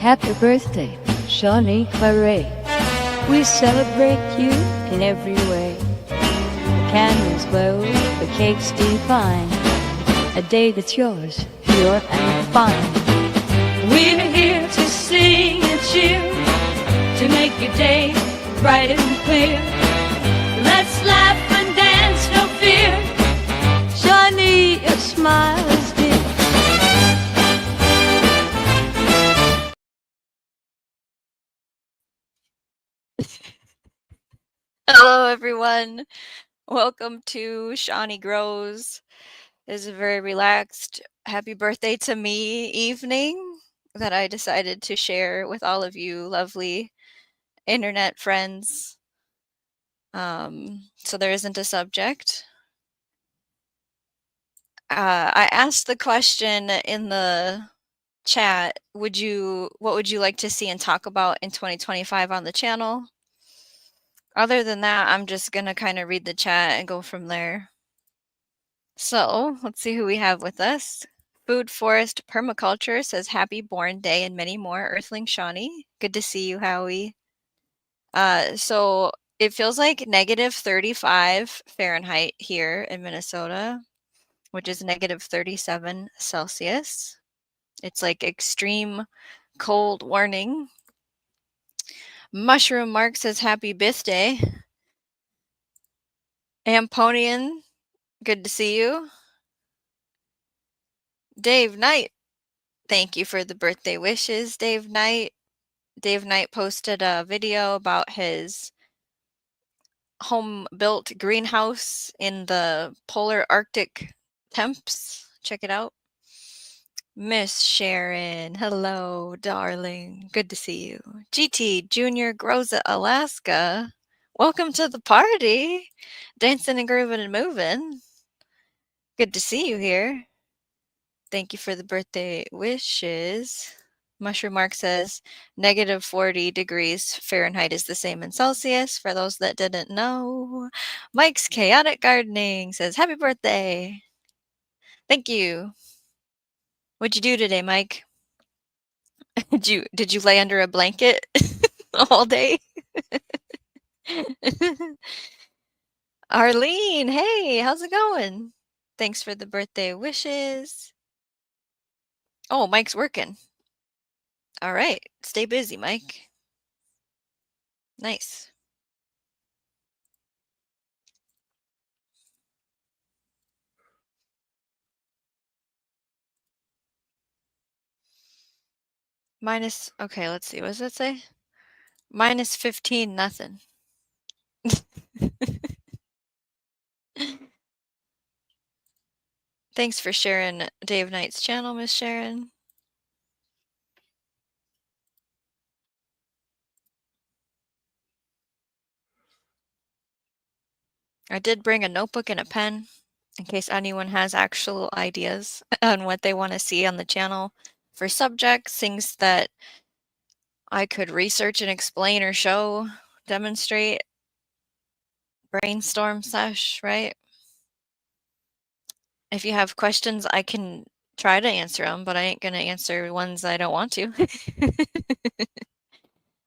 Happy birthday, Shawnee Claret. We celebrate you in every way. The candles glow, the cake's divine. A day that's yours, pure and fine. We're here to sing and cheer, to make your day bright and clear. Let's laugh and dance, no fear. Shawnee, your smile is dear. Hello, everyone. Welcome to Shawnee Grows. This is a very relaxed happy birthday to me evening that I decided to share with all of you lovely internet friends. So there isn't a subject. I asked the question in the chat, what would you like to see and talk about in 2025 on the channel? Other than that, I'm just gonna kind of read the chat and go from there. So let's see who we have with us. Food Forest Permaculture says happy born day and many more. Earthling Shawnee, good to see you, Howie. So it feels like negative 35 Fahrenheit here in Minnesota, which is negative 37 Celsius. It's like extreme cold warning. Mushroom Mark says happy birthday. Amponian, good to see you. Dave Knight, thank you for the birthday wishes, Dave Knight. Dave Knight posted a video about his home-built greenhouse in the polar Arctic temps. Check it out. Miss Sharon, hello, darling. Good to see you. GT Junior Grows at Alaska. Welcome to the party. Dancing and grooving and moving. Good to see you here. Thank you for the birthday wishes. Mushroom Mark says negative 40 degrees Fahrenheit is the same in Celsius. For those that didn't know, Mike's Chaotic Gardening says happy birthday. Thank you. What'd you do today, Mike? Did you lay under a blanket all day? Arlene, hey, how's it going? Thanks for the birthday wishes. Oh, Mike's working. All right, stay busy, Mike. Nice. Okay, let's see. What does that say? Minus 15, nothing. Thanks for sharing Dave Knight's channel, Miss Sharon. I did bring a notebook and a pen in case anyone has actual ideas on what they want to see on the channel for subjects, things that I could research and explain or show, demonstrate, brainstorm sesh, right? If you have questions, I can try to answer them, but I ain't going to answer ones I don't want to.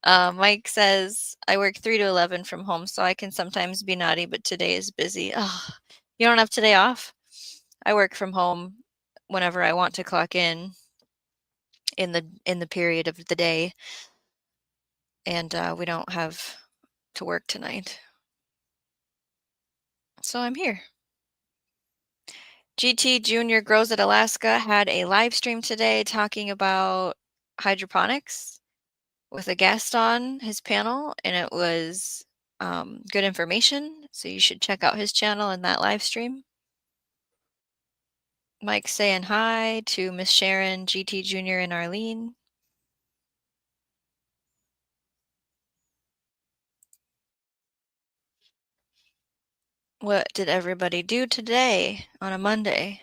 Mike says, I work 3 to 11 from home, so I can sometimes be naughty, but today is busy. Oh, you don't have today off? I work from home whenever I want to clock in the period of the day, and we don't have to work tonight. So I'm here. GT Junior Grows at Alaska had a live stream today talking about hydroponics with a guest on his panel, and it was good information. So you should check out his channel and that live stream. Mike saying hi to Miss Sharon, GT Junior, and Arlene. What did everybody do today on a Monday?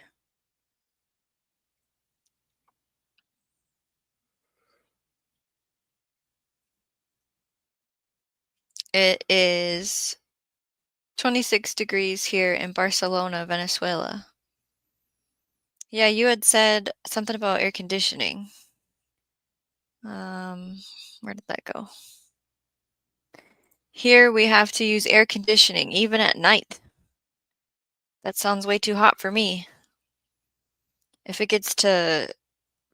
It is 26 degrees here in Barcelona, Venezuela. Yeah, you had said something about air conditioning. Where did that go? Here we have to use air conditioning even at night. That sounds way too hot for me. If it gets to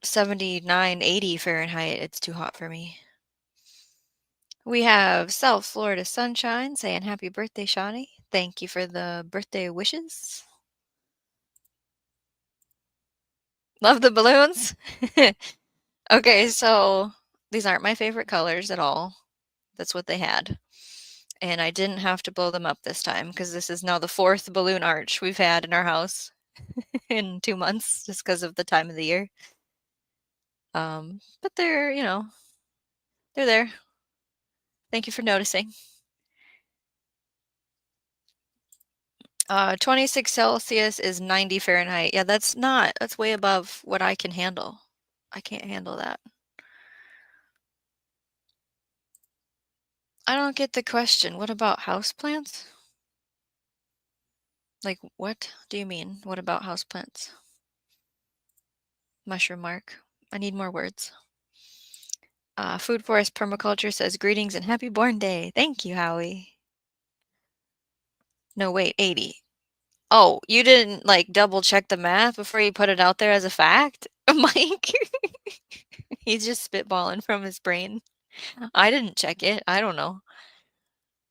79, 80 Fahrenheit, it's too hot for me. We have South Florida Sunshine saying happy birthday, Shawnee. Thank you for the birthday wishes. Love the balloons. Okay, so these aren't my favorite colors at all. That's what they had. And I didn't have to blow them up this time because this is now the 4th balloon arch we've had in our house in 2 months just because of the time of the year. But they're, they're there. Thank you for noticing. 26 Celsius is 90 Fahrenheit. Yeah, that's way above what I can handle. I can't handle that. I don't get the question. What about houseplants? Like, what do you mean? What about houseplants? Mushroom mark. I need more words. Food Forest Permaculture says greetings and happy born day. Thank you, Howie. No, wait, 80. Oh, you didn't like double check the math before you put it out there as a fact? Mike, he's just spitballing from his brain. I didn't check it. I don't know.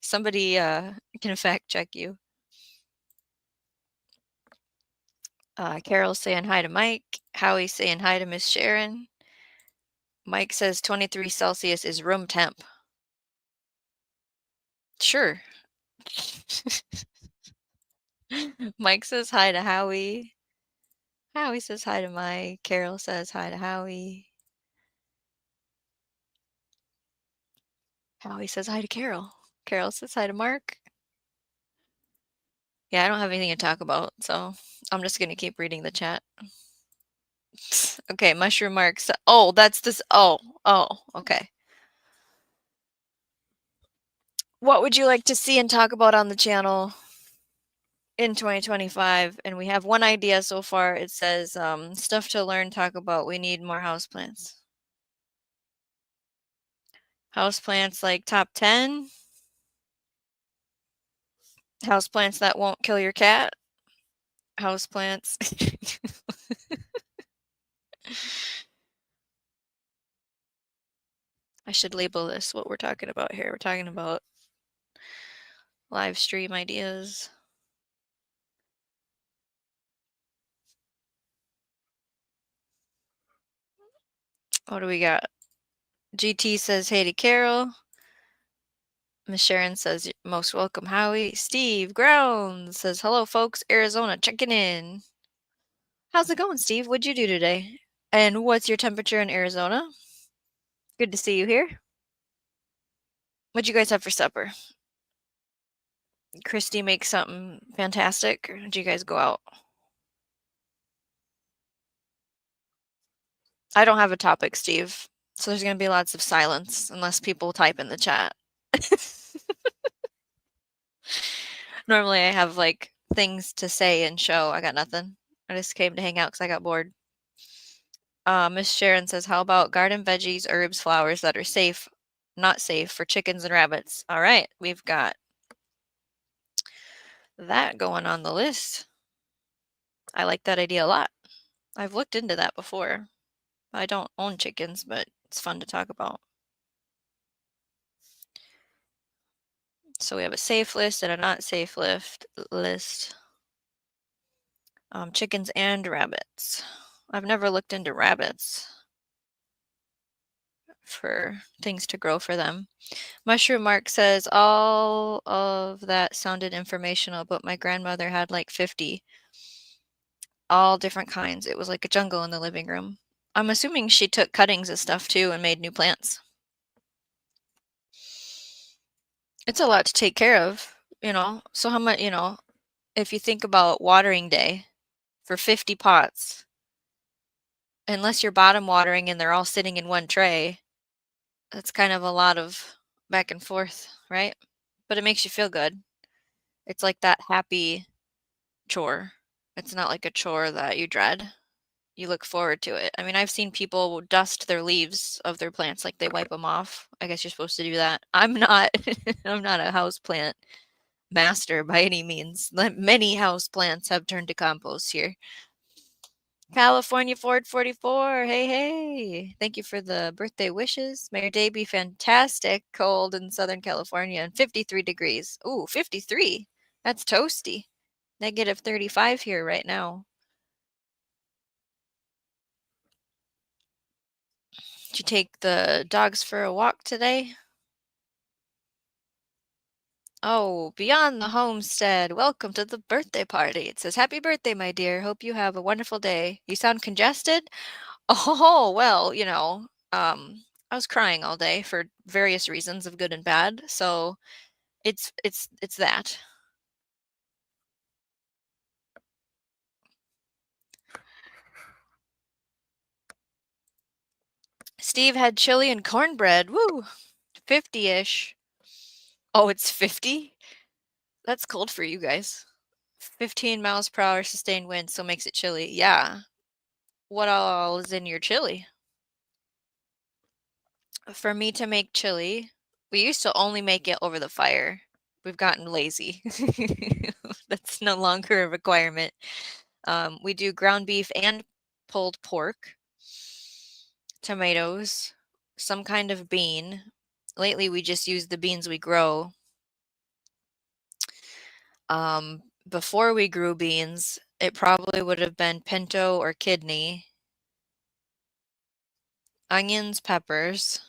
Somebody can fact check you. Carol's saying hi to Mike. Howie's saying hi to Miss Sharon. Mike says 23 Celsius is room temp. Sure. Mike says hi to Howie. Howie says hi to Mike. Carol says hi to Howie. Howie says hi to Carol. Carol says hi to Mark. Yeah, I don't have anything to talk about, so I'm just gonna keep reading the chat. Okay, Mushroom Marks. Oh, that's this. Oh, okay. What would you like to see and talk about on the channel in 2025? And we have one idea so far. It says stuff to learn, talk about. We need more houseplants. Houseplants like top 10. Houseplants that won't kill your cat. Houseplants. I should label this what we're talking about here. We're talking about live stream ideas. What do we got? GT says hey to Carol. Miss Sharon says most welcome, Howie. Steve Grounds says hello, folks. Arizona checking in. How's it going, Steve? What'd you do today? And what's your temperature in Arizona? Good to see you here. What'd you guys have for supper? Christy make something fantastic, or did you guys go out? I don't have a topic, Steve. So there's going to be lots of silence unless people type in the chat. Normally I have like things to say and show. I got nothing. I just came to hang out because I got bored. Miss Sharon says, how about garden veggies, herbs, flowers that are safe, not safe for chickens and rabbits? All right, we've got that going on the list. I like that idea a lot. I've looked into that before. I don't own chickens, but it's fun to talk about. So we have a safe list and a not safe list. Chickens and rabbits. I've never looked into rabbits for things to grow for them. Mushroom Mark says, all of that sounded informational, but my grandmother had like 50. All different kinds. It was like a jungle in the living room. I'm assuming she took cuttings of stuff too and made new plants. It's a lot to take care of, So how much, if you think about watering day for 50 pots, unless you're bottom watering and they're all sitting in one tray, that's kind of a lot of back and forth, right? But it makes you feel good. It's like that happy chore. It's not like a chore that you dread. you look forward to it. I mean, I've seen people dust their leaves of their plants, like they wipe them off. I guess you're supposed to do that. I'm not. I'm not a house plant master by any means. Many house plants have turned to compost here. California Ford 44. Hey, hey. Thank you for the birthday wishes. May your day be fantastic. Cold in Southern California and 53 degrees. Ooh, 53. That's toasty. Negative 35 here right now. Did you take the dogs for a walk today? Oh, Beyond the Homestead. Welcome to the birthday party. It says, Happy birthday, my dear. Hope you have a wonderful day. You sound congested? Oh, well, I was crying all day for various reasons of good and bad. So it's that. Steve had chili and cornbread. Woo! 50-ish. Oh, it's 50? That's cold for you guys. 15 miles per hour sustained wind, so makes it chilly. Yeah. What all is in your chili? For me to make chili, we used to only make it over the fire. We've gotten lazy. That's no longer a requirement. We do ground beef and pulled pork, tomatoes, some kind of bean. Lately, we just use the beans we grow. Before we grew beans, it probably would have been pinto or kidney, onions, peppers,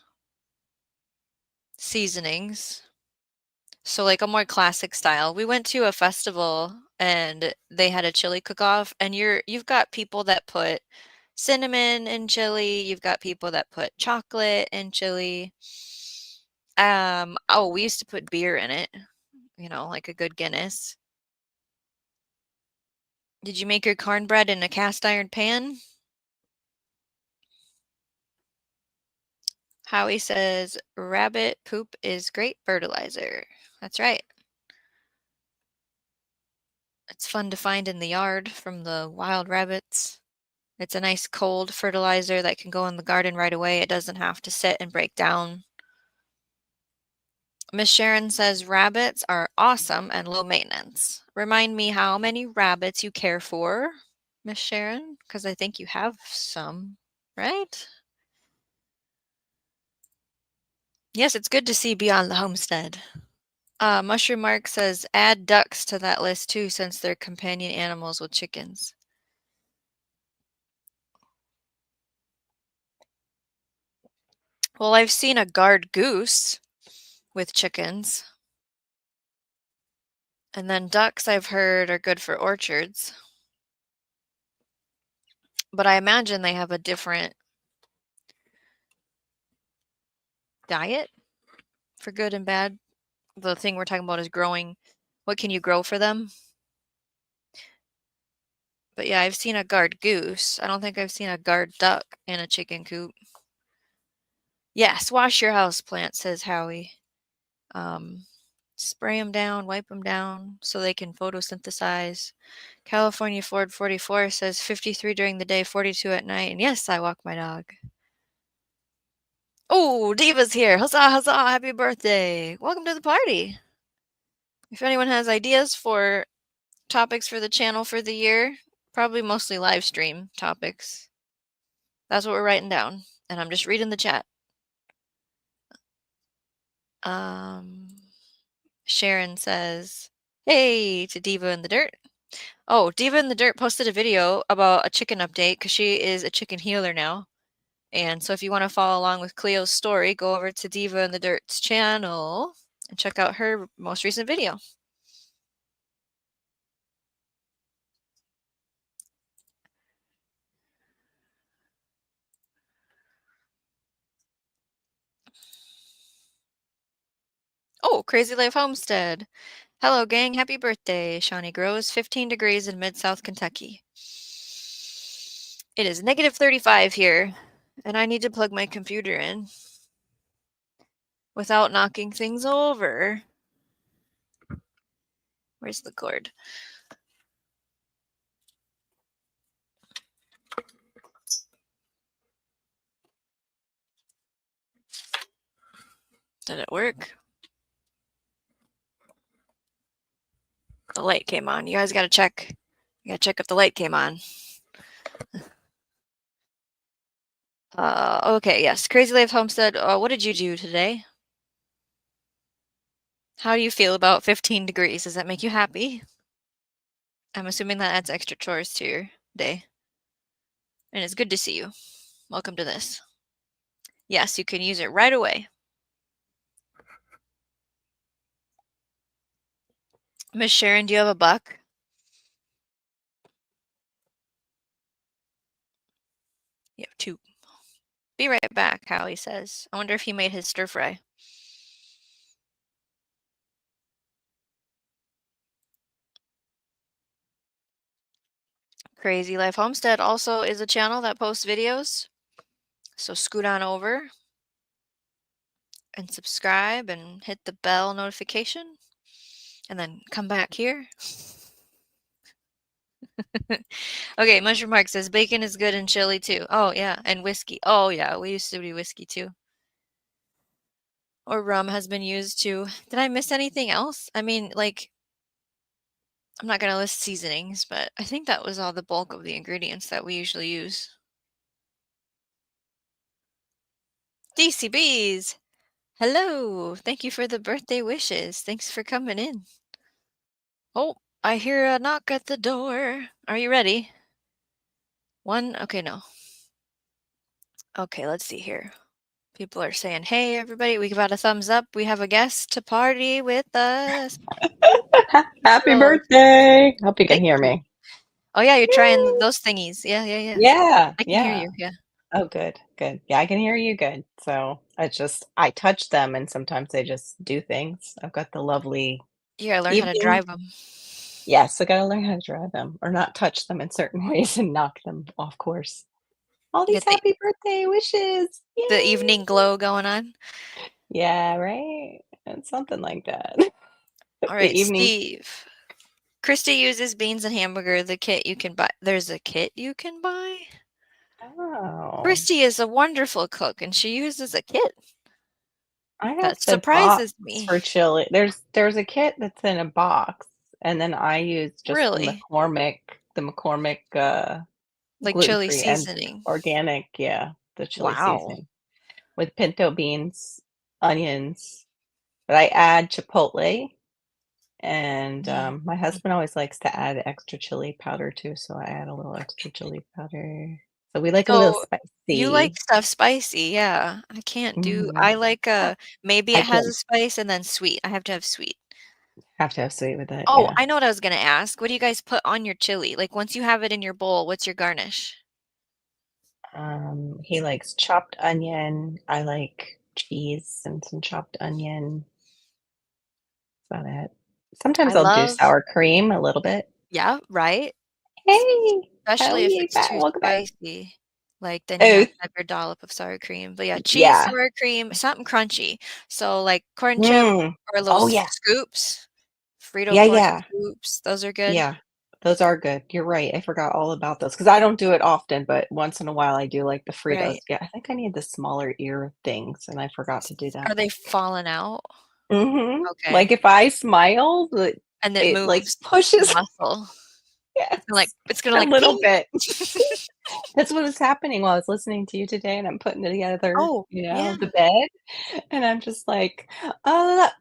seasonings. So like a more classic style. We went to a festival and they had a chili cook-off, and you've got people that put cinnamon in chili, you've got people that put chocolate in chili. Oh, we used to put beer in it, like a good Guinness. Did you make your cornbread in a cast iron pan? Howie says rabbit poop is great fertilizer. That's right. It's fun to find in the yard from the wild rabbits. It's a nice cold fertilizer that can go in the garden right away. It doesn't have to sit and break down. Miss Sharon says rabbits are awesome and low maintenance. Remind me how many rabbits you care for, Miss Sharon, because I think you have some, right? Yes, it's good to see Beyond the Homestead. Mushroom Mark says add ducks to that list too, since they're companion animals with chickens. Well, I've seen a guard goose with chickens. And then ducks, I've heard, are good for orchards. But I imagine they have a different diet for good and bad. The thing we're talking about is growing. What can you grow for them? But yeah, I've seen a guard goose. I don't think I've seen a guard duck in a chicken coop. Yes, wash your house plant, says Howie. Spray them down, wipe them down so they can photosynthesize. California Ford 44 says 53 during the day, 42 at night. And yes, I walk my dog. Oh, Diva's here. Huzzah, huzzah, happy birthday. Welcome to the party. If anyone has ideas for topics for the channel for the year, probably mostly live stream topics. That's what we're writing down. And I'm just reading the chat. Sharon says, hey, to Diva in the Dirt. Oh, Diva in the Dirt posted a video about a chicken update because she is a chicken healer now. And so if you want to follow along with Cleo's story, go over to Diva in the Dirt's channel and check out her most recent video. Oh, Crazy Life Homestead. Hello, gang. Happy birthday. Shawnee Grows, 15 degrees in Mid-South Kentucky. It is negative 35 here, and I need to plug my computer in without knocking things over. Where's the cord? Did it work? The light came on. You guys gotta check. You gotta check if the light came on. Okay, yes. Crazy Life Homestead, what did you do today? How do you feel about 15 degrees? Does that make you happy? I'm assuming that adds extra chores to your day. And it's good to see you. Welcome to this. Yes, you can use it right away. Miss Sharon, do you have a buck? You have 2. Be right back, Howie says. I wonder if he made his stir fry. Crazy Life Homestead also is a channel that posts videos. So scoot on over and subscribe and hit the bell notification. And then come back here. Okay, Mushroom Mark says bacon is good in chili too. Oh, yeah, and whiskey. Oh, yeah, we used to do whiskey too. Or rum has been used too. Did I miss anything else? I mean, like, I'm not going to list seasonings, but I think that was all the bulk of the ingredients that we usually use. DCBs! Hello! Thank you for the birthday wishes. Thanks for coming in. Oh, I hear a knock at the door. Are you ready? 1? Okay, no. Okay, let's see here. People are saying, hey, everybody, we got a thumbs up. We have a guest to party with us. Happy So, birthday! Hope you can thank hear you. me. Oh, yeah, you're trying Yay. those thingies. Yeah. Yeah, I can hear yeah. you. Yeah. Oh, good, good. Yeah, I can hear you good. So I touch them and sometimes they just do things. I've got the lovely You gotta learn how to evening. drive them. Yes, I gotta learn how to drive them or not touch them in certain ways and knock them off course. All these Get the happy birthday wishes. the Yay! evening glow going on. Yeah, right? It's something like that. All The right, evening. Steve. Christy uses beans and hamburger, the kit you can buy. There's a kit you can buy? Oh. Christy is a wonderful cook, and she uses a kit. I have That the box surprises me. for chili. There's a kit that's in a box, and then I use just Really? The McCormick, Like chili gluten-free and seasoning. organic, yeah, the chili Wow. seasoning with pinto beans, onions, but I add chipotle, and, Mm. my husband always likes to add extra chili powder too, so I add a little extra chili powder. So we like a little So, you like spicy. stuff spicy, yeah. I can't do Mhm. I like, maybe I it has a can't spice and then sweet. I have to have sweet. have to have sweet with it, Oh, yeah. I know what I was gonna ask. What do you guys put on your chili? Like, once you have it in your bowl, what's your garnish? He likes chopped onion. I like cheese and some chopped onion. That's about it. I Sometimes I'll do love sour cream a little bit. Yeah, right? Hey, Especially if Howie, it's back. too Welcome back. spicy, like, then you Oh, have to have your dollop of sour cream. But, yeah, cheese, yeah. sour cream, something crunchy. So, like, corn chip Mm. or little Oh, yeah. scoops, Frito Yeah, corn yeah, scoops, those are good. yeah. Those are good. You're right. I forgot all about those because I don't do it often, but once in a while I do like the Fritos. Right. Yeah, I think I need the smaller ear things, and I forgot to do that. Are they falling out? Mhm. Okay. Like, if I smile, And it it, like, moves the pushes. muscle. Yes, It's gonna, a like, little ping. bit. That's what was happening while I was listening to you today, and I'm putting together, Oh, yeah. the bed, and I'm just like, and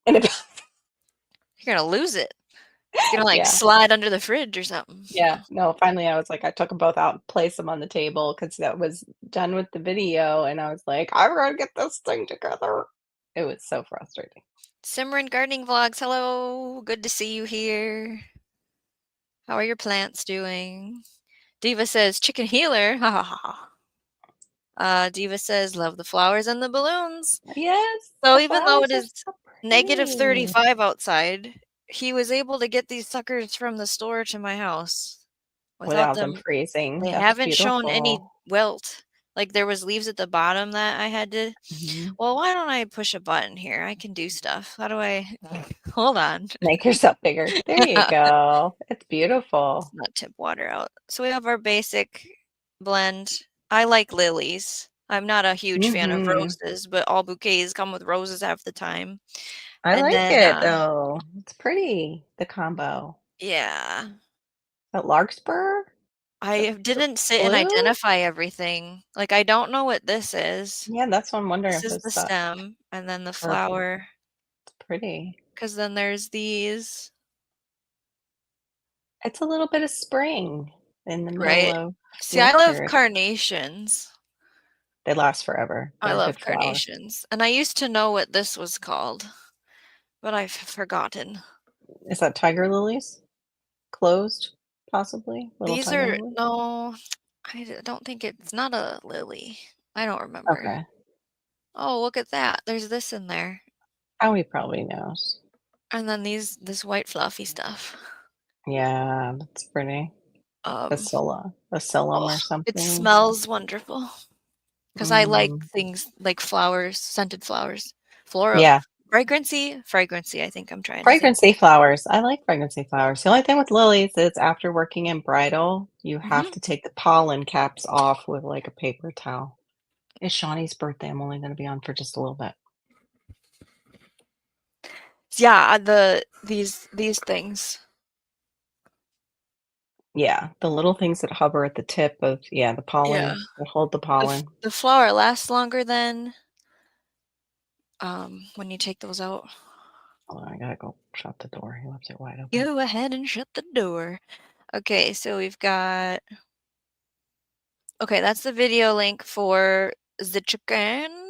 it You're gonna lose it. It's gonna, like, yeah, slide under the fridge or something. yeah. No, finally, I was like I took them both out and placed them on the table because that was done with the video, and I was like, "I'm gonna get this thing together." It was so frustrating. Simran Gardening Vlogs, hello. Good to see you here. How are your plants doing? Diva says, chicken healer. Ha ha ha. Diva says, love the flowers and the balloons. Yes, So the even though it flowers are is so negative pretty. 35 outside, he was able to get these suckers from the store to my house without Without them them. freezing, They that's haven't shown any beautiful. wilt. Like there was leaves at the bottom that I had to. Mhm. Well, why don't I push a button here? I can do stuff. How do I? Hold on. Make yourself bigger. There you go. It's Let's beautiful. not tip water out. So we have our basic blend. I like lilies. I'm not a huge fan of Mhm. roses, but all bouquets come with roses half the time. I And like then, it though. It's pretty, the combo. yeah, That larkspur? I The didn't sit and blue? identify everything. Like, I don't know what this is. Yeah, that's what I'm wondering This if is it's the that stem, and then the purple. flower. It's pretty. 'Cause then there's these, It's a little bit of spring in the middle right? of See, I love winter. carnations. They last forever. I They're a love good flower. carnations, and I used to know what this was called, but I've forgotten. Is that tiger lilies? Closed, possibly? Little These tiger are lily? no, don't think it's not a lily. I don't remember. Okay. Oh, look at that. There's this in there. Howie probably knows. And then this white fluffy stuff. Yeah, that's pretty. Um, Bacillum oh, or it something. smells wonderful. 'Cause I like Mm. things like flowers, scented flowers. Floral Yeah. fragrancy, I think I'm trying to think. Fragrancy flowers. I like fragrancy flowers. The only thing with lilies is after working in bridal, you have Mhm. to take the pollen caps off with like a paper towel. It's Shawnee's birthday. I'm only going to be on for just a little bit. Yeah, these things. Yeah, the little things that hover at the tip of, yeah, the Yeah. pollen that hold the pollen. The flower lasts longer than, when you take those out. Hold on, I gotta go shut the door. He left it wide open. Go ahead and shut the door. Okay, so we've got okay, that's the video link for the chicken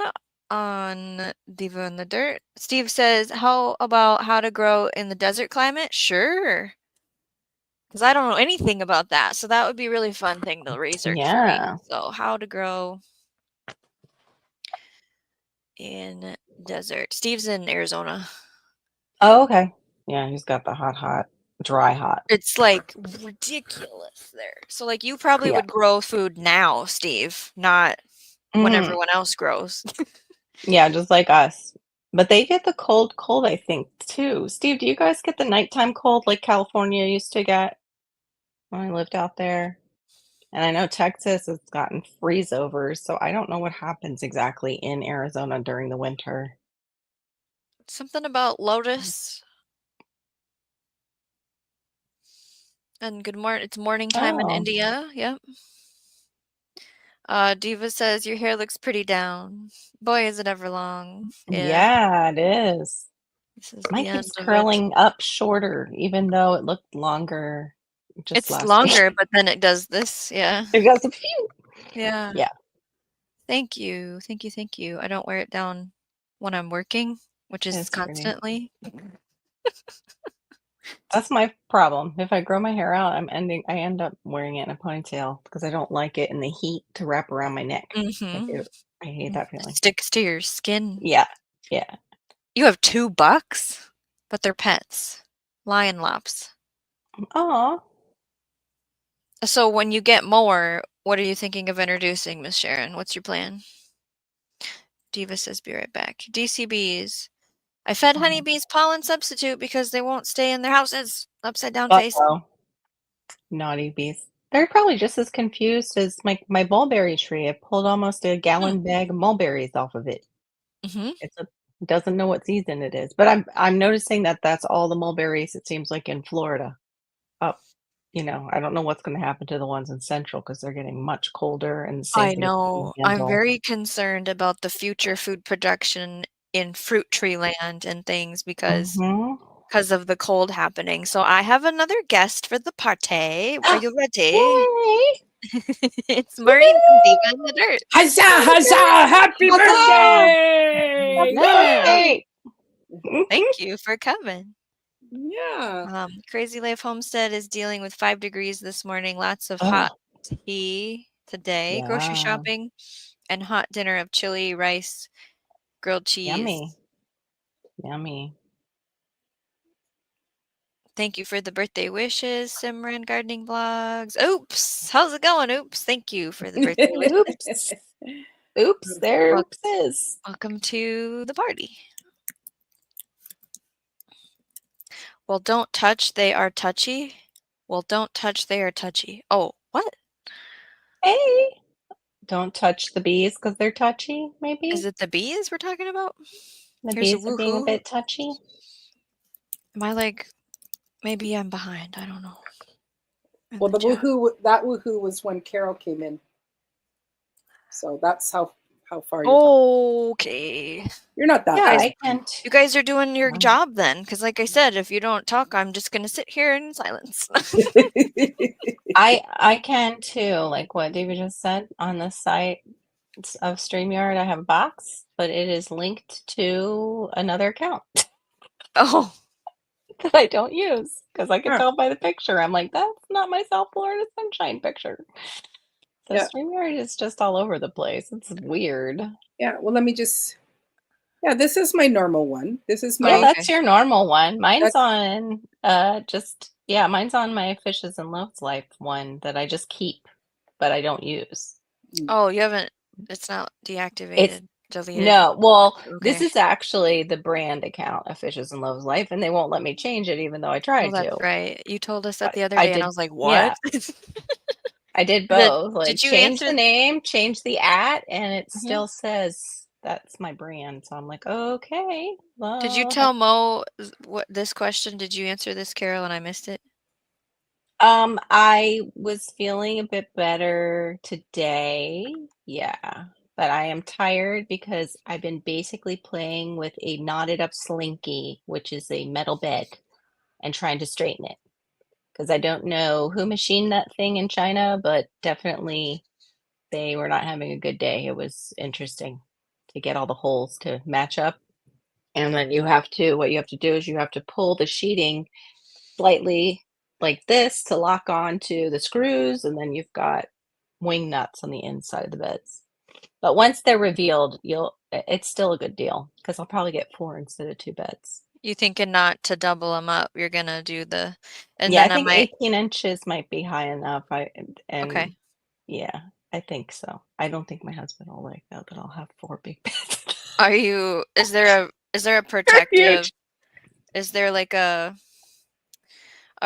on Diva in the Dirt. Steve says, "How about how to grow in the desert climate?" Sure. 'Cause I don't know anything about that, so that would be a really fun thing to research for me. Yeah. So, how to grow in desert. Steve's in Arizona. Oh, okay. Yeah, he's got the hot, dry hot. It's, like, ridiculous there. So, like, you probably Yeah. would grow food now, Steve, not when Mhm. everyone else grows. Yeah, just like us. But they get the cold, I think, too. Steve, do you guys get the nighttime cold like California used to get when I lived out there? And I know Texas has gotten freeze overs, so I don't know what happens exactly in Arizona during the winter. Something about lotus and good morning. It's morning time in Oh, India, yep. Diva says, "Your hair looks pretty down." Boy, is it ever long. Yeah, yeah, it is. this is Mine the end keeps of it. curling up shorter, even though it looked longer just It's last week. longer, but then it does this, yeah. It goes a few. Yeah. Yeah, Thank you. Thank you, thank you. I don't wear it down when I'm working, which is it's pretty. constantly. That's my problem. If I grow my hair out, I end up wearing it in a ponytail because I don't like it in the heat to wrap around my neck. Like Mhm. I hate that feeling. Sticks to your skin. Yeah, yeah. You have 2 bucks? But they're pets. Lion lops. Oh, So when you get more, what are you thinking of introducing, Miss Sharon? What's your plan? Diva says, "Be right back." DCBs. I fed oh, honeybees pollen substitute because they won't stay in their houses. Upside down face. uh-oh. Naughty beast. They're probably just as confused as my mulberry tree. I pulled almost a Hmm. gallon bag of mulberries off of it. Mhm. It's a doesn't know what season it is, but I'm noticing that that's all the mulberries, it seems like, in Florida. Up, I don't know what's gonna happen to the ones in Central because 'cause they're getting much colder, and the same I thing with the know. I'm Panhandle. very concerned about the future food production in fruit tree land and things Mhm. because of the cold happening. So I have another guest for the party. Are you ready? Yay! It's Maureen from Diva Woo! in the Dirt. Huzzah, huzzah! Celebrate! Happy Huzzah! birthday! Happy Yeah. birthday! Thank you for coming. Yeah. Crazy Life Homestead is dealing with 5 degrees this morning. Lots of hot Oh, tea today. Grocery yeah. shopping and hot dinner of chili, rice, grilled Yummy, cheese. yummy. Thank you for the birthday wishes, Simran Gardening Vlogs. Oops! How's it going? Oops! Thank you for the birthday wishes. Oops. Oops, there Wel oops is. welcome to the party. Well, don't touch, they are touchy. Well, don't touch, they are touchy. Oh, what? Hey! don't touch the bees because they're touchy, maybe? Is it the bees we're talking about? The Here's a bees are being a woohoo. bit touchy? Am I like, maybe I'm behind. I don't know. In Well, the chat. woohoo was when Carol came in. So that's how far you're talking. Okay. You're not that Yeah, far. I can't. You guys are doing your Wow. job then, because like I said, if you don't talk, I'm just gonna sit here in silence. I can too, like what David just said on the site of StreamYard. I have a box, but it is linked to another account Oh, that I don't use because I can Huh. tell by the picture. I'm like, that's not my South Florida sunshine picture. So Yeah. StreamYard is just all over the place. It's weird. Yeah. Well, let me just. Yeah, this is my normal one. This is Oh, Yeah, my. that's okay. your normal one. Mine's That's on mine's on my Fishes and Loves Life one that I just keep, but I don't use. Oh, you haven't. It's not It's deactivated, deleted. no, well, this Okay. is actually the brand account of Fishes and Loves Life, and they won't let me change it even though I Oh, tried that's to. right. You told us that But the other I day, and I did, was like, yeah, "What?" I did Did both. Like Did you change answer? the name, change the @ and it Mhm. still says that's my brand. So I'm like, okay, Did you well, tell Mo what this question? Did you answer this, Carol, and I missed it? I was feeling a bit better today. Yeah. But I am tired because I've been basically playing with a knotted up slinky, which is a metal bed, and trying to straighten it. Because I don't know who machined that thing in China, but definitely they were not having a good day. It was interesting to get all the holes to match up. And then what you have to do is you have to pull the sheeting slightly like this to lock on to the screws, and then you've got wing nuts on the inside of the beds. But once they're revealed, it's still a good deal because I'll probably get 4 instead of 2 beds. You thinking not to double them up? You're gonna do the, and Yeah, I then I think might. 18 inches might be high enough. And Okay. yeah, I think so. I don't think my husband will like that I'll have 4 big beds. Are you? Is there a They're protective? huge. Is there like a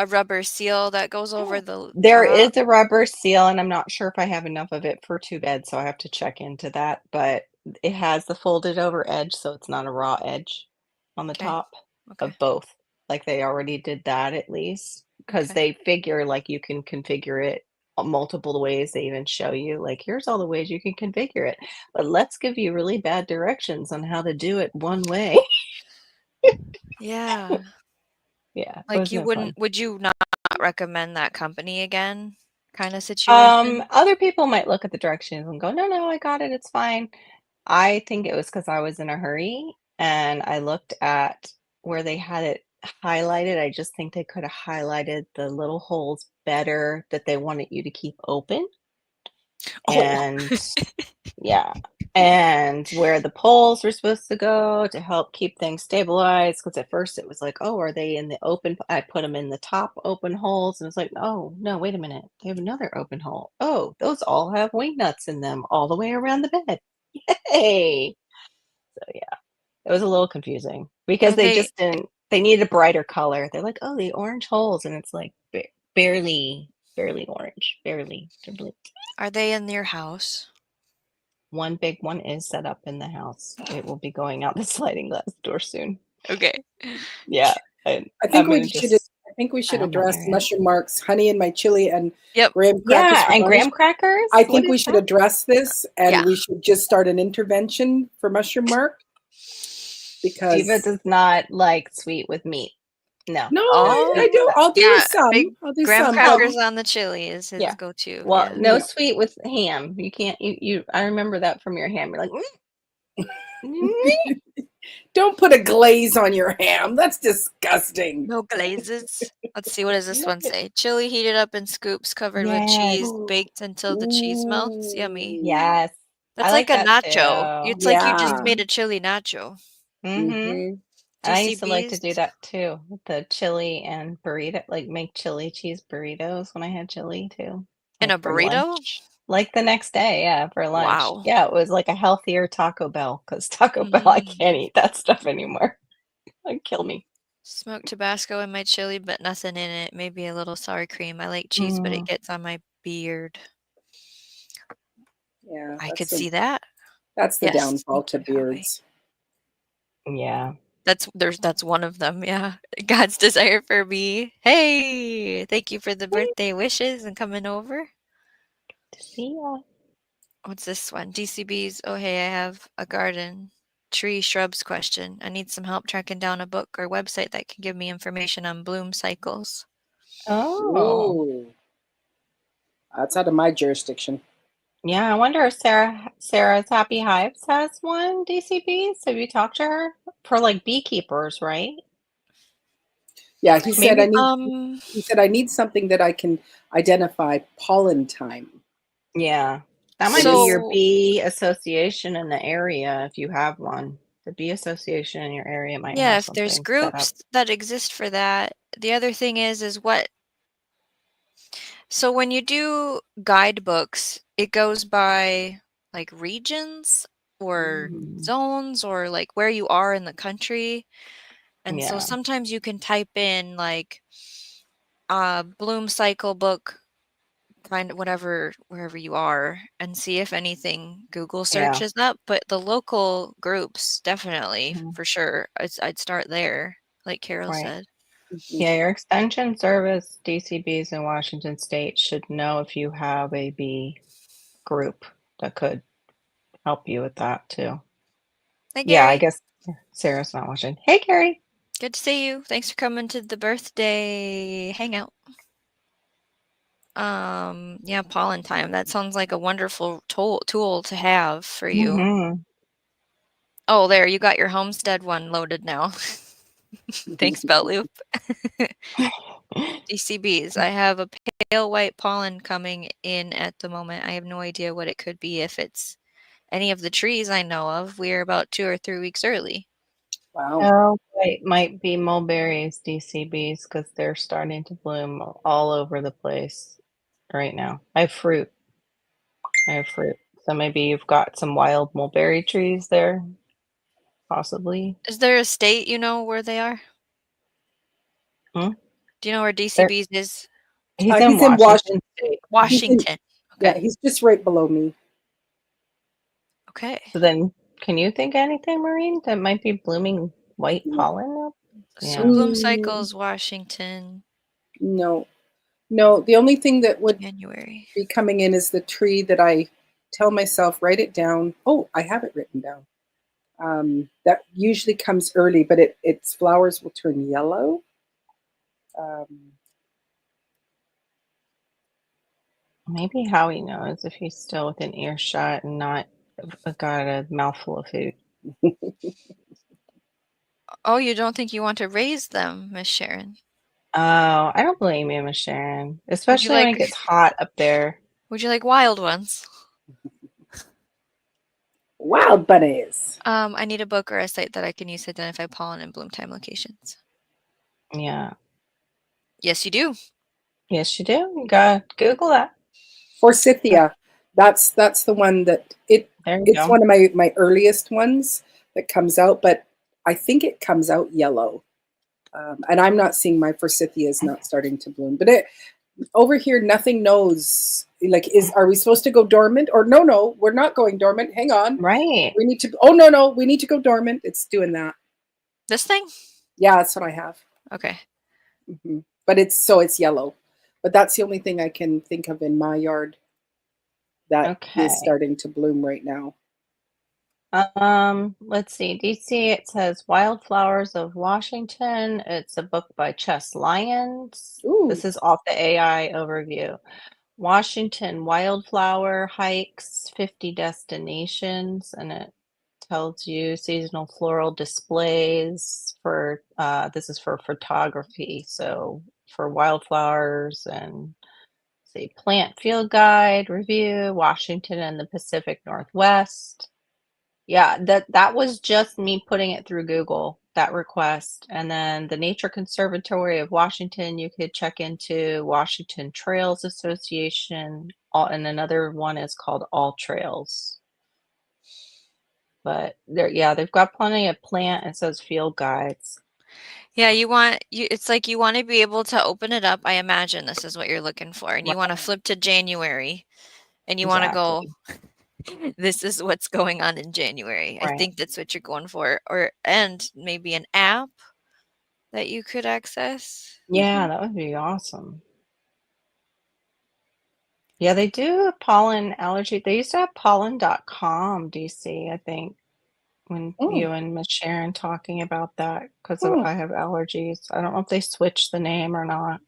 rubber seal that goes over the There top? is a rubber seal, and I'm not sure if I have enough of it for 2 beds, so I have to check into that, but it has the folded over edge, so it's not a raw edge on the Okay. top Okay. of both. Like, they already did that at least, because Okay. they figure, like, you can configure it multiple ways. They even show you, like, "Here's all the ways you can configure it, but let's give you really bad directions on how to do it one way." Yeah. Yeah, it Like was you no wouldn't, fun. would you not recommend that company again? Kind of situation? Other people might look at the directions and go, "No, no, I got it, it's fine." I think it was because I was in a hurry and I looked at where they had it highlighted. I just think they could have highlighted the little holes better that they wanted you to keep open. Oh. And yeah, and where the poles were supposed to go to help keep things stabilized. Because at first it was like, "Oh, are they in the open?" I put them in the top open holes, and it's like, "Oh, no, wait a minute. They have another open hole. Oh, those all have wing nuts in them all the way around the bed." Yay! So yeah, it was a little confusing because Are they they just didn't. They needed a brighter color. They're like, "Oh, the orange holes," and it's like barely, barely orange, barely. are they in your house? One big one is set up in the house. It will be going out the sliding glass door soon. Okay. Yeah, I I'm think we gonna should. just I think we should put 'em in address area. Mushroom Mark's honey in my chili and Yep. graham crackers Yeah, for and garnish. graham crackers? I What think we is should that? address this, and Yeah. we should just start an intervention for Mushroom Mark Diva because does not like sweet with meat. No. no, Oh, I do. I'll do yeah. some. Big I'll do graham some, but crackers on the chili is his Yeah. go-to. Well, Yeah. no yeah. sweet with ham. You can't you I remember that from your ham. You're like, "Mm." Don't put a glaze on your ham. That's disgusting. No glazes. Let's see. What does this No. one say? Chili heated up in scoops, covered with Yes. cheese, baked until the cheese melts. Yummy. Ooh. Yes. I That's like like a that nacho. too. It's like you just Yeah. made a chili nacho. Mhm. Mm-hmm. And I Juicy used to like to do bees that too, with the chili and burrito, like make chili cheese burritos when I had chili too, in like a for burrito. lunch. Like the next day, yeah, for lunch. Wow. Yeah, it was like a healthier Taco Bell because Taco Bell, I Mm. can't eat that stuff anymore. It'd kill me. Smoked Tabasco in my chili, but nothing in it. Maybe a little sour cream. I like cheese, but it Mm, gets on my beard. Yeah, I that's could the, see that. that's the Yes, downfall thank to you, Howie. beards. Yeah. That's one of them, yeah. God's desire for me. Hey, thank you for the birthday wishes and coming over. To see ya. What's this one? DCBs. Oh, hey, I have a garden, tree, shrubs question. I need some help tracking down a book or website that can give me information on bloom cycles. Oh. Ooh, that's out of my jurisdiction. Yeah, I wonder if Sarah's Happy Hives has one, DCBs. Have you talked to her? For like beekeepers, right? Yeah, he said Maybe. I need something that I can identify pollen time. Yeah. That might be your So bee association in the area if you have one. The bee association in your area might yeah, have if there's something set up. groups that exist for that, the other thing is what. So when you do guidebooks, it goes by like regions or zones or like where you are in the country. And so Yeah. sometimes you can type in like bloom cycle book, find whatever wherever you are and see if anything Google Yeah. searches up. But the local groups definitely Mhm. for sure. I'd start there, like Carol Right. said. Yeah, your extension service, DCBs in Washington State, should know if you have a bee group that could help you with that too. Hey Yeah, I Gary, guess Sarah's not watching. Hey, Carrie. good to see you. Thanks for coming to the birthday hangout. Yeah, pollen time. That sounds like a wonderful tool to have for you. Mm-hmm. Oh, there, you got your homestead one loaded now. Thanks, Belt Loop. DCBs. I have a pale white pollen coming in at the moment. I have no idea what it could be if it's any of the trees I know of. We're about 2 or 3 weeks early. Wow. Oh, it might be mulberries, DCBs, because they're starting to bloom all over the place right now. I have fruit. So maybe you've got some wild mulberry trees there, possibly. Is there a state you know where they are? Hmm? Do you know where There, DCBs is? he's in He's in Washington State. Washington. Yeah, Okay. he's just right below me. Okay. So then, can you think of anything, Maureen, that might be blooming white pollen? So Yeah. bloom cycles, Washington, No, no. The only thing that would January. be coming in is the tree that I tell myself, write it down. Oh, I have it written down. That usually comes early, but its flowers will turn yellow. Um, Maybe Howie knows if he's still within earshot and not got a mouthful of food. Oh, you don't think you want to raise them, Miss Sharon? Oh, I don't blame you, Miss Sharon. Would you Especially when it like gets hot up there. would you like wild ones? Wild bunnies. I need a book or a site that I can use to identify pollen and bloom time locations. Yeah. Yes, you do. Yes, you do. You gotta Google that. Forsythia. That's the one that There you it's go. one of my earliest ones that comes out, but I think it comes out yellow. And I'm not seeing my forsythia is not starting to bloom. But over here, nothing knows. Like, are we supposed to go dormant? Or no, we're not going dormant. Hang on. Right. We need to, oh, no, we need to go dormant. It's doing that. This thing? Yeah, that's what I have. Okay. But it's yellow. But that's the only thing I can think of in my yard that Okay. is starting to bloom right now. Let's see. DC, it says Wildflowers of Washington. It's a book by Chess Lyons. Ooh. This is off the AI overview. Washington Wildflower Hikes, 50 Destinations, and it tells you seasonal floral displays for this is for photography. So for wildflowers and say plant field guide review, Washington and the Pacific Northwest. Yeah, that was just me putting it through Google, that request. And then the Nature Conservatory of Washington, you could check into Washington Trails Association, and another one is called All Trails. But they've got plenty of plant, it says field guides. Yeah, it's like you want to be able to open it up. I imagine this is what you're looking for. And you want to flip to January and you want to go, Exactly. this is what's going on in January. I Right. think that's what you're going for. And maybe an app that you could access. Yeah, that would be awesome. Yeah, they do pollen allergy. They used to have pollen.com, DC, I think, when Mm, you and Miss Sharon talking about that because mm. I have allergies. I don't know if they switched the name or not.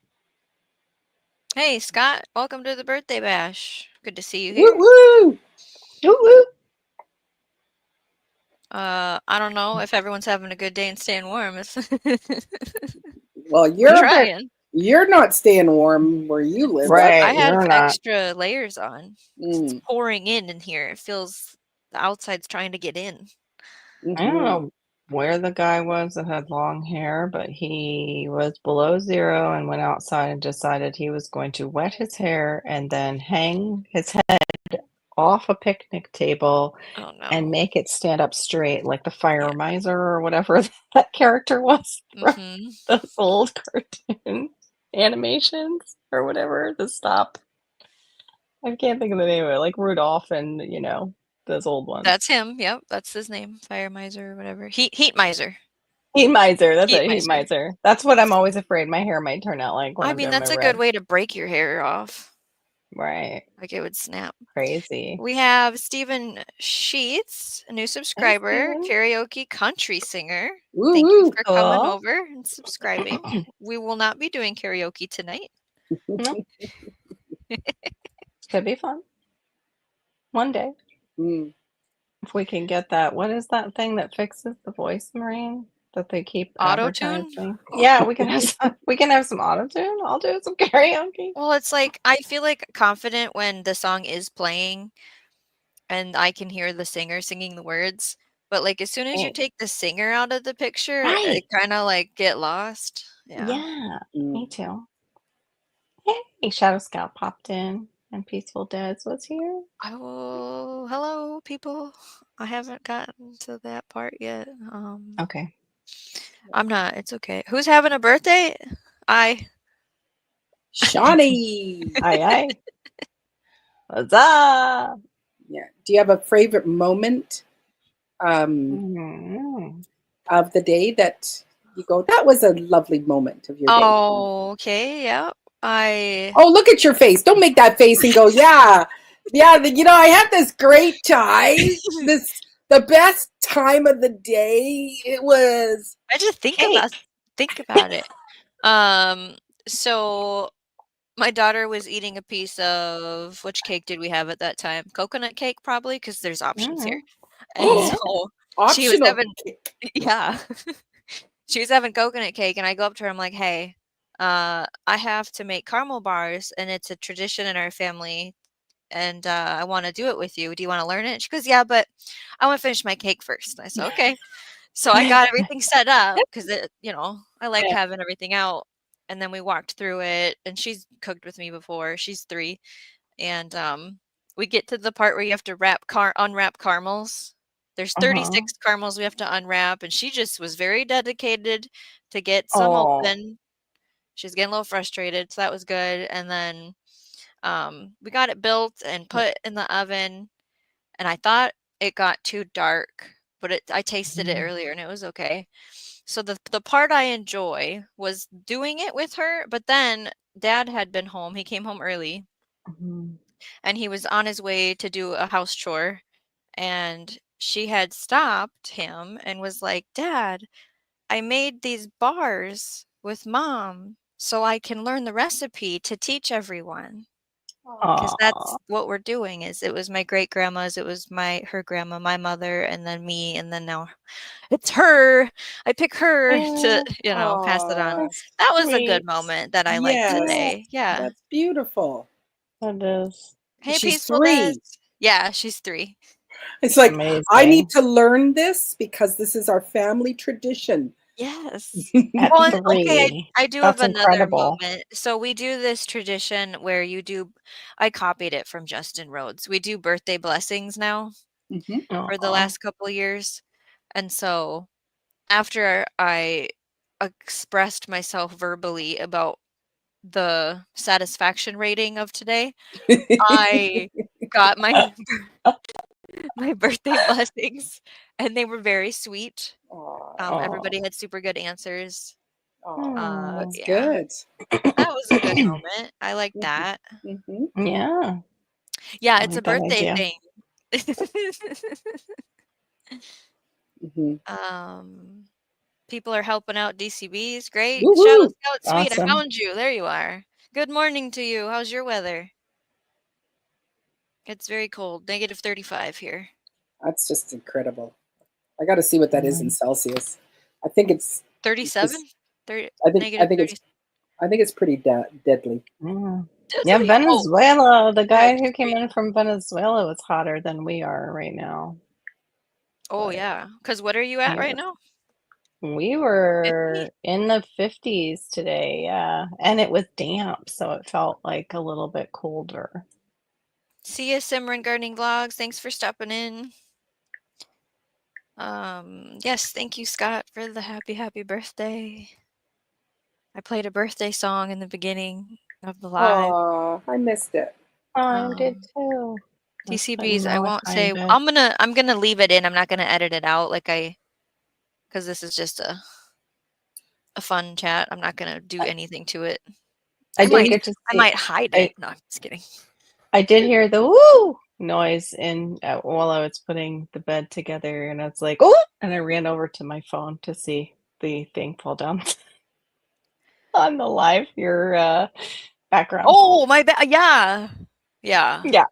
Hey, Scott, welcome to the birthday bash. Good to see you Woo here. woo! Woo woo. I don't know if everyone's having a good day and staying warm. Well, We're trying. you're not staying warm where you live. That's I Right, have you're not. extra layers on. 'Cause it's mm, pouring in here. It feels the outside's trying to get in. I don't mhm. know where the guy was that had long hair, but he was below zero and went outside and decided he was going to wet his hair and then hang his head off a picnic table Oh and no. make it stand up straight like the fire Yeah. miser or whatever that character was from Mm-hmm. those old cartoon animations or whatever, the stop. I can't think of the name of it, like Rudolph and, those old ones. That's him. Yep, that's his name. Fire miser or whatever. Heat miser. Heat miser, that's Heat it, heat miser. miser. That's what I'm always afraid my hair might turn out like when I I'm mean, doing my that's a good red. way to break your hair off. Right. Like it would snap. Crazy. We have Stephen Sheets, a new Hey, subscriber, Steven. karaoke country singer. Woo Thank you woo! for coming Cool. over and subscribing. We will not be doing karaoke tonight. No, could be fun. One day. Mm. If we can get that, what is that thing that fixes the voice, Maureen? That they keep Auto-tune? advertising? Yeah, we can have some auto tune. I'll do some karaoke. Well, it's like I feel like confident when the song is playing and I can hear the singer singing the words. But like as soon as you Right. take the singer out of the picture, Right. it kind of like get lost. Yeah. Yeah, me Mm. too. Hey, Shadow Scout popped in and Peaceful Deads was here. Oh, hello, people. I haven't gotten to that part yet. Okay. I'm not. It's okay. Who's having a birthday? I. Shawnee. Aye, aye. What's up? Yeah. Do you have a favorite moment Mm. of the day that you go, that was a lovely moment of your day? Oh, okay. Yeah. I. Oh, look at your face. Don't make that face and go, yeah. Yeah, I had this great time. The best time of the day. It was I just think about Cake. it. So my daughter was eating a piece of which cake did we have at that time? Coconut cake, probably, because there's options here. And Yeah. so she was optional. having, yeah, she was having coconut cake, and I go up to her. I'm like, "Hey, I have to make caramel bars, and it's a tradition in our family, and I want to do it with you. Do you want to learn it?" She goes, "Yeah, but I want to finish my cake first." I said, "Okay." So I got everything set up because I like Yeah. having everything out. And then we walked through it, and she's cooked with me before. She's 3, and we get to the part where you have to unwrap caramels. There's Uh-huh. 36 caramels we have to unwrap, and she just was very dedicated to get some Oh. open. She's getting a little frustrated, so that was good. And then we got it built and put in the oven, and I thought it got too dark, but I tasted it earlier and it was okay. So the part I enjoy was doing it with her, but then Dad had been home. He came home early Mhm. and he was on his way to do a house chore, and she had stopped him and was like, "Dad, I made these bars with Mom so I can learn the recipe to teach everyone." 'Cause Aw. that's what we're doing. Is it was my great-grandma's, it was her grandma, my mother, and then me, and then now it's her. I pick her to, Oh, pass it on. Oh, that's That was a good sweet. moment that I liked yes. today. Yeah. That's beautiful. That is Hey, She's Peaceful Des. 3. Yeah, she's 3. It's like, I amazing. need to learn this because this is our family tradition. Yes. At Well, and okay, 3. I do have That's another incredible. moment. So we do this tradition where I copied it from Justin Rhodes. We do birthday blessings now Mhm. for the Aw. last couple of years. And so after I expressed myself verbally about the satisfaction rating of today, I got my my birthday blessings, and they were very sweet. Aw, Everybody had super good answers. aw, that's Yeah, good. that was a good moment. I like that. Mm-hmm. Yeah. Yeah, I it's a like that birthday idea. thing. Mm-hmm. People are helping out DCBs. Great. Shadow Woohoo! Scout Sweet, I Awesome. found you. There you are. Good morning to you. How's your weather? It's very cold. -35 here. That's just incredible. I got to see what that is in Celsius. I think it's 37? 30, I think negative 30. I think it's pretty deadly. Yeah. Yeah, Deadly. Oh, Venezuela. The guy that's who came great. in from Venezuela was hotter than we are right now. Oh, But yeah. Because what are you at right now? we 50? were in the 50s today, yeah. And it was damp, so it felt like a little bit colder. See ya, Simran Gardening Vlogs. Thanks for stopping in. Yes, thank you, Scott, for the happy birthday. I played a birthday song in the beginning of the live. Oh, I missed it. I did Um, too. Let's put TCBs, I won't say. Malachi I'm gonna leave it in. I'm not gonna edit it out because this is just a fun chat. I'm not gonna do anything to it. I I didn't might get to I see. might hide it. No, I'm just kidding. I did hear the woo noise while I was putting the bed together, and I was like, oh! And I ran over to my phone to see the thing fall down on the live. Your background. Oh, my bad. Yeah. Yeah. Yeah,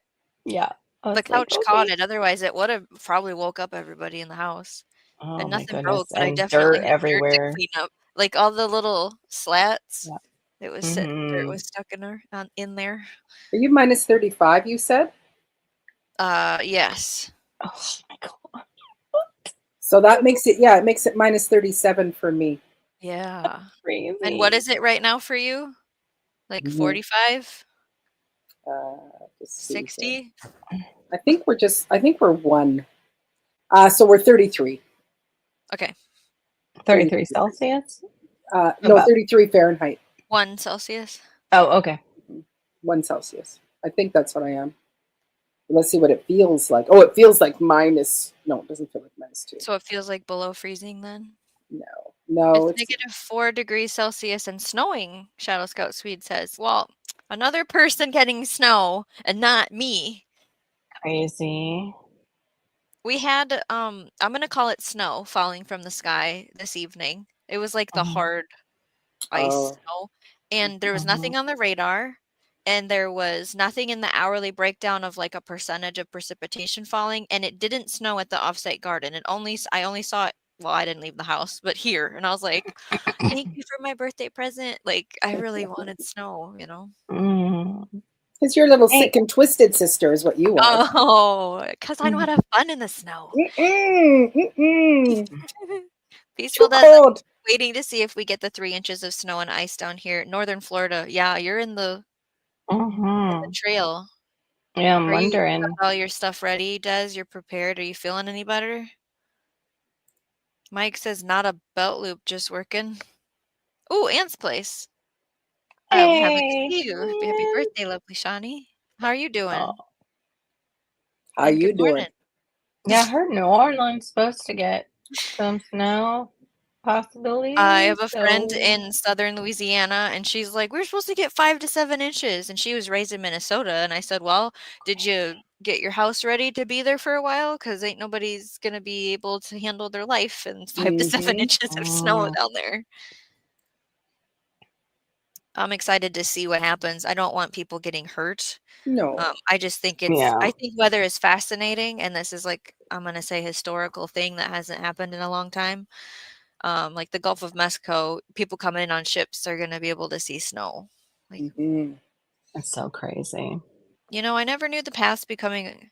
yeah. I The was like, couch caught okay. it. Otherwise, it would have probably woke up everybody in the house. Oh And my nothing goodness! broke, but I And definitely dirt had dirt to everywhere. clean up. Like all the little slats. Yeah. It was dirt Mm-hmm. was stuck in there. Are you minus 35? You said. Yes. Oh my god! So that makes it, yeah, it makes it minus 37 for me. Yeah. Crazy. And what is it right now for you? Like Mhm. 45? Let's see here. 60? I think we're one. So we're 33. Okay. 33 Celsius? No, About. 33 Fahrenheit. 1 Celsius. Oh, okay. 1 Celsius. I think that's what I am. Let's see what it feels like. Oh, it feels like minus. No, it doesn't feel like -2. So it feels like below freezing then? No, It's -4 degrees Celsius and snowing, Shadow Scout Swede says. Well, another person getting snow and not me. Crazy. We had I'm gonna call it snow falling from the sky this evening. It was like the hard ice snow, and there was nothing on the radar, and there was nothing in the hourly breakdown of like a percentage of precipitation falling, and it didn't snow at the offsite garden. I only saw it. Well, I didn't leave the house, but here, and I was like, "Thank you for my birthday present." Like I really wanted snow, you know. Mm. It's your little Hey. sick and twisted sister is what you want. Oh, because I know how to have fun in the snow. Peaceful Too does. cold. Waiting to see if we get the 3 inches of snow and ice down here. Northern Florida. Yeah, you're in the Mm-hmm. trail. Yeah, I'm Are you wondering. got all your stuff ready, Des? You're prepared? Are you feeling any better? Mike says not a belt loop, just working. Ooh, Ant's place. I'm happy to Hey. see you. Happy birthday, lovely Shawnee. How are you doing? Oh. How And you good doing? morning. Yeah, I heard New Orleans supposed to get some snow possibilities. I have a friend so in southern Louisiana, and she's like, "We're supposed to get 5 to 7 inches." And she was raised in Minnesota, and I said, "Well, did you get your house ready to be there for a while? Because ain't nobody's gonna be able to handle their life in 5 to 7 Mhm. inches of snow down there." I'm excited to see what happens. I don't want people getting hurt. No. I just think yeah. I think weather is fascinating, and this is like I'm gonna say historical thing that hasn't happened in a long time. Like the Gulf of Mexico, people coming in on ships are gonna be able to see snow. Like, Mhm. It's so crazy. you know, I never knew the path becoming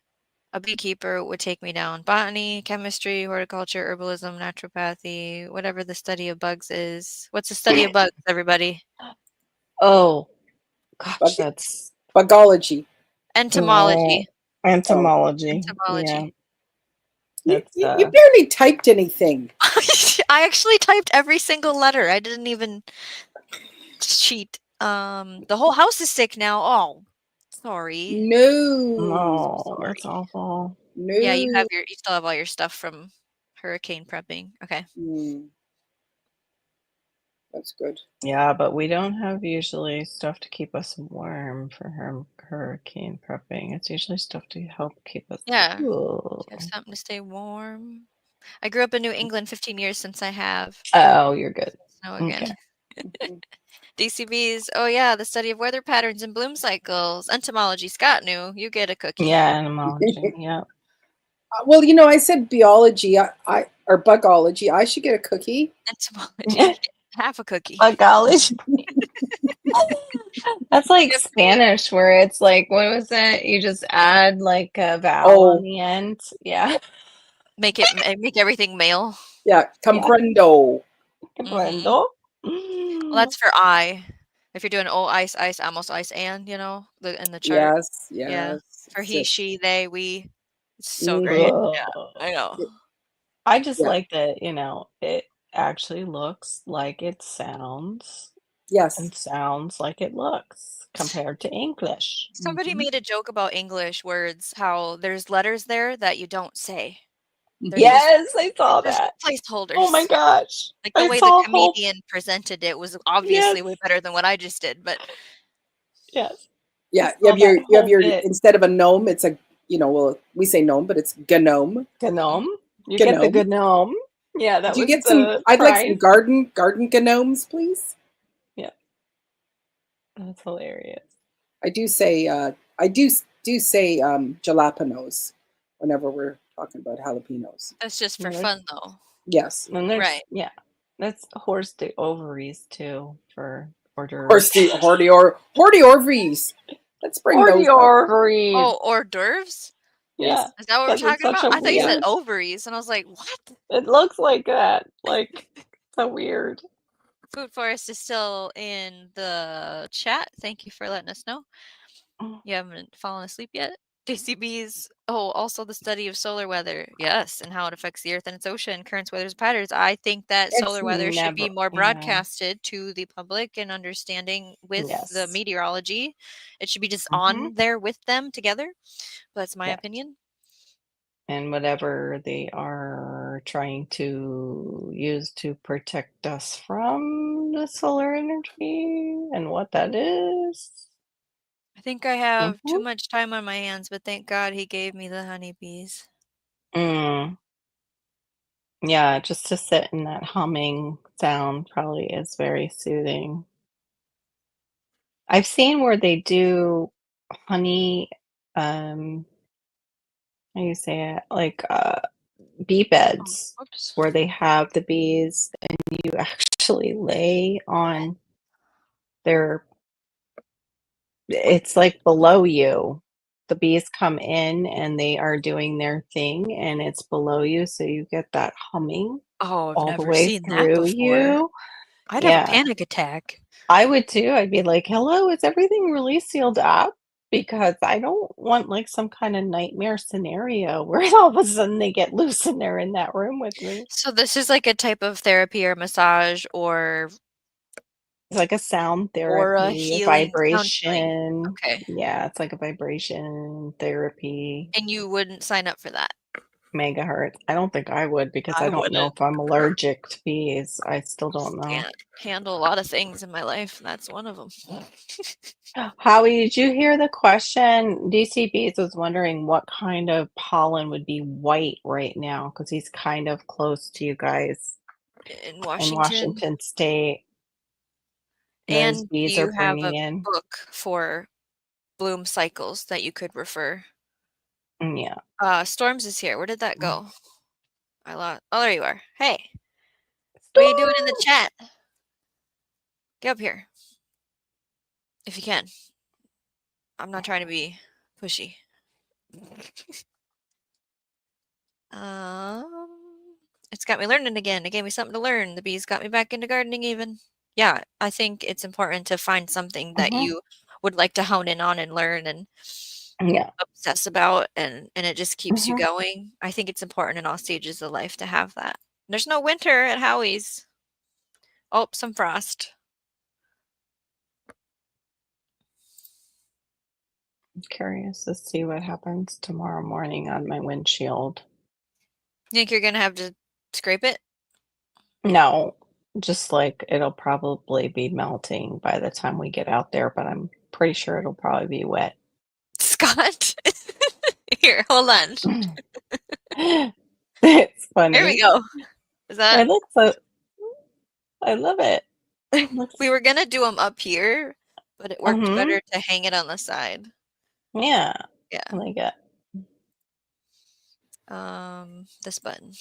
a beekeeper would take me down. Botany, chemistry, horticulture, herbalism, naturopathy, whatever the study of bugs is. What's the study of bugs, everybody? Oh, gosh, Bug- that's Bugology. Entomology. entomology. Yeah, Entomology. that's You barely typed anything. I actually typed every single letter. I didn't even cheat. The whole house is sick now. Oh, Sorry. No. No, that's Sorry. awful. No. Yeah, you still have all your stuff from hurricane prepping. Okay. That's good. Yeah, but we don't have usually stuff to keep us warm for hurricane prepping. It's usually stuff to help keep us Yeah. cool. You have something to stay warm. I grew up in New England 15 years since I have Oh, you're good. snow again. Okay. Mhm. DCBs. Oh yeah, the study of weather patterns and bloom cycles. Entomology. Scott knew. You get a cookie. Yeah, animology. Yeah. Well, I said biology, or bugology. I should get a cookie. Entomology. Half a cookie. Bugology. That's like Yep. Spanish, where it's like, what was it? You just add like a vowel on the end. Yeah. Make everything male. Yeah, comprendo. Comprendo. Well, that's for I. If you're doing ice, almost ice, and in the chart. Yes, Yeah. yes. For It's he, just- she, they, we. It's so Mhm. great. Ugh. I know. I just Yeah. like that, it actually looks like it sounds Yes. and sounds like it looks compared to English. Somebody Mhm. made a joke about English words, how there's letters there that you don't say. They're Yes, I saw just that. placeholders. Oh my gosh. Like the I way the saw hope. comedian presented it was obviously way better than what I just did, but Yes. Yeah, I you saw have your that whole bit. instead of a gnome, it's a well, we say gnome, but it's gnome. Gnome. You get the Gnome. gnome. Yeah, that Could you was get the I'd like some prize. garden gnomes, please. Yeah. That's hilarious. I do say jalapenos whenever we're talking about jalapenos. that's just for Yeah, fun though. Yes. And there's Right. that's horse the ovaries too for hors d'oeuvres. Horty orvries. Let's bring Hors those up. d'oeuvres. Oh, hors d'oeuvres? Yeah, Is that what we're because it's talking such about? a I thought you said weird. ovaries, and I was like, what? It looks like that. Like so weird. Food Forest is still in the chat. Thank you for letting us know. You haven't fallen asleep yet? DCBs. Oh, also the study of solar weather. Yes, and how it affects the Earth and its ocean, currents, weathers, patterns. I think that It's solar weather should be never. more Yeah. broadcasted to the public and understanding with the Yes. meteorology. It should be just Mhm. on there with them together. But that's my Yeah. opinion. And whatever they are trying to use to protect us from the solar energy and what that is. I think I have too Mhm. much time on my hands, but thank God he gave me the honeybees. Mm. Yeah, just to sit in that humming sound probably is very soothing. I've seen where they do honey, how do you say it? Like bee beds Whoops. where they have the bees and you actually lay on their, it's like below you. The bees come in and they are doing their thing and it's below you, so you get that humming Oh, I've all the never way seen that through before. you. I'd have a Yeah. panic attack. I would too. I'd be like, "Hello, is everything really sealed up?" Because I don't want like some kind of nightmare scenario where all of a sudden they get loose and they're in that room with me. So this is like a type of therapy or massage or It's like a sound aura therapy, a healing counseling. vibration. Okay. Yeah, it's like a vibration therapy, And you wouldn't sign up for that? megahertz. I don't think I would because I I don't know wouldn't. if I'm allergic to bees. I still don't know. Can't handle a lot of things in my life, and that's one of them. Howie, did you hear the question? DC Bees was wondering what kind of pollen would be white right now because he's kind of close to you guys In in Washington. Washington State. Those And bees you are have a bringing in. book for bloom cycles that you could refer. Yeah. Storms is here. Where did that go? I lost. Oh, there you are. Hey, what are you doing in the chat? Get up here. If you can. I'm not trying to be pushy. It's got me learning again. It gave me something to learn. The bees got me back into gardening even. Yeah, I think it's important to find something that you would like to hone in on and learn and Yeah. obsess about and it just keeps you Mhm. going. I think it's important in all stages of life to have that. There's no winter at Howie's. Oh, some frost. I'm curious to see what happens tomorrow morning on my windshield. Think you're gonna have to scrape it? No, just like it'll probably be melting by the time we get out there, but I'm pretty sure it'll probably be wet. Scott? Here, hold on. It's There we funny. go. Is that? It looks so. I love it. Looks. We were gonna do them up here, but it worked better to hang it on the side. Yeah, Yeah. I like it. This button.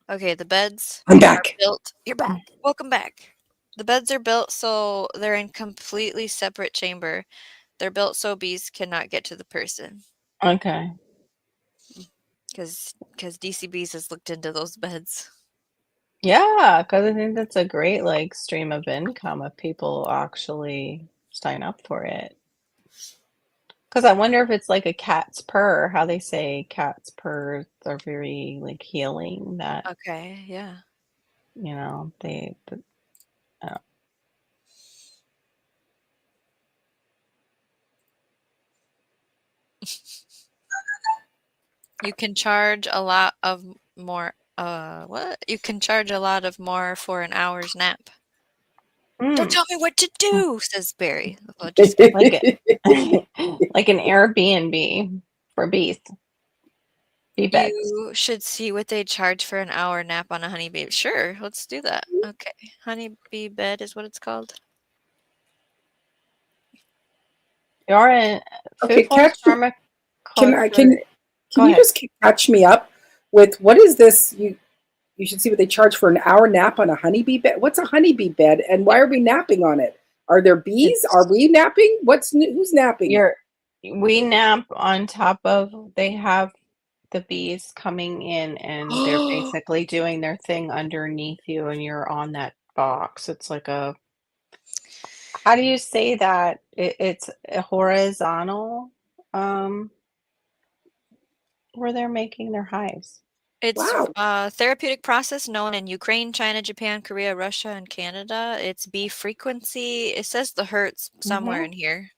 Okay, the beds I'm are back. built. You're back. Welcome back. The beds are built so they're in completely separate chamber. They're built so bees cannot get to the person. Okay. Because DCBs has looked into those beds. Yeah, because I think that's a great like stream of income if people actually sign up for it. Because I wonder if it's like a cat's purr, how they say cat's purrs are very like healing. That Okay, yeah. they. You can charge a lot of more. What? You can charge a lot of more for an hour's nap. Don't tell me what to do, says Barry. Well, just like like an Airbnb for bees. Bee beds. you should see what they charge for an hour nap on a honeybee. Sure, let's do that. Okay, honeybee bed is what it's called. You're in Okay, food forest can permaculture. Go you ahead. just catch me up with what is this? You should see what they charge for an hour nap on a honeybee bed. What's a honeybee bed, and why are we napping on it? Are there bees? Are we napping? Who's napping? We nap on top of. They have the bees coming in, and they're basically doing their thing underneath you, and you're on that box. It's like a. How do you say that? It's a horizontal. Where they're making their hives. It's Wow. a therapeutic process known in Ukraine, China, Japan, Korea, Russia, and Canada. It's bee frequency. It says the hertz somewhere in here.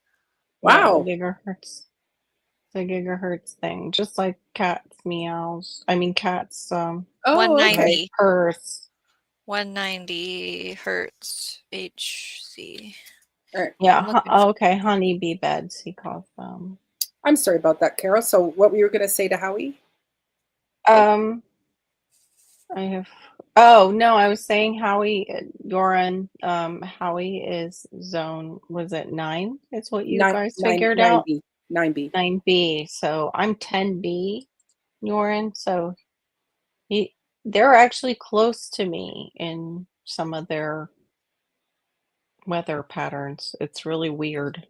Yeah, the Wow. gigahertz. The gigahertz thing, just like cats meows. I mean, cats. Oh, okay. 190. Purrs. 190 hertz HC. All right. Yeah. Okay. Honeybee beds. He calls them. I'm sorry about that, Carol. So, what were you going to say to Howie? I have. Oh no, I was saying Howie. Yoran. Howie is zone. Was it 9? Is what you guys figured out? 9B. 9B. 9B. So I'm 10B. Yoran. So they're actually close to me in some of their weather patterns. It's really weird.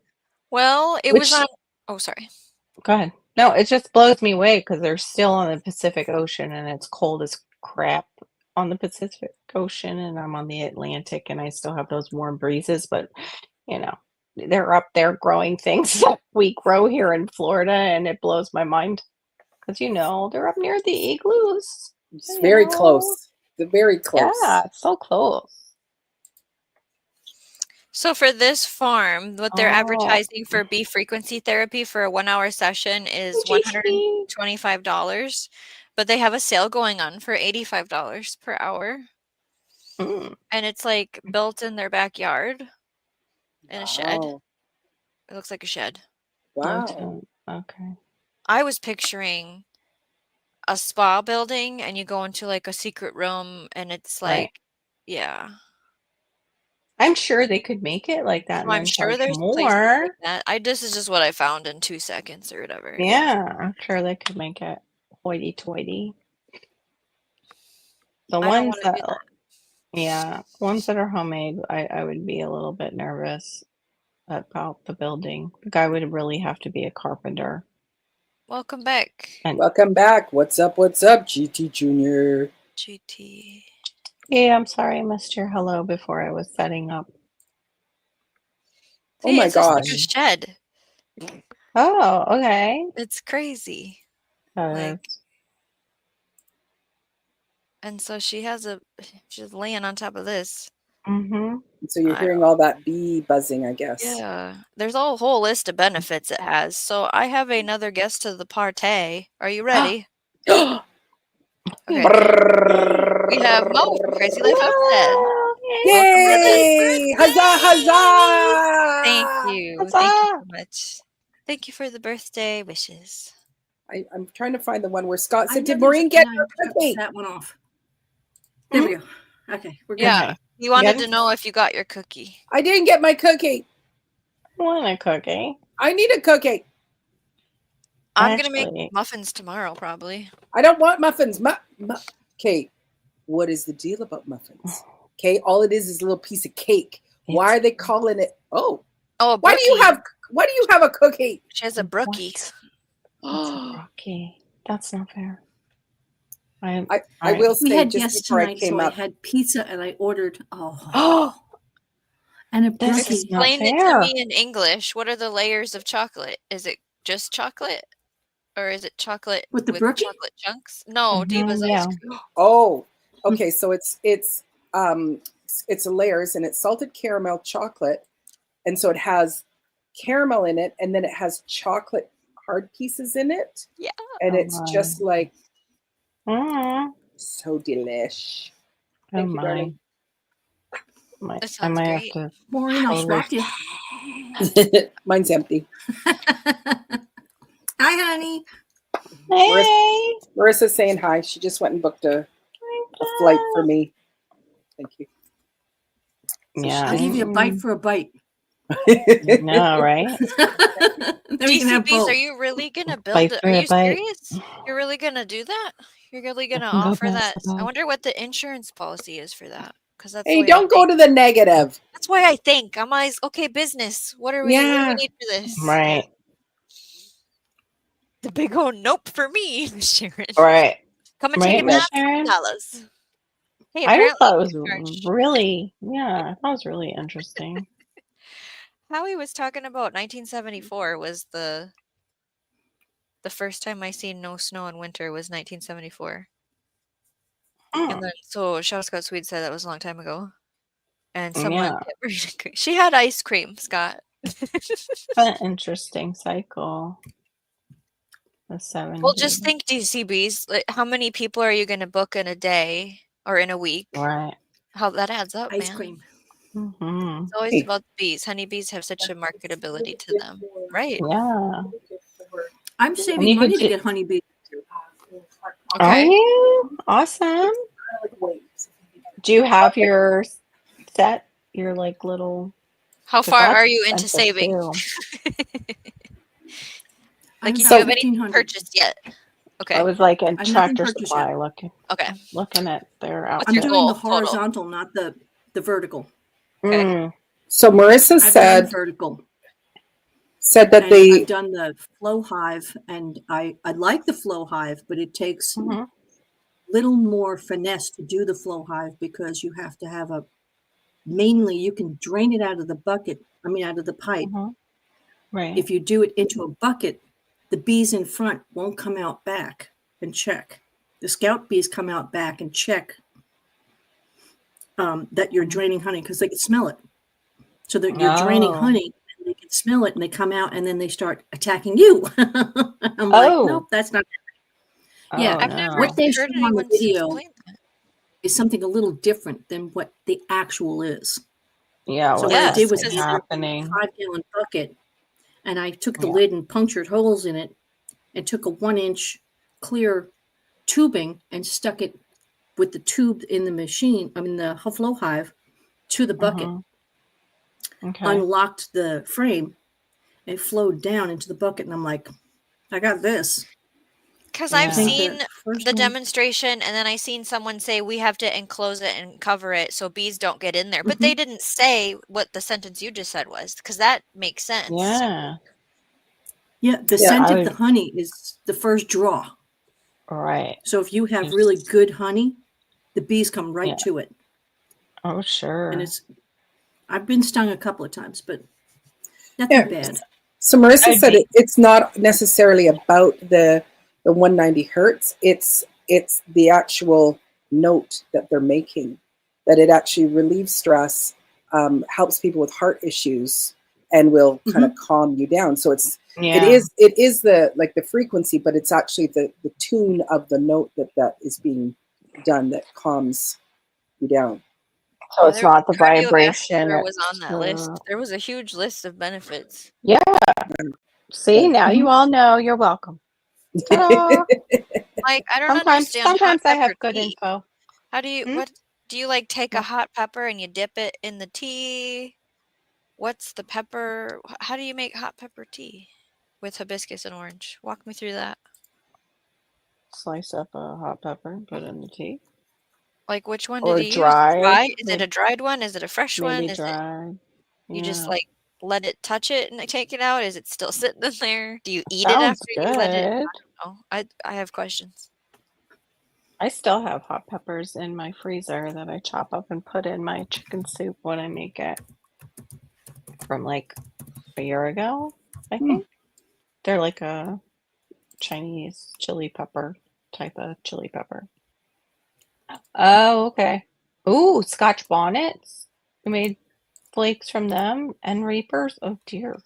Well, it was on. Oh, sorry. Go ahead. No, it just blows me away because they're still on the Pacific Ocean and it's cold as crap on the Pacific Ocean, and I'm on the Atlantic and I still have those warm breezes, but they're up there growing things that we grow here in Florida, and it blows my mind because they're up near the igloos. It's very close. They're very close. Yeah, it's so close. So for this farm, what they're advertising for bee frequency therapy for a 1-hour session is $125, but they have a sale going on for $85 per hour. And it's like built in their backyard in a shed. It looks like a shed. Wow. Okay. I was picturing a spa building and you go into like a secret room and it's like, yeah. I'm sure they could make it like that. So I'm sure there's places like that. This is just what I found in 2 seconds or whatever. Yeah, I'm sure they could make it hoity-toity. The ones that are homemade, I would be a little bit nervous about the building. The guy would really have to be a carpenter. Welcome back. Welcome back. What's up, GT Junior? GT. Yeah, I'm sorry I missed your hello before I was setting up. Oh my It's just like gosh. a shed. Oh, okay. It's crazy. And so she's laying on top of this. Mm-hmm. So you're hearing all that bee buzzing, I guess. Yeah, there's a whole list of benefits it has. So I have another guest to the party. Are you ready? Okay. We have Mo from Crazy Life Outstead. Welcome to the. Yay! Huzzah! Huzzah! Thank you. Huzzah! Thank you so much. Thank you for the birthday wishes. I'm trying to find the one where Scott I said, "Did know Maureen there's- get and her I took cookie?" that one off. There we go. Okay, we're good. Yeah, Okay. he wanted Good. to know if you got your cookie. I didn't get my cookie. I want a cookie. I need a cookie. I'm gonna Actually- make muffins tomorrow, probably. I don't want muffins. Okay, what is the deal about muffins? Okay, all it is a little piece of cake. Why are they calling it? Oh, Oh, why do you brookie. have a cookie? She has a brookie. What? It's a brookie. That's not fair. I will We say had just guests before I tonight, came so I up. had pizza and I ordered Oh, and a This is brookie. not Explain it to fair. me in English. What are the layers of chocolate? Is it just chocolate? Or is it chocolate With the brookie? chocolate chunks? No, Mhm, Diva's yeah. ice cream. Oh, okay. So it's a layers and it's salted caramel chocolate, and so it has caramel in it, and then it has chocolate hard pieces in it. Yeah. And Oh it's my. just like Mm. so delish. Oh Thank you, my. darling. That I sounds might great. have to. Maureen, I'll Totally. swap you. Mine's empty. Hi, honey. Hey. Marissa's saying hi. She just went and booked a flight for me. Thank you. Yeah. I'll give you a bite for a bite. No, right? Then we can have DCBs, both. are you really gonna build Bite it? for Are a you bite. serious? You're really gonna do that? You're really gonna can go offer past that? the I bite. wonder what the insurance policy is for that. Because that's Hey, the way don't go to the negative. That's why I think. I'm always okay, business. What do we Yeah. need for this? Right. The big old nope for me, Sharon. Right. Come and Right, take your Miss math Sharon? $10. Hey, I just apparently thought it was you charge- really, I thought it was really interesting. Howie was talking about 1974 was the first time I seen no snow in winter was 1974. Mm. And then so Shadow Scott Swede said that was a long time ago. And someone Yeah. kept reading- she had ice cream, Scott. An interesting cycle. The 70s. Well, just think DCBs. Like, how many people are you going to book in a day or in a week? Right. How that adds up, Ice man. cream. Mm-hmm. It's always Hey. about the bees. Honeybees have such a marketability to them, right? Yeah. I'm And saving you money could to get honeybee. Are Okay. you? Awesome. Do you have your set? Your like little. How 'cause far that's are you into expensive, saving? too. Like, I'm you about haven't 1,500. purchased yet. Okay. I was like in I've nothing Tractor purchased Supply yet. Okay. looking at their What's outfits. I'm your doing the goal total? horizontal, not the vertical. Okay. Mm. So Marissa I've done said vertical. that And the I've done the flow hive, and I like the flow hive, but it takes Mhm. little more finesse to do the flow hive because you have to have mainly you can drain it out of the bucket, out of the pipe. Mhm. Right. If you do it into a bucket, the bees in front won't come out back and check. The scout bees come out back and check that you're draining honey because they can smell it. So that you're draining Oh. honey, and they can smell it, and they come out, and then they start attacking you. I'm like, Oh. nope, that's not. Yeah, Oh, I've no. never what they heard show on the anyone video explain that. is something a little different than what the actual is. Yeah. So What's what I did Yes, was because- I used a happening? 5-gallon bucket, and I took the Yeah. lid and punctured holes in it, and took a 1-inch clear tubing and stuck it with the tube in the machine. The flow hive to the bucket. Mhm. Okay. Unlocked the frame, and it flowed down into the bucket, and I'm like, I got this. Because Yeah. I've I think seen first the one- demonstration, and then I seen someone say we have to enclose it and cover it so bees don't get in there. But Mm-hmm. they didn't say what the sentence you just said was, because that makes sense. Yeah. Yeah, the Yeah, scent I of the would- honey is the first draw. Right. So if you have Yes. really good honey, the bees come right Yeah. to it. Oh, sure. And I've been stung a couple of times, but nothing Yeah. bad. So Marissa I'd said be- it's not necessarily about the 190 hertz. It's the actual note that they're making that it actually relieves stress, helps people with heart issues, and will kind of calm you down. So it is the like the frequency, but it's actually the tune of the note that is being done that calms you down. So it's not the vibration. Cardiovascular was on that list. There was a huge list of benefits. Yeah. See, now you all know. You're welcome. Ta-da. Like, I don't understand. Sometimes I hot have pepper good tea. info. How do you what do you like take a hot pepper and you dip it in the tea? What's the pepper? How do you make hot pepper tea with hibiscus and orange? Walk me through that. Slice up a hot pepper and put it in the tea. Like, which one Or did he dried. use? Dry? Is it a dried one? Is it a fresh one? Maybe Is dried. you just Yeah. like let it touch it and take it out? Is it still sitting in there? Do you eat it Sounds after you let it? I good. don't know. I have questions. I still have hot peppers in my freezer that I chop up and put in my chicken soup when I make it from like a year ago, I think. They're like a Chinese chili pepper type of chili pepper. Oh, okay. Ooh, Scotch bonnets. We made flakes from them and reapers. Oh dear.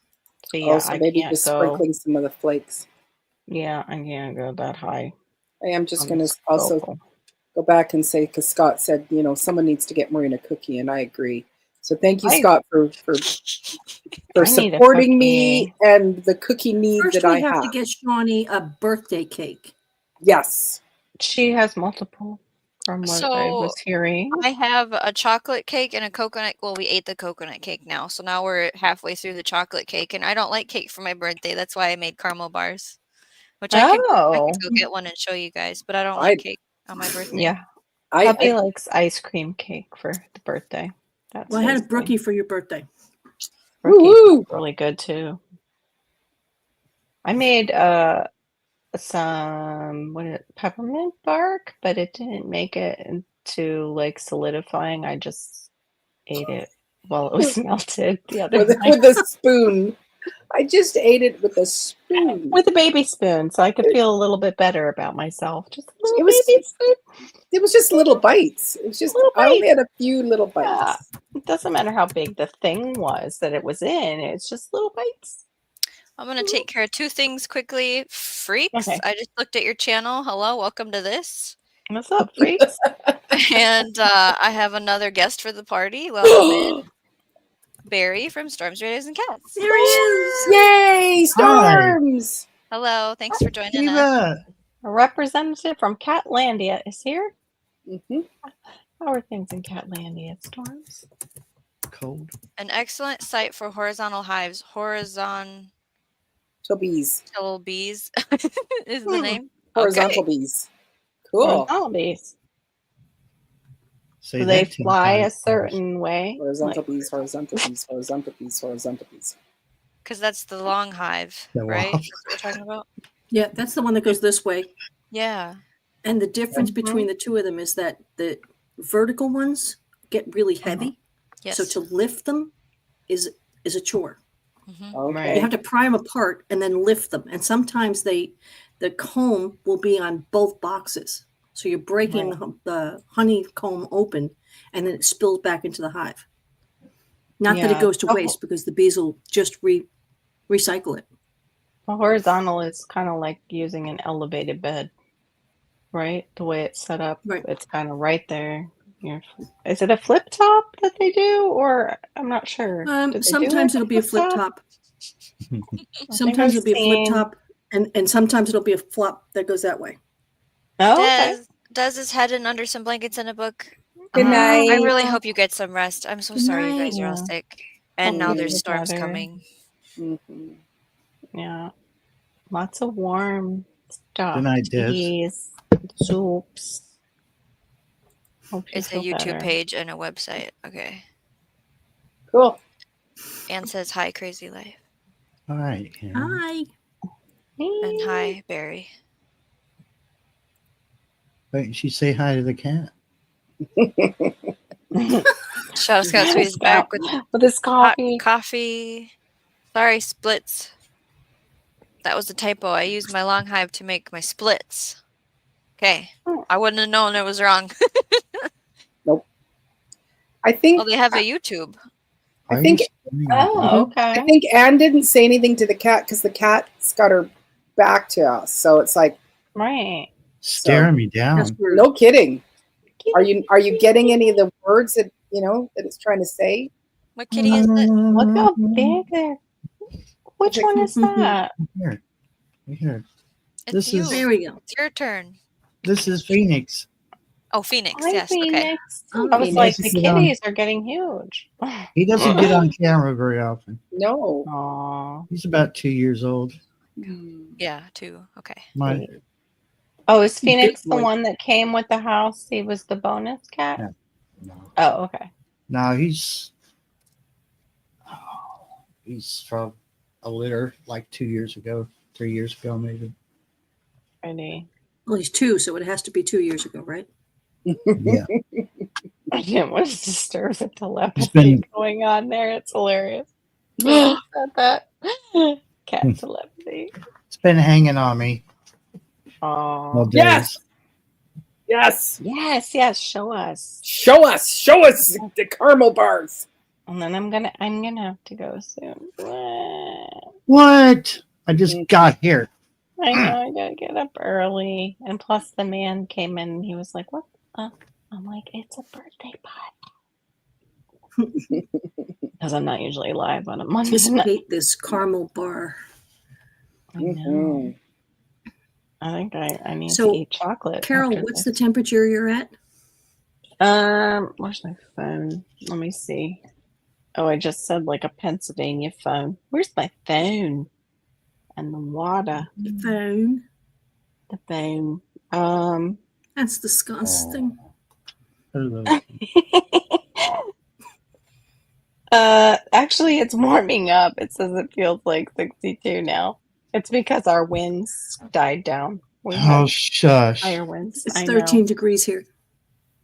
So yeah, So I maybe can't just go. sprinkling some of the flakes. Yeah, I can't go that high. I am just on going the to also scalpel. go back and say, because Scott said, someone needs to get Maureen a cookie, and I agree. So thank you, Scott, for I need a supporting me cookie. and the cookie need First, that I we have have. to get Shawnee a birthday cake. Yes. She has multiple, from what I So was hearing. I have a chocolate cake and a coconut. Well, we ate the coconut cake now, so now we're halfway through the chocolate cake, and I don't like cake for my birthday. That's why I made caramel bars, which I could go get one and show you guys. But I don't like cake on my birthday. Yeah, Puppy likes ice cream cake for the birthday. That's Well, I had a brookie for your birthday. Brookie's really good too. I made some peppermint bark, but it didn't make it into like solidifying. I just ate it while it was melted the other night. With a spoon. I just ate it with a spoon. With a baby spoon, so I could feel a little bit better about myself. Just a little baby spoon. It was just little bites. It was just I only had a few little bites. Yeah. It doesn't matter how big the thing was that it was in. It's just little bites. I'm going to take care of two things quickly. Freaks, Okay. I just looked at your channel. Hello, welcome to this. What's up, freaks? And I have another guest for the party. Welcome in. Barry from Storms, Raiders, and Cats. There he is! Yay, Storms! Hi. Hello, thanks for joining us. A representative from Catlandia is here. Mm-hmm. How are things in Catlandia, Storms? Cold. An excellent site for horizontal hives. Horizontal bees. Bees is the name. Horizontal bees. Cool. Horizontal bees. Say Do they that 10 fly a times. certain way? Horizontal bees, horizontal bees, horizontal bees, horizontal bees. Because that's the long hive, The right? wasp. That's what we're talking about. Yeah, that's the one that goes this way. Yeah. And the difference between the two of them is that the vertical ones get really heavy. Yes. So to lift them is a chore. Okay. You have to pry them apart and then lift them. And sometimes the comb will be on both boxes. So you're breaking the honeycomb open and then it spills back into the hive. Not that it goes to waste because the bees will just recycle it. A horizontal is kind of like using an elevated bed, right? The way it's set up, it's kind of right there. Is it a flip top that they do, or I'm not sure? Sometimes it'll be a flip top. Sometimes it'll be a flip top, and sometimes it'll be a flop that goes that way. Oh, okay. Dez is heading under some blankets in a book. Good night. I really hope you get some rest. I'm so sorry you guys are all sick. And now there's storms better. coming. Mm-hmm. Yeah. Lots of warm stuff. Good night, Des. Teas, soups. It's a YouTube page and a website. Okay. Cool. Anne says, hi, Crazy Life. All right. Aaron. Hi. And hi, Barry. Wait, she say hi to the cat. Shadow Scout Sweet is back with his coffee. Coffee. Sorry, splits. That was a typo. I used my long hive to make my splits. Okay. I wouldn't have known it was wrong. Nope. I think. Oh, they have a YouTube. I think. Oh, I okay. think Anne didn't say anything to the cat because the cat's got her back to us. So it's like, Right. Staring me That's down. rude. no kidding. Are you getting any of the words that that it's trying to say? What kitty is it? Look how big they're. Which one is Mhm. that? Here. Here. It's This you. is- There we go. It's your turn. This is Phoenix. Oh, Phoenix. Hi, Yes. Okay. Phoenix. Oh, I was Phoenix. like, the Doesn't get on- kitties are getting huge. He doesn't get on camera very often. No. Aw. He's about 2 years old. Yeah, 2. Okay. My Oh, is Phoenix Good the boy. one that came with the house? He was the bonus cat? Yeah. no. Oh, okay. No, he's from a litter like 2 years ago, 3 years ago, maybe. Ready. Well, he's 2, so it has to be 2 years ago, right? Yeah. I didn't want to disturb the telepathy been- going on there. It's hilarious. Who said that? Cat telepathy. It's been hanging on me all Oh. day. Yes. Yes. Yes, show us. Show us the caramel bars. And then I'm gonna have to go soon. What? I just got here. I know I gotta get up early. And plus the man came in and he was like, what? I'm like, it's a birthday party. Because I'm not usually live on a Monday night. Anticipate this caramel bar. I know. I think I need So, to eat chocolate. Carol, after what's this. the temperature you're at? Where's my phone? Let me see. Oh, I just said like a Pennsylvania phone. Where's my phone? And the water. The phone. The phone. That's disgusting. Hello. Actually it's warming up. It says it feels like 62 now. It's because our winds died down. We Oh, had shush. higher winds. It's I 13 know. degrees here.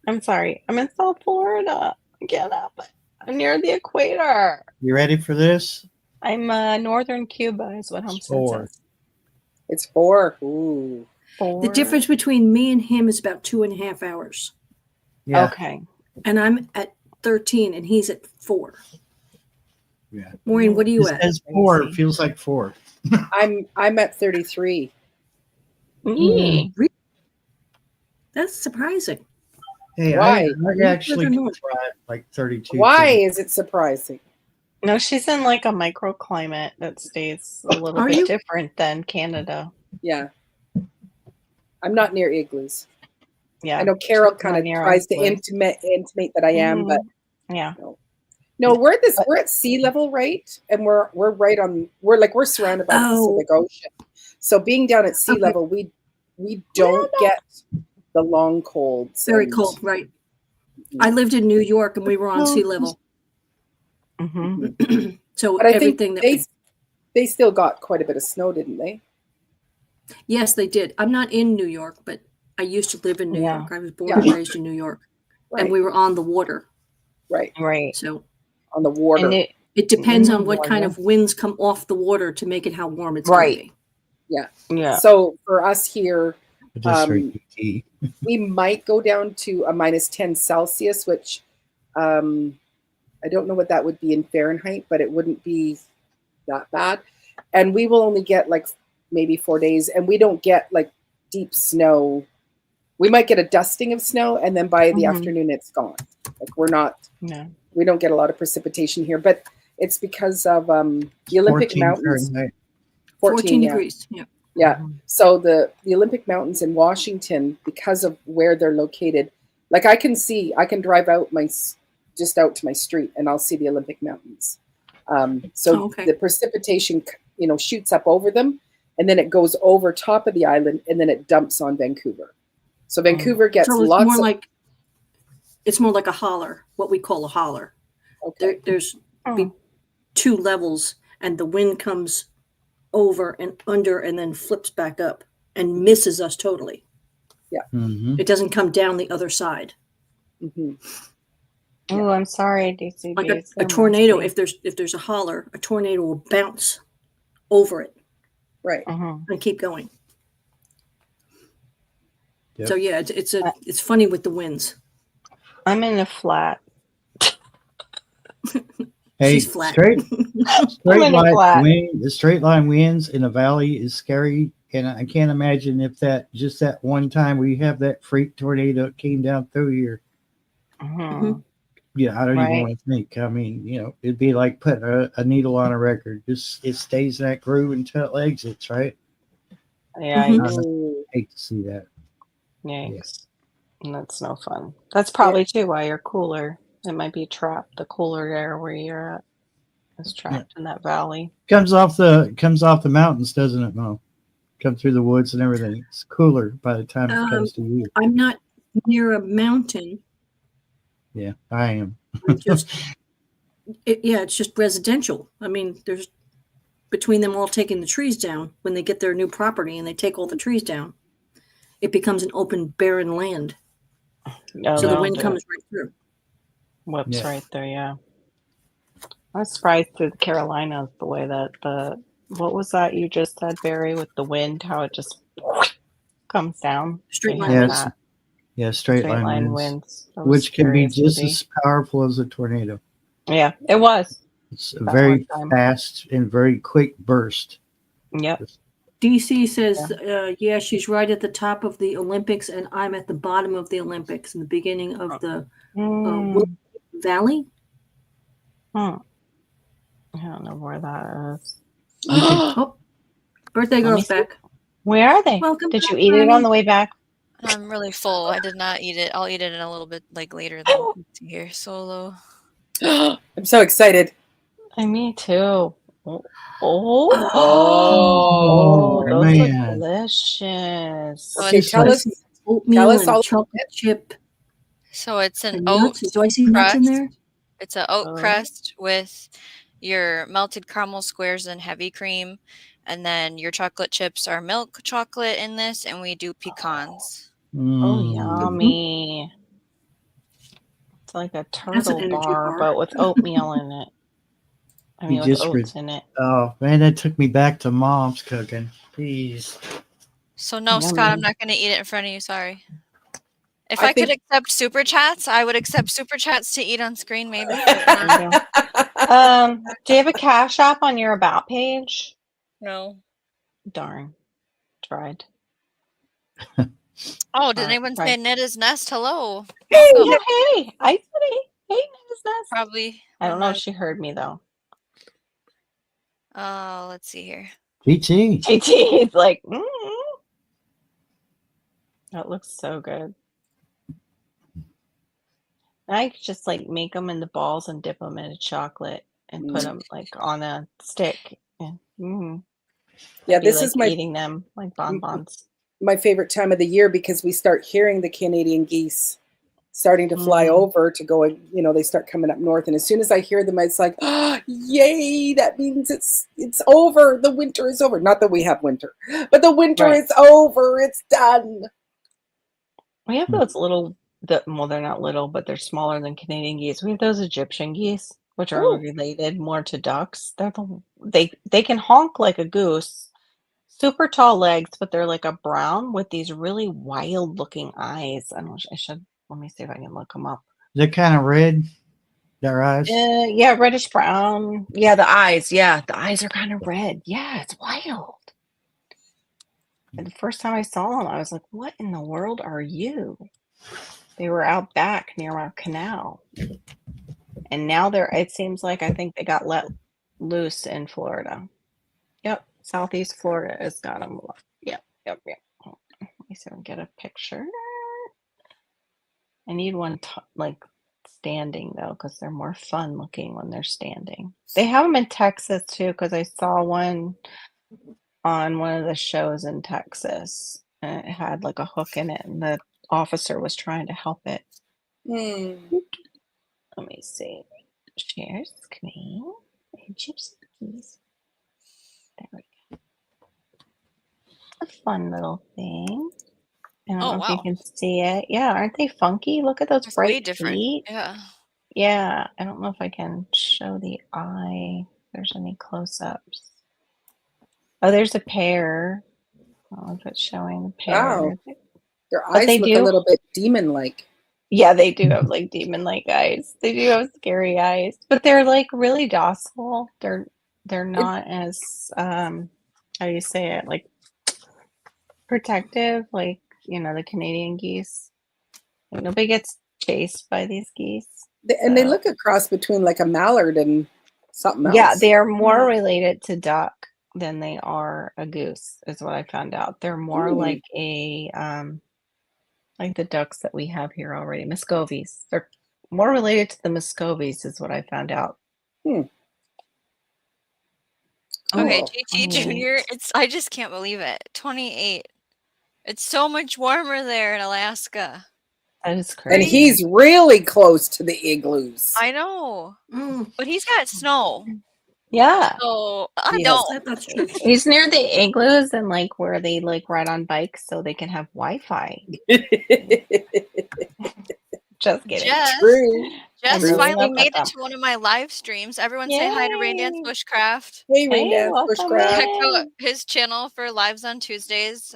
I'm sorry. I'm in South Florida. Get up. I'm near the equator. You ready for this? I'm northern Cuba is what Homestead 4. says. It's 4. Ooh. 4. The difference between me and him is about 2.5 hours. Yeah. Okay. And I'm at 13 and he's at 4. Yeah. Maureen, what are you It at? says 4. It feels like 4. I'm at 33. Yee. That's surprising. Hey, Why? I actually Further can north. drive like 32. Why is it surprising? No, she's in like a microclimate that stays a little Are bit you? different than Canada. Yeah. I'm not near igloos. Yeah. I know Carol she's kind not of near tries to us, but- intimate that I am, but Yeah. no, we're at sea level, right? And we're right on. We're surrounded by the Oh. Pacific Ocean. So being down at sea Okay. level, we don't get the long colds. Very and- cold, right? I lived in New York and we were on sea level. Mm-hmm. So But I think everything that they still got quite a bit of snow, didn't they? yes, they did. I'm not in New York, but I used to live in New Yeah. York. I was born Yeah. and raised in New York. Right. And we were on the water. Right. Right. So On the water. And it depends on Mm, what kind water. of winds come off the water to make it how warm it's Right. going to be. yeah. So for us here, Just for ET. we might go down to a -10 Celsius, which I don't know what that would be in Fahrenheit, but it wouldn't be that bad. And we will only get like maybe 4 days, and we don't get like deep snow. We might get a dusting of snow, and then by the Mhm. afternoon it's gone. Like No. we don't get a lot of precipitation here, but it's because of the Olympic 14 Mountains. Fahrenheit. 14 yeah. degrees. Yeah. Yeah. Mhm. So the Olympic Mountains in Washington, because of where they're located, like I can drive out just out to my street and I'll see the Olympic Mountains. So Oh, okay. the precipitation, shoots up over them, and then it goes over top of the island, and then it dumps on Vancouver. So Vancouver gets So it's lots more of. like it's more like a holler, what we call a holler. Okay. There's Oh. 2 levels, and the wind comes over and under and then flips back up and misses us totally. Mhm. It doesn't come down the other side. Mhm. Oh, I'm sorry, DCB. Like a There tornado, must if there's a holler, a tornado will bounce over it Right. be. Mhm. and keep going. Yep. So yeah, it's funny with the winds. I'm in a flat. Hey, She's flat. straight in a flat. the straight line winds in a valley is scary, and I can't imagine if that one time we have that freak tornado that came down through here. Mhm. Yeah, I don't even Right. want to think. I mean, it'd be like putting a needle on a record. Just it stays in that groove until it exits, right? Yeah, Mhm. I Ooh. hate to see that. yikes. That's no fun. That's probably too why you're cooler. It might be trapped. The cooler air where you're at is trapped in that valley. Comes off the mountains, doesn't it, Mo? Come through the woods and everything. It's cooler by the time it comes to you. I'm not near a mountain. Yeah, I am. I'm just, it's just residential. I mean, there's between them all taking the trees down when they get their new property and they take all the trees down, it becomes an open, barren land. No, So the that'll wind do it. comes right through. Whips Yeah. right there, yeah. I was surprised through the Carolinas the way that what was that you just said, Barry, with the wind, how it just comes down. Straight They line have Yes. that. Yeah, straight line winds, winds. That was which can be scary as could just be. as powerful as a tornado. Yeah, it was. It's a That very one time. fast and very quick burst. Yep. DC says, yeah, she's right at the top of the Olympics, and I'm at the bottom of the Olympics in the beginning of the Mm. Valley. I don't know where that is. Oh, birthday Let me girl's see. back. Where are they? Welcome Did you back, eat it on Granny. the way back? I'm really full. I did not eat it. I'll eat it in a little bit later though. Let's see here. Solo. I'm so excited. Me too. Oh, those man. look delicious. Oh, Okay, it's tell us Oatmeal us all and chocolate chip So it's an and oat nuts. Do I see nuts in crust. there? It's an oat Oh. crust with your melted caramel squares and heavy cream, and then your chocolate chips are milk chocolate in this, and we do pecans. Oh, Mm. yummy. It's like a That's an turtle energy bar, bar. but with oatmeal in it. I mean, You with just oats in it. Oh man, that took me back to mom's cooking. Please. So no, Scott, I'm Yummy. not going to eat it in front of you. Sorry. If I I could think- accept super chats, I would accept super chats to eat on screen, maybe. Do you have a Cash App on your About page? No. Darn. Tried. Oh, did Alright, anyone right. say Netta's Nest? Hello. Hey, Welcome. yeah, hey. I said hey. Hey, Nest. Probably. I don't know if she heard me, though. Let's see here. GT. GT is like, That looks so good. I could just like make them into balls and dip them in chocolate and put them like on a stick. Yeah, Yeah, I'd be, this like, is my eating them like bonbons. my favorite time of the year because we start hearing the Canadian geese starting to fly over to go, and they start coming up north. And as soon as I hear them, it's like, oh, yay! That means it's over. The winter is over. Not that we have winter, but the winter Right. is over. It's done. We have those little, well, they're not little, but they're smaller than Canadian geese. We have those Egyptian geese, which are Ooh. related more to ducks. They can honk like a goose. Super tall legs, but they're like a brown with these really wild looking eyes. I don't know. Let me see if I can look them up. They're kind of red. Their eyes. Yeah, reddish brown. Yeah, the eyes. Yeah, the eyes are kind of red. Yeah, it's wild. And the first time I saw them, I was like, what in the world are you? They were out back near our canal. And now it seems like I think they got let loose in Florida. Yep, Southeast Florida has got them. Yep. Let me see if I can get a picture. I need one like standing though, because they're more fun looking when they're standing. They have them in Texas too, because I saw one on one of the shows in Texas, and it had like a hook in it, and the officer was trying to help it. Let me see. Share screen. Gypsy keys. There we go. A fun little thing. I don't know if you can see it. Yeah, aren't they funky? Look at those It's bright way different. feet. Yeah. Yeah, I don't know if I can show the eye. If there's any close-ups. Oh, there's a pair. I don't know if it's showing the pair. Wow. Their But eyes they look do. a little bit demon-like. Yeah, they do have like demon-like eyes. They do have scary eyes, but they're like really docile. They're not as how do you say it? Like protective, like the Canadian geese. Like, nobody gets chased by these geese. And they So look a cross between like a mallard and something else. yeah, they are more related to duck than they are a goose, is what I found out. They're more like like the ducks that we have here already, Muscovies. They're more related to the Muscovies, is what I found out. Hmm. Okay, Cool. GT Junior. I just can't believe it. 28. It's so much warmer there in Alaska. That is And crazy. he's really close to the igloos. I know, but he's got snow. Yeah. So I Yes. don't. That's true. He's near the igloos and like where they like ride on bikes so they can have Wi-Fi. Just kidding. True. Jess really finally love made that. it to one of my live streams. Everyone say hi to Raindance Yay. Bushcraft. Hey, Hey, Raindance welcome Bushcraft. Check in. out his channel for lives on Tuesdays.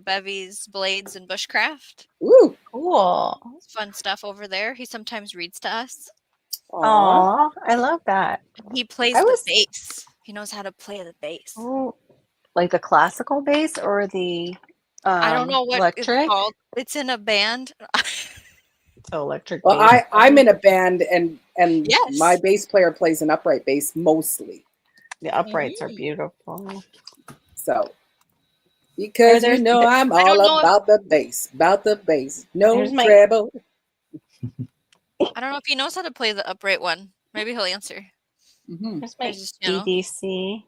Bevy's Blades and Bushcraft. Woo. Cool. It's fun stuff over there. He sometimes reads to us. Aw. Aw, I love that. He plays I the was- bass. He knows how to play the bass. Oh, like the classical bass or the I don't know what electric? it's called. It's in a band. So electric Well, bass. I'm in a band, and Yes. my bass player plays an upright bass mostly. The uprights are beautiful. So, because there's- I'm I don't all know if- about the bass, no There's my- treble. I don't know if he knows how to play the upright one. Maybe he'll answer. Mhm. Here's my There's his channel. EDC.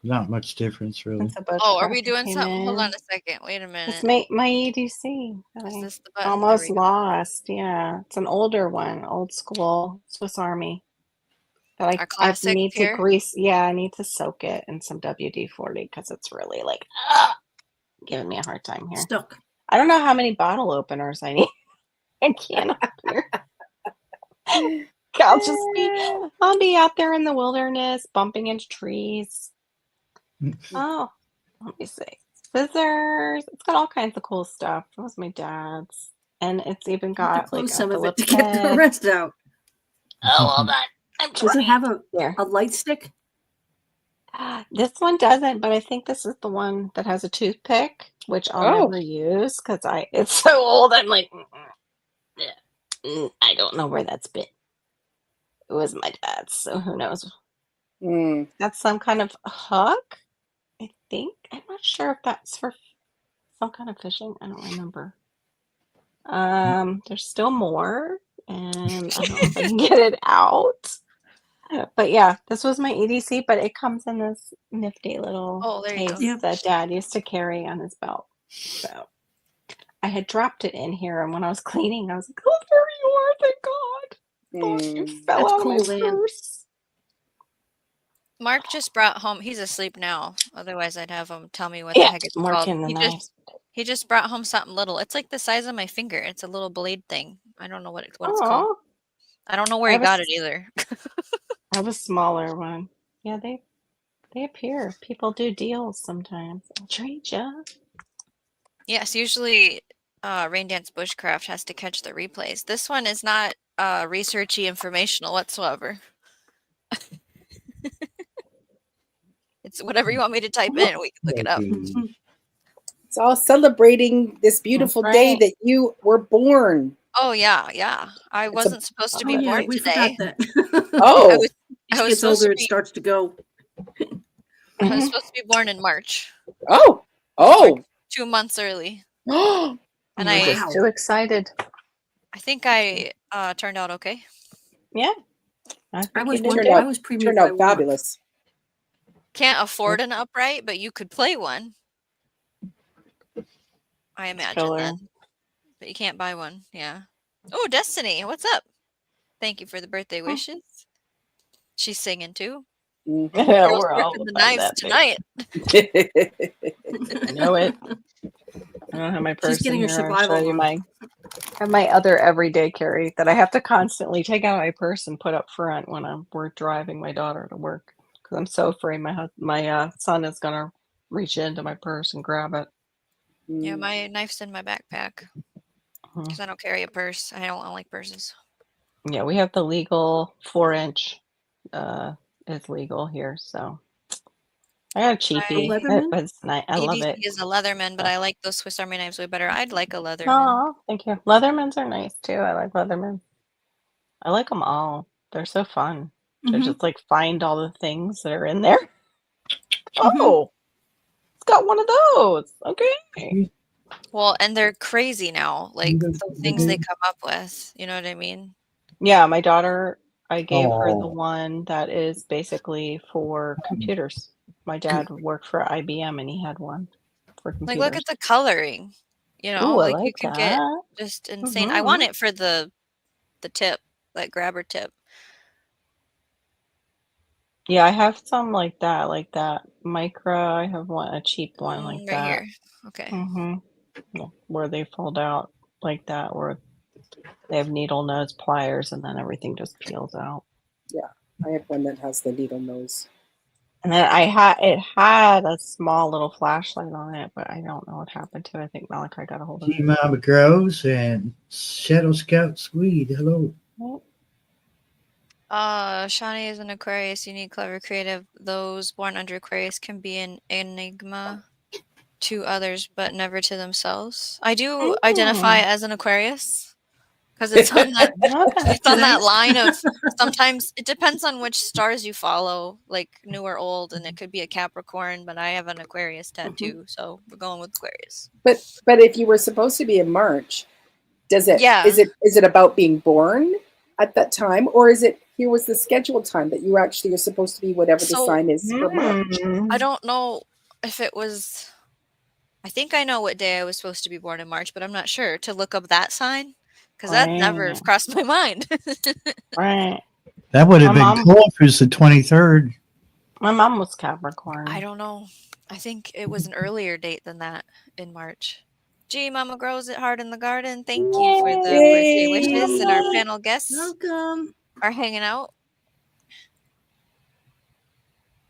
Not much difference, really. It's a Oh, are bushcraft we doing came something? Hold in. on a second. Wait a minute. It's my EDC. that Is I this the button? There almost we go. lost. Yeah, it's an older one, old school Swiss Army. That Our I classic need here? to grease. Yeah, I need to soak it in some WD-40 because it's really like giving me a hard time here. Stuck. I don't know how many bottle openers I need. I can't opener. I'll be out there in the wilderness bumping into trees. Oh, let me see. Scissors. It's got all kinds of cool stuff. That was my dad's. And it's even You have to got like close a some of it to Phillips get the head. rest out. Oh, hold on. I'm Does it trying. have Here. a light stick? This one doesn't, but I think this is the one that has a toothpick, which I'll never use because it's so old. I'm like, I don't know where that's been. It was my dad's, so who knows? Mm. That's some kind of hook, I think. I'm not sure if that's for some kind of fishing. I don't remember. There's still more, and I don't know if I can get it out. But yeah, this was my EDC, but it comes in this nifty little there you go. case Yep. that Dad used to carry on his belt. So I had dropped it in here, and when I was cleaning, I was like, "Oh, there you are! Thank God! Thought you fell That's out cool, of my Ann. purse." Mark just brought home. He's asleep now. Otherwise, I'd have him tell me what the heck it's I'm called. working the knives. He just brought home something little. It's like the size of my finger. It's a little blade thing. I don't know what it's called. Oh, I don't know where I he have a got s- it either. I have a smaller one. Yeah, they appear. People do deals sometimes. I'll trade you. Yes, usually Raindance Bushcraft has to catch the replays. This one is not researchy informational whatsoever. It's whatever you want me to type in. We can look it up. It's all celebrating this beautiful day right. that you were born. Oh yeah. I wasn't supposed to be Oh, yeah, born we today. forgot that. Oh, I was As I he was gets supposed older, to it be starts to go. I was supposed to be born in March, oh, 2 months early, oh. and You're I just too excited. think I turned out okay. Yeah. I think was you did Turned good. out- I was premium Turned out fabulous. Can't afford an upright, but you could play one. I imagine Killer. that. But you can't buy one. Yeah. Oh, Destiny, what's up? Thank you for the birthday wishes. She's singing too. Mm. Yeah, Girls we're all working the about knives that, babe. tonight. I know it. I don't have my purse She's getting in her here. I'll survival show you mode. I have my other everyday carry that I have to constantly take out my purse and put up front when we're driving my daughter to work because I'm so afraid my son is gonna reach into my purse and grab it. Yeah, my knife's in my backpack. Mhm. because I don't carry a purse. I don't like purses. Yeah, we have the legal 4-inch. Is legal here, so I got a A cheapie, Leatherman? but it's nice. I love ABC it. is a Leatherman, but So. I like those Swiss Army knives way better. I'd like a Leatherman. Oh, thank you. Leathermans are nice too. I like Leatherman. I like them all. They're so fun to Mhm. just like find all the things that are in there. Mhm. Oh, it's got one of those. Okay. Well, and they're crazy now. Like The- the the things they big- come up with. You know what I mean? Yeah, my daughter, I gave her the Oh. one that is basically for computers. My dad worked for IBM and he had one for Like look computers. at the coloring. You know, Ooh, I like you like could get that. just insane. I want Mhm. it for the tip, that grabber tip. Yeah, I have some like that Micra. I have one, a cheap one like Right that. here. Okay. Yeah, where they fold out like that, where they have needle nose pliers, and then everything just peels out. Yeah, I have one that has the needle nose. And then it had a small little flashlight on it, but I don't know what happened to it. I think Malachi got a hold of G it. Mama Grows and Shadow Scout Swede. Hello. Shawnee is an Aquarius, unique, clever, creative. Those born under Aquarius can be an enigma to others, but never to themselves. I do identify as an Aquarius because it's on that Okay. it's on that Nice. line of sometimes it depends on which stars you follow, like new or old, and it could be a Capricorn, but I have an Aquarius tattoo, so we're going with Aquarius. But if you were supposed to be in March, Yeah. is it about being born at that time, or is it here was the scheduled time that you actually are supposed to be whatever the So sign is for March? I don't know if it was. I think I know what day I was supposed to be born in March, but I'm not sure to look up that sign because that never Right. crossed my mind. Right. That would have My been mom- cool if it was the 23rd. My mom was Capricorn. I don't know. I think it was an earlier date than that in March. Gee, Mama grows it hard in the garden. Thank you for the birthday wishes, and our Yay! panel guests Welcome. are hanging out.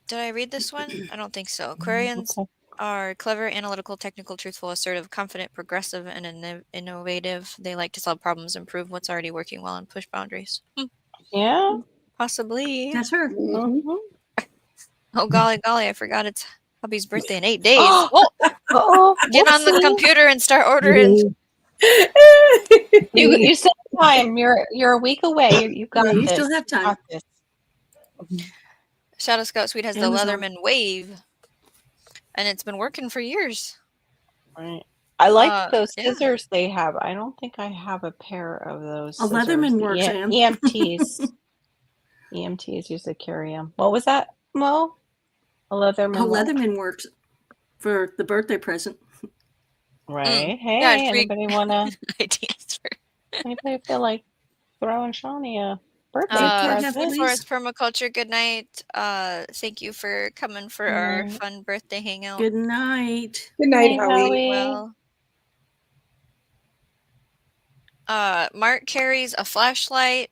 Did I read this one? I don't think so. Aquarians Okay. are clever, analytical, technical, truthful, assertive, confident, progressive, and innovative. They like to solve problems, improve what's already working well, and push boundaries. Yeah. Possibly. That's her. Mhm. Mhm. Oh, golly, I forgot it's hubby's birthday in 8 days. Oh, Oh, get on the whoopsie. computer and start ordering. You still have time. You're a week away. You got Yeah, you this. still have You time. got this. Shadow Scout Suite has Amazon. the Leatherman Wave, and it's been working for years. Right. I like those yeah. scissors they have. I don't think I have a pair of those A scissors. Leatherman The works, Ann. EMTs. EMTs usually carry them. What was that, Mo? A Leatherman. Oh, what? Leatherman works for the birthday present. Right. Hey, Yeah, it's pretty- anybody wanna? ideas for Anybody feel like throwing Shawnee a birthday Yes, present? please. Forest Permaculture, good night. Thank you for coming for our Night. fun birthday hangout. Good night. Good night, Night, Howie. Well, Mark carries a flashlight,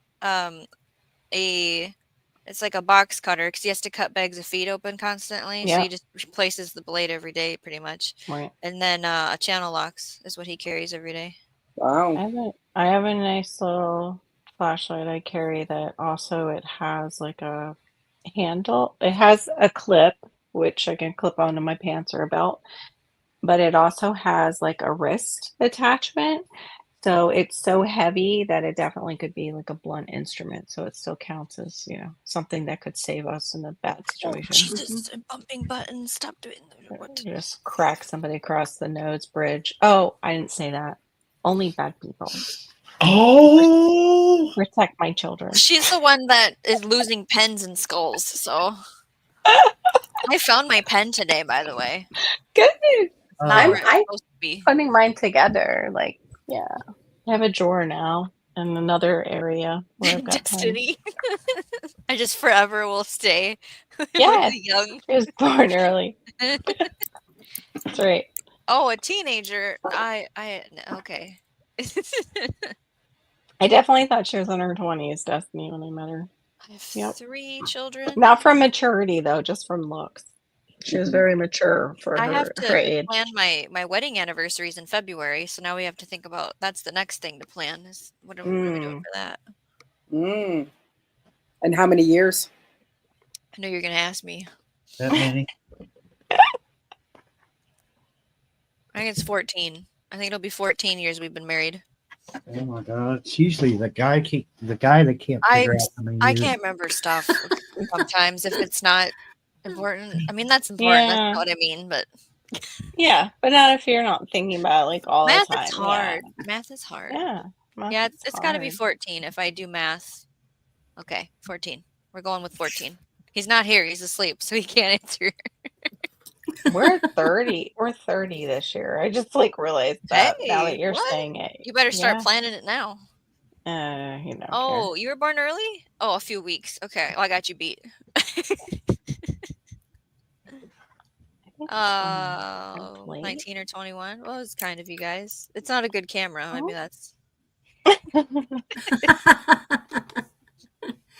it's like a box cutter because he has to cut bags of feed open constantly. So Yeah. he just replaces the blade every day, pretty much. Right. And then a channel locks is what he carries every day. Wow. I have a nice little flashlight I carry that also it has like a handle. It has a clip which I can clip onto my pants or a belt, but it also has like a wrist attachment. So it's so heavy that it definitely could be like a blunt instrument. So it still counts as, something that could save us in a bad situation. Jesus, I'm bumping buttons. Stop doing what? Just crack somebody across the nose bridge. Oh, I didn't say that. Only bad people. Oh, Protect my children. She's the one that is losing pens and skulls. So I found my pen today, by the way. Good. Not where it's I'm supposed to be. putting mine together. Like, yeah. I have a drawer now in another area where I've got pens. Destiny. I just forever will stay. Yeah. Young. She was born early. That's right. Oh, a teenager. Okay. I definitely thought she was in her 20s, Destiny, when I met her. I have Yep. 3 children. Not from maturity, though, just from looks. She was very mature for I have her to age. plan my wedding anniversaries in February, so now we have to think about that's the next thing to plan is what are we doing for that? Mm. And how many years? I know you're gonna ask me. That many? I think it's 14. I think it'll be 14 years we've been married. Oh my God! It's usually the guy that can't figure out how many I years. can't remember stuff sometimes if it's not important. I mean, that's important. That's Yeah. not what I mean, but Yeah, but not if you're not thinking about it like all math the time. is hard. Math is hard. Yeah. Yeah, it's got to be hard. 14 if I do math. Okay, 14. We're going with 14. He's not here. He's asleep, so he can't answer. We're 30. We're 30 this year. I just like realized that now that Hey, you're what? saying it. You better start Yeah. planning it now. You don't Oh, you were born early? Oh, a few weeks. Okay, well, I got you beat. care. 19 or 21. Well, it's kind of you guys. It's not a good camera. Maybe that's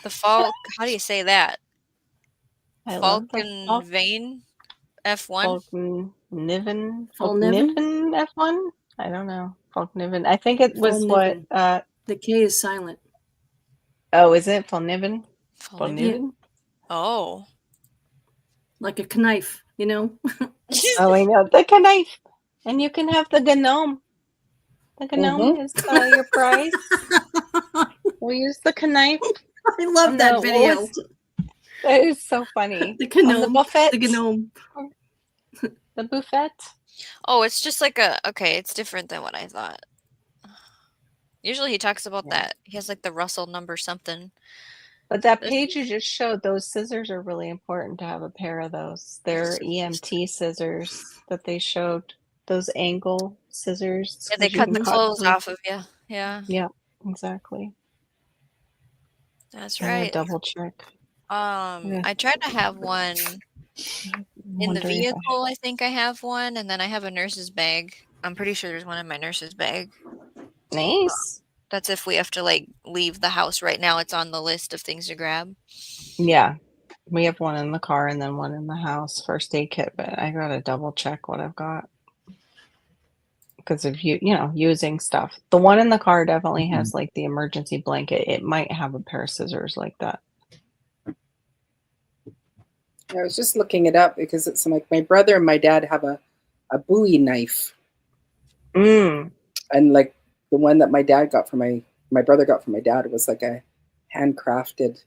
the Falk. How do you say that? I love the Falcon Vein F1. Falkniven Falkniven? F1? I don't know. Falkniven. I think it was Falkniven. what The K is silent. oh, is it Falkniven? Falkniven? Oh. Like a knife, you know? Oh, I know. The knife. And you can have the gnome. The gnome is your prize. We'll use the knife. I love that video. That is so funny. The gnome. The buffet. The gnome. The buffet. Oh, it's just like okay, it's different than what I thought. Usually he talks about that. He has like the Russell number something. But that page you just showed, those scissors are really important to have a pair of those. They're EMT scissors that they showed. Those angle scissors. Yeah, they cut the clothes off of you. Yeah. Yeah, exactly. That's I'm gonna right. double check. I tried to have one in the vehicle. I think I have one, and then I have a nurse's bag. I'm pretty sure there's one in my nurse's bag. Nice. That's if we have to like leave the house right now. It's on the list of things to grab. Yeah. We have one in the car and then one in the house, first aid kit, but I gotta double check what I've got. Because of using stuff. The one in the car definitely has like the emergency blanket. It might have a pair of scissors like that. I was just looking it up because it's like my brother and my dad have a Bowie knife. And like the one that my dad got for my brother got for my dad was like a handcrafted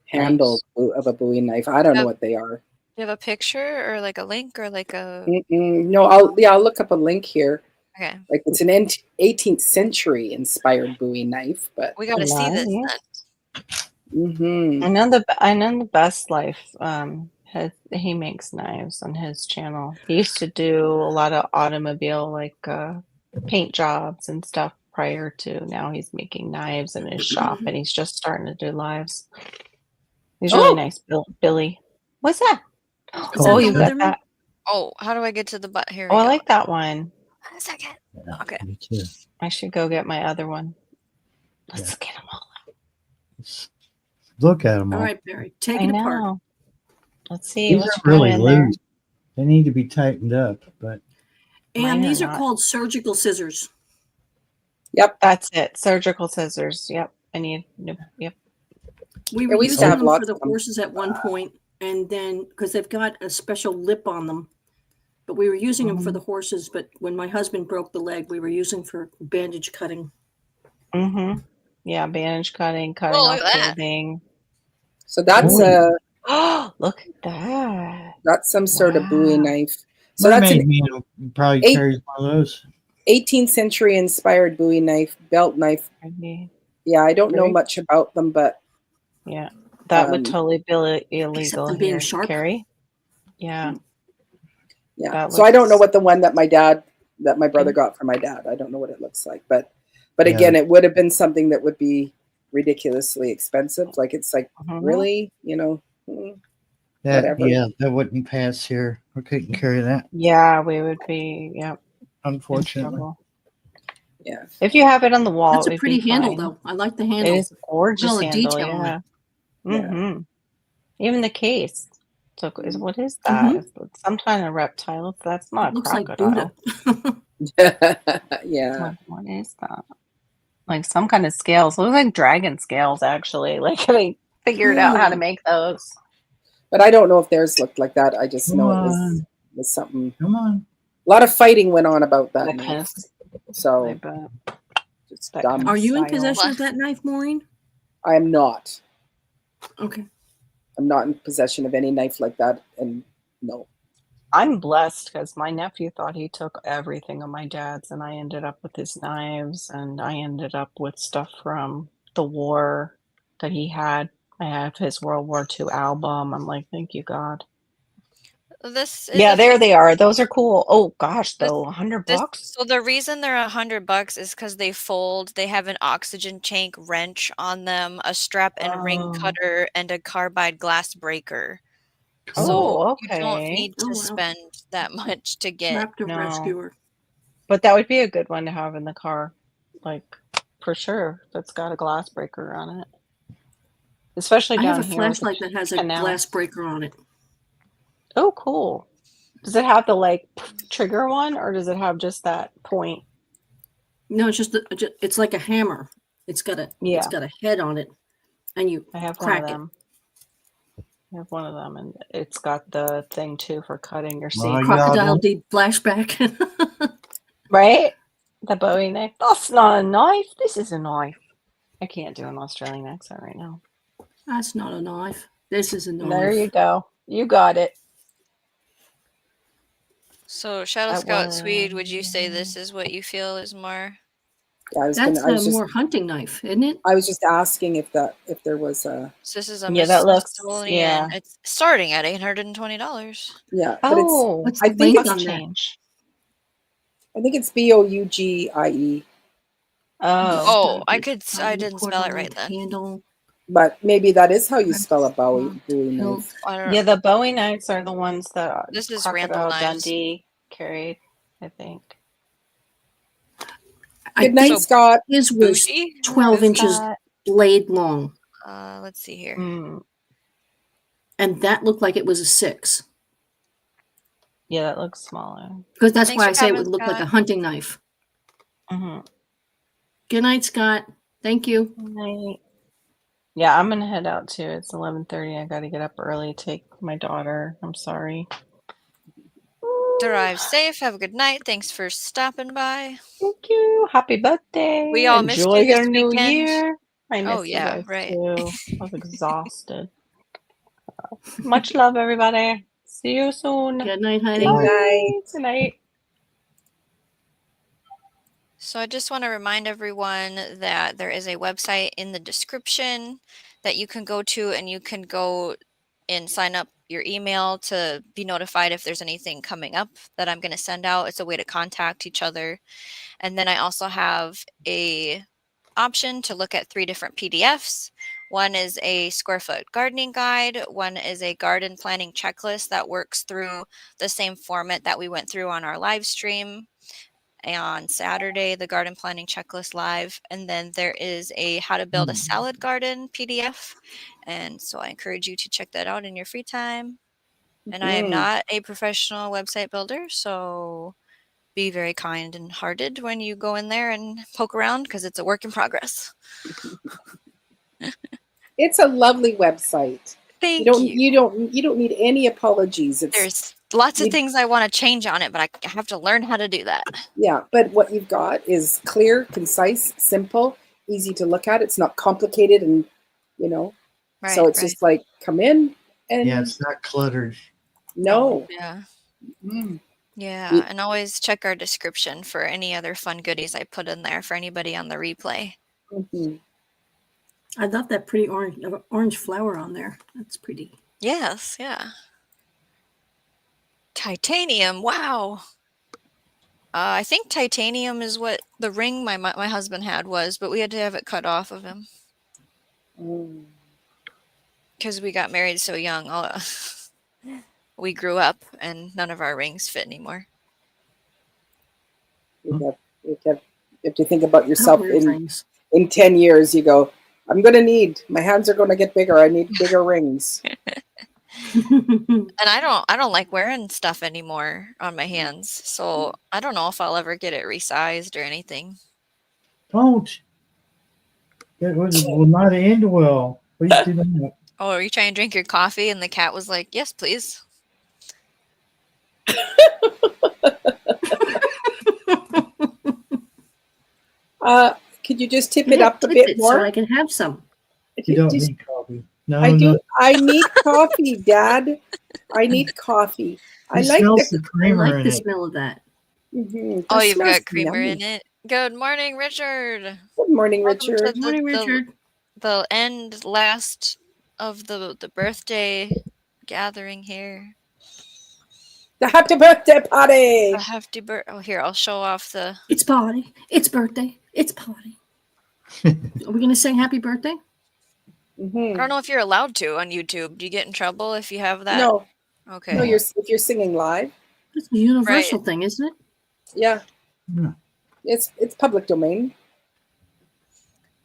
handle of a Bowie knife. I don't know what they are. Do you have a picture or like a link or like a? No, I'll look up a link here. Okay. Like it's an 18th century inspired Bowie knife, but we got to see this then. Mm-hmm. I know the Best Life. He makes knives on his channel. He used to do a lot of automobile like paint jobs and stuff prior to now. He's making knives in his shop, and he's just starting to do lives. He's really nice, Billy. What's that? Oh, you got that. Oh, how do I get to the butt here? Oh, I like that one. 1 second. Okay. Me too. I should go get my other one. Let's get them all out. Look at them all. All right, Barry, take it apart. Let's see. These are really loose. They need to be tightened up, but. And these are called surgical scissors. Yep, that's it. Surgical scissors. Yep. Yep. We were using them for the horses at one point, and then because they've got a special lip on them, but we were using them for the horses. But when my husband broke the leg, we were using for bandage cutting. Yeah, bandage cutting off clothing. So that's look at that. That's some sort of Bowie knife. So that's probably carries one of those. 18th century inspired Bowie knife, belt knife. Yeah, I don't know much about them, but yeah, that would totally be illegal being here, sharp. Carrie. Yeah. Yeah. So I don't know what the one that my brother got for my dad. I don't know what it looks like, but again, it would have been something that would be ridiculously expensive. Like it's like really, whatever. Yeah, that wouldn't pass here. We couldn't carry that. Yeah, we would be. Yeah, unfortunately. Yeah. If you have it on the wall, that's a pretty handle, though. I like the handle. It is a gorgeous handle. Detail Yeah. Even the case. So what is that? Is it some kind of reptile? That's not It a looks like crocodile. Buddha. Yeah. What is that? Like some kind of scales. It looks like dragon scales, actually. Like they figured out how to make those. But I don't know if theirs looked like that. I just Come know on. it was something. Come on. A lot of fighting went on about that That kind knife. of. I So bet. just That dumb. kind Are you in style. possession of that knife, Maureen? I am not. Okay. I'm not in possession of any knife like that. And no. I'm blessed because my nephew thought he took everything of my dad's, and I ended up with his knives, and I ended up with stuff from the war that he had. I have his World War II album. I'm like, thank you, God. This is Yeah, a there thing. they are. Those are cool. Oh gosh, This- though, $100. So the reason they're $100 is because they fold. They have an oxygen tank wrench on them, a strap and ring Oh. cutter, and a carbide glass breaker. Oh, So you don't okay. need Oh, to wow. spend that much to get. Raptor No. rescuer. But that would be a good one to have in the car, like for sure. That's got a glass breaker on it, especially I have down a here with the flashlight that has a canal. glass breaker on it. Oh, cool. Does it have the like trigger one, or does it have just that point? No, it's just it's like a hammer. It's got Yeah. a head on it, and you I have one crack of it. them. I have one of them, and it's got the thing too for cutting your Well, seat. y'all Crocodile don't- deep flashback. Right? The Bowie knife. That's not a knife. This is a knife. I can't do an Australian accent right now. That's not a knife. This is a knife. There you go. You got it. So Shadow That Scout Swede, would you say this is what you feel is more? Yeah, That's I was a just more hunting knife, isn't it? I was just asking if there was a So this is a Yeah, that looks. Smithsonian. Yeah. It's starting at $820. yeah, but Oh, What's I the think length must on that? change. it's Bougie. Oh, I didn't spell it right then. Handle. But maybe that is how you That's spell a Bowie hilt. knife. I don't yeah. The Bowie knives are the ones that This is Randall Crocodile knives. Dundee carried, I think. Good night, So- Scott. His was Bougie? 12 inches Scott. blade long, Let's see here. Mm, and that looked like it was a 6. yeah, that looks smaller. Because that's Thanks why for I say it coming, would look like a Scott. hunting knife. Mm-hmm. Good night, Scott. Thank you. Night. Yeah, I'm gonna head out too. It's 11:30. I gotta get up early, take my daughter. I'm sorry. Drive safe. Have a good night. Thanks for stopping by. Thank you. Happy birthday. We all missed Enjoy you this your new weekend. year. I Oh, missed yeah, you guys right. too. I was exhausted. Much love, everybody. See you soon. Good night, honey. Good night. Good night. So I just want to remind everyone that there is a website in the description that you can go to, and you can go and sign up your email to be notified if there's anything coming up that I'm going to send out. It's a way to contact each other. And then I also have a option to look at 3 different PDFs. One is a square foot gardening guide. One is a garden planning checklist that works through the same format that we went through on our live stream on Saturday, the garden planning checklist live. And then there is a how to build a salad garden PDF. And so I encourage you to check that out in your free time. And I am not a professional website builder, so be very kind and hearted when you go in there and poke around, because it's a work in progress. It's a lovely website. Thank You don't need any apologies. There's lots of you- things I want to change on it, but I have to learn how to do that. Yeah, but what you've got is clear, concise, simple, easy to look at. It's not complicated, and Right, so it's right. just like come in and Yeah, it's not cluttered. no. Yeah. Mm. Yeah. Ye- And always check our description for any other fun goodies I put in there for anybody on the replay. Mhm. I love that pretty orange flower on there. That's pretty. Yes, yeah. Titanium, wow. I think titanium is what the ring my husband had was, but we had to have it cut off of him Mm. because we got married so young. We grew up and none of our rings fit anymore. You have to think about I don't yourself wear in rings. 10 years. You go, my hands are going to get bigger. I need bigger rings. And I don't like wearing stuff anymore on my hands. So I don't know if I'll ever get it resized or anything. Don't. It will not end well. Please do not. Oh, are you trying to drink your coffee? And the cat was like, yes, please. Could you just tip it Yeah, up a tip bit it more? so I can have some. You don't Just- need coffee. No, I do. no. I need coffee, Dad. I need coffee. I He like smells the. the I creamer like in the it. smell of that. Mhm, Oh, that you've smells got creamer yummy. in it. Good morning, Richard. Good morning, Welcome to Richard. Good morning, Richard. the end last of the birthday gathering here. The happy birthday party. A hefty oh, here, I'll show off the. It's party. It's birthday. It's party. Are we going to sing happy birthday? I Mhm. don't know if you're allowed to on YouTube. Do you get in trouble if you have that? No, Okay. no. If you're singing live, It's a universal thing, isn't it? yeah, Yeah. it's public domain.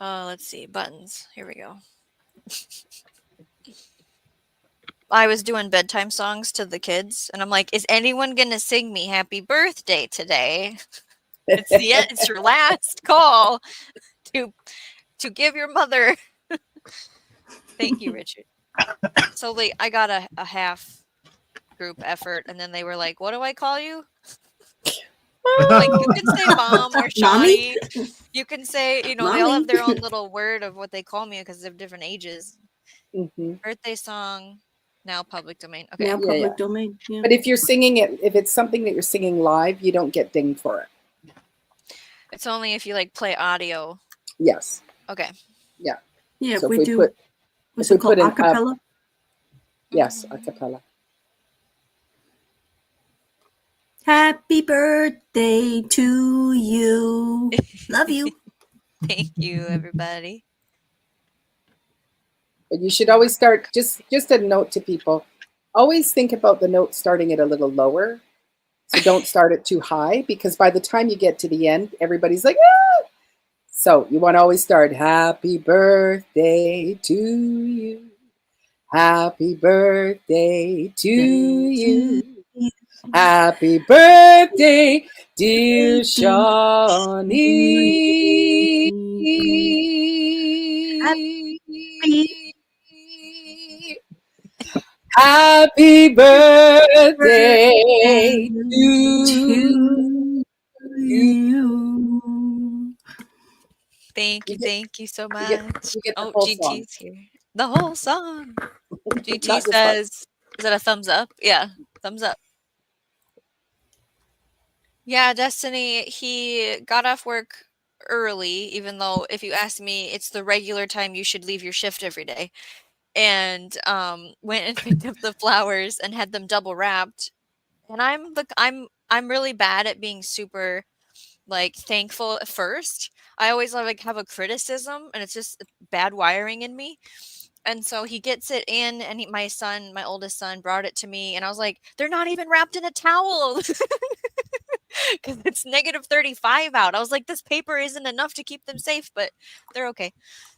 Let's see. Buttons. Here we go. I was doing bedtime songs to the kids, and I'm like, is anyone going to sing me happy birthday today? It's the end. It's your last call to give your mother. Thank you, Richard. So like, I got a half group effort, and then they were like, what do I call you? Like, you can say mom or Mommy? Shawnee. You can say, they all have Mommy? their own little word of what they call me because they have different ages. Mhm. Birthday song, now public domain. Okay. Now Yeah, public yeah. domain. Yeah. But if you're singing it, if it's something that you're singing live, you don't get dinged for it. It's only if you like play audio. Yes. Okay. yeah, So if we do. What's if we it called? put in, Acapella? yes, a cappella. Happy birthday to you. Love you. Thank you, everybody. But you should always start. Just a note to people. Always think about the note starting it a little lower. So don't start it too high because by the time you get to the end, everybody's like, ah! So you want to always start, happy birthday to you. Happy birthday to you. Happy birthday, dear Shawnee. Happy birthday to you. Thank you. Thank you so much. You get the Oh, whole song. GT's here. The whole song. GT Not this part. says, is that a thumbs up? Yeah, thumbs up. Yeah, Destiny, he got off work early, even though if you ask me, it's the regular time you should leave your shift every day. And went and picked up the flowers and had them double wrapped. And I'm really bad at being super like thankful at first. I always like have a criticism, and it's just bad wiring in me. And so he gets it in, and my oldest son, brought it to me, and I was like, they're not even wrapped in a towel because it's -35 out. I was like, this paper isn't enough to keep them safe, but they're okay.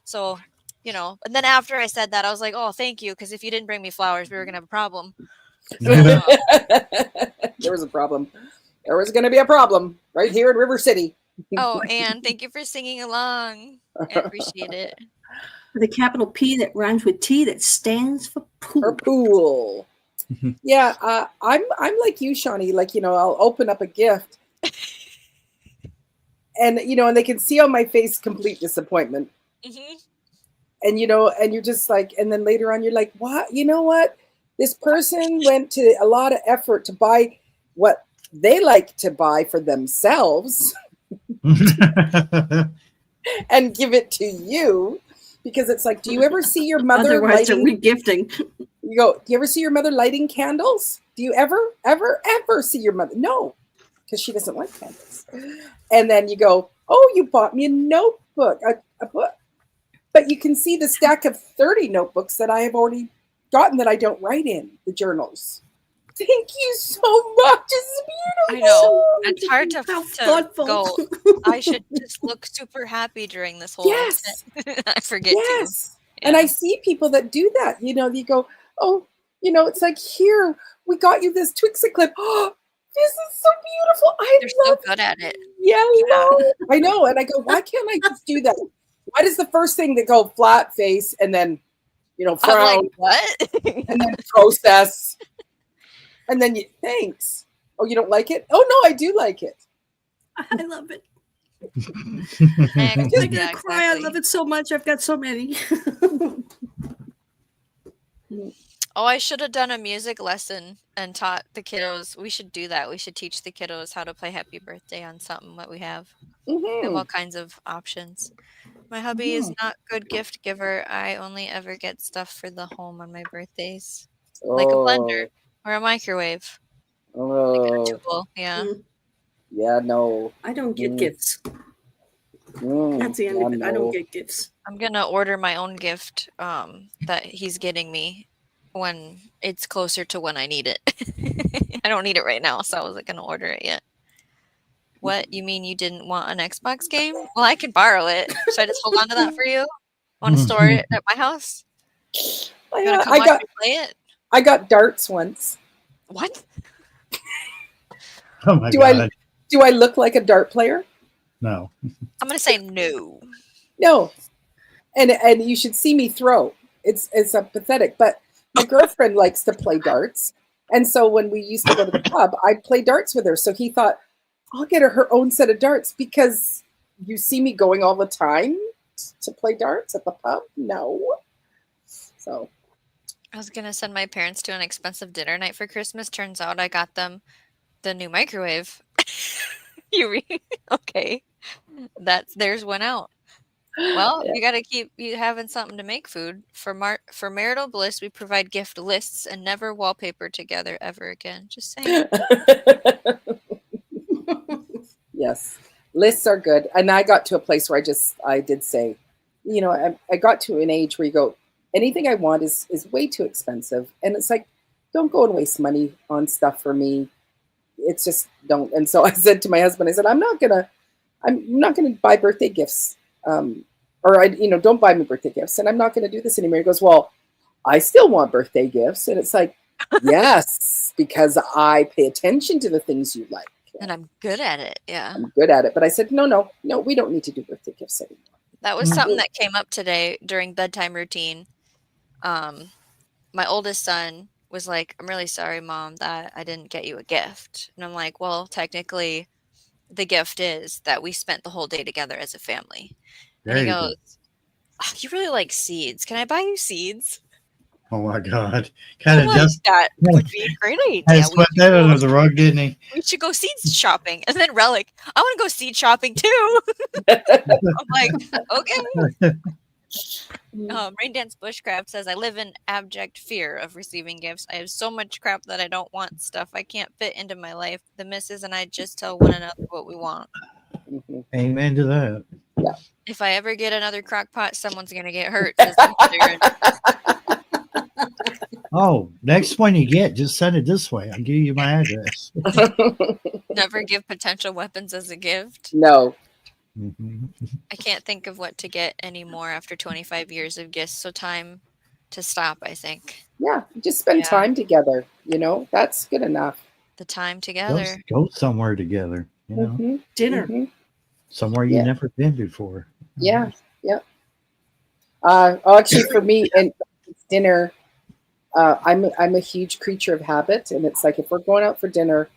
So, and then after I said that, I was like, oh, thank you, because if you didn't bring me flowers, we were gonna have a problem. There was a problem. There was going to be a problem right here in River City. Oh, and thank you for singing along. I appreciate it. With a capital P that rhymes with T that stands for Or pool. pool. Yeah, I'm like you, Shawnee. Like, I'll open up a gift, and and they can see on my face complete disappointment. Mm-hmm. And and you're just like, and then later on, you're like, what? You know what? This person went to a lot of effort to buy what they like to buy for themselves and give it to you. Because it's like, do you ever see your mother Otherwise, they're lighting? regifting. You go, do you ever see your mother lighting candles? Do you ever see your mother? No, because she doesn't like candles. And then you go, oh, you bought me a notebook, a book. But you can see the stack of 30 notebooks that I have already gotten that I don't write in, the journals. Thank you so much. It's beautiful. I know. It's hard How to thoughtful. go. I should just look super happy during this whole. Yes. I forget Yes. to. And I see people that do that. You go, oh, You know, it's like, here, we got you this Twixit clip. Oh, this is so beautiful. I They're so love good at it. yellow. I know. And I go, why can't I just do that? Why does the first thing that go flat face and then, you know, I'm frown like, what? and then process and then you thanks. Oh, you don't like it? Oh no, I do like it. I love it. Next. I'm gonna Yeah, cry. I exactly. love it so much. I've got so many. Oh, I should have done a music lesson and taught the kiddos. We should do that. We should teach the kiddos how to play Happy Birthday on something that we have. We have all kinds of options. My hubby is not good gift giver. I only ever get stuff for the home on my birthdays, like a blender or a microwave, like a tool. Yeah. Yeah, no. I don't get gifts. That's the end of it. I don't get gifts. I'm gonna order my own gift that he's getting me when it's closer to when I need it. I don't need it right now, so I wasn't gonna order it yet. What, you mean you didn't want an Xbox game? Well, I can borrow it. Should I just hold on to that for you? Want to store it at my house? You wanna come watch me play it? I got darts once. What? Oh my God. Do I look like a dart player? No. I'm gonna say no. No. And you should see me throw. It's pathetic. But my girlfriend likes to play darts. And so when we used to go to the pub, I'd play darts with her. So he thought, I'll get her own set of darts because you see me going all the time to play darts at the pub. No. So I was gonna send my parents to an expensive dinner night for Christmas. Turns out I got them the new microwave. Okay. There's one out. Well, you got to keep you having something to make food. For marital bliss, we provide gift lists and never wallpaper together ever again. Just saying. Yes, lists are good. And I got to a place where I did say, you know, I got to an age where you go, anything I want is way too expensive. And it's like, don't go and waste money on stuff for me. It's just don't. And so I said to my husband, I said, I'm not gonna buy birthday gifts. Don't buy me birthday gifts. And I'm not gonna do this anymore. He goes, well, I still want birthday gifts. And it's like, yes, because I pay attention to the things you like. And I'm good at it. Yeah. I'm good at it. But I said, no, we don't need to do birthday gifts anymore. That was something that came up today during bedtime routine. My oldest son was like, I'm really sorry, Mom, that I didn't get you a gift. And I'm like, well, technically, the gift is that we spent the whole day together as a family. And he goes, oh, you really like seeds. Can I buy you seeds? Oh my God. Kind of just that would be a great idea. I swept that under the rug, didn't he? We should go seeds shopping. And then Relic, I want to go seed shopping too. I'm like, okay. Rain Dance Bushcraft says, I live in abject fear of receiving gifts. I have so much crap that I don't want stuff I can't fit into my life. The missus and I just tell one another what we want. Amen to that. Yeah. If I ever get another crock pot, someone's going to get hurt. Oh, next one you get, just send it this way. I'll give you my address. Never give potential weapons as a gift. No. I can't think of what to get anymore after 25 years of gifts. So time to stop, I think. Yeah, just spend time together. You know, that's good enough. The time together. Go somewhere together. You know, dinner. Somewhere you've never been before. Yeah, yeah. Actually, for me, and dinner. I'm a huge creature of habit, and it's like if we're going out for dinner,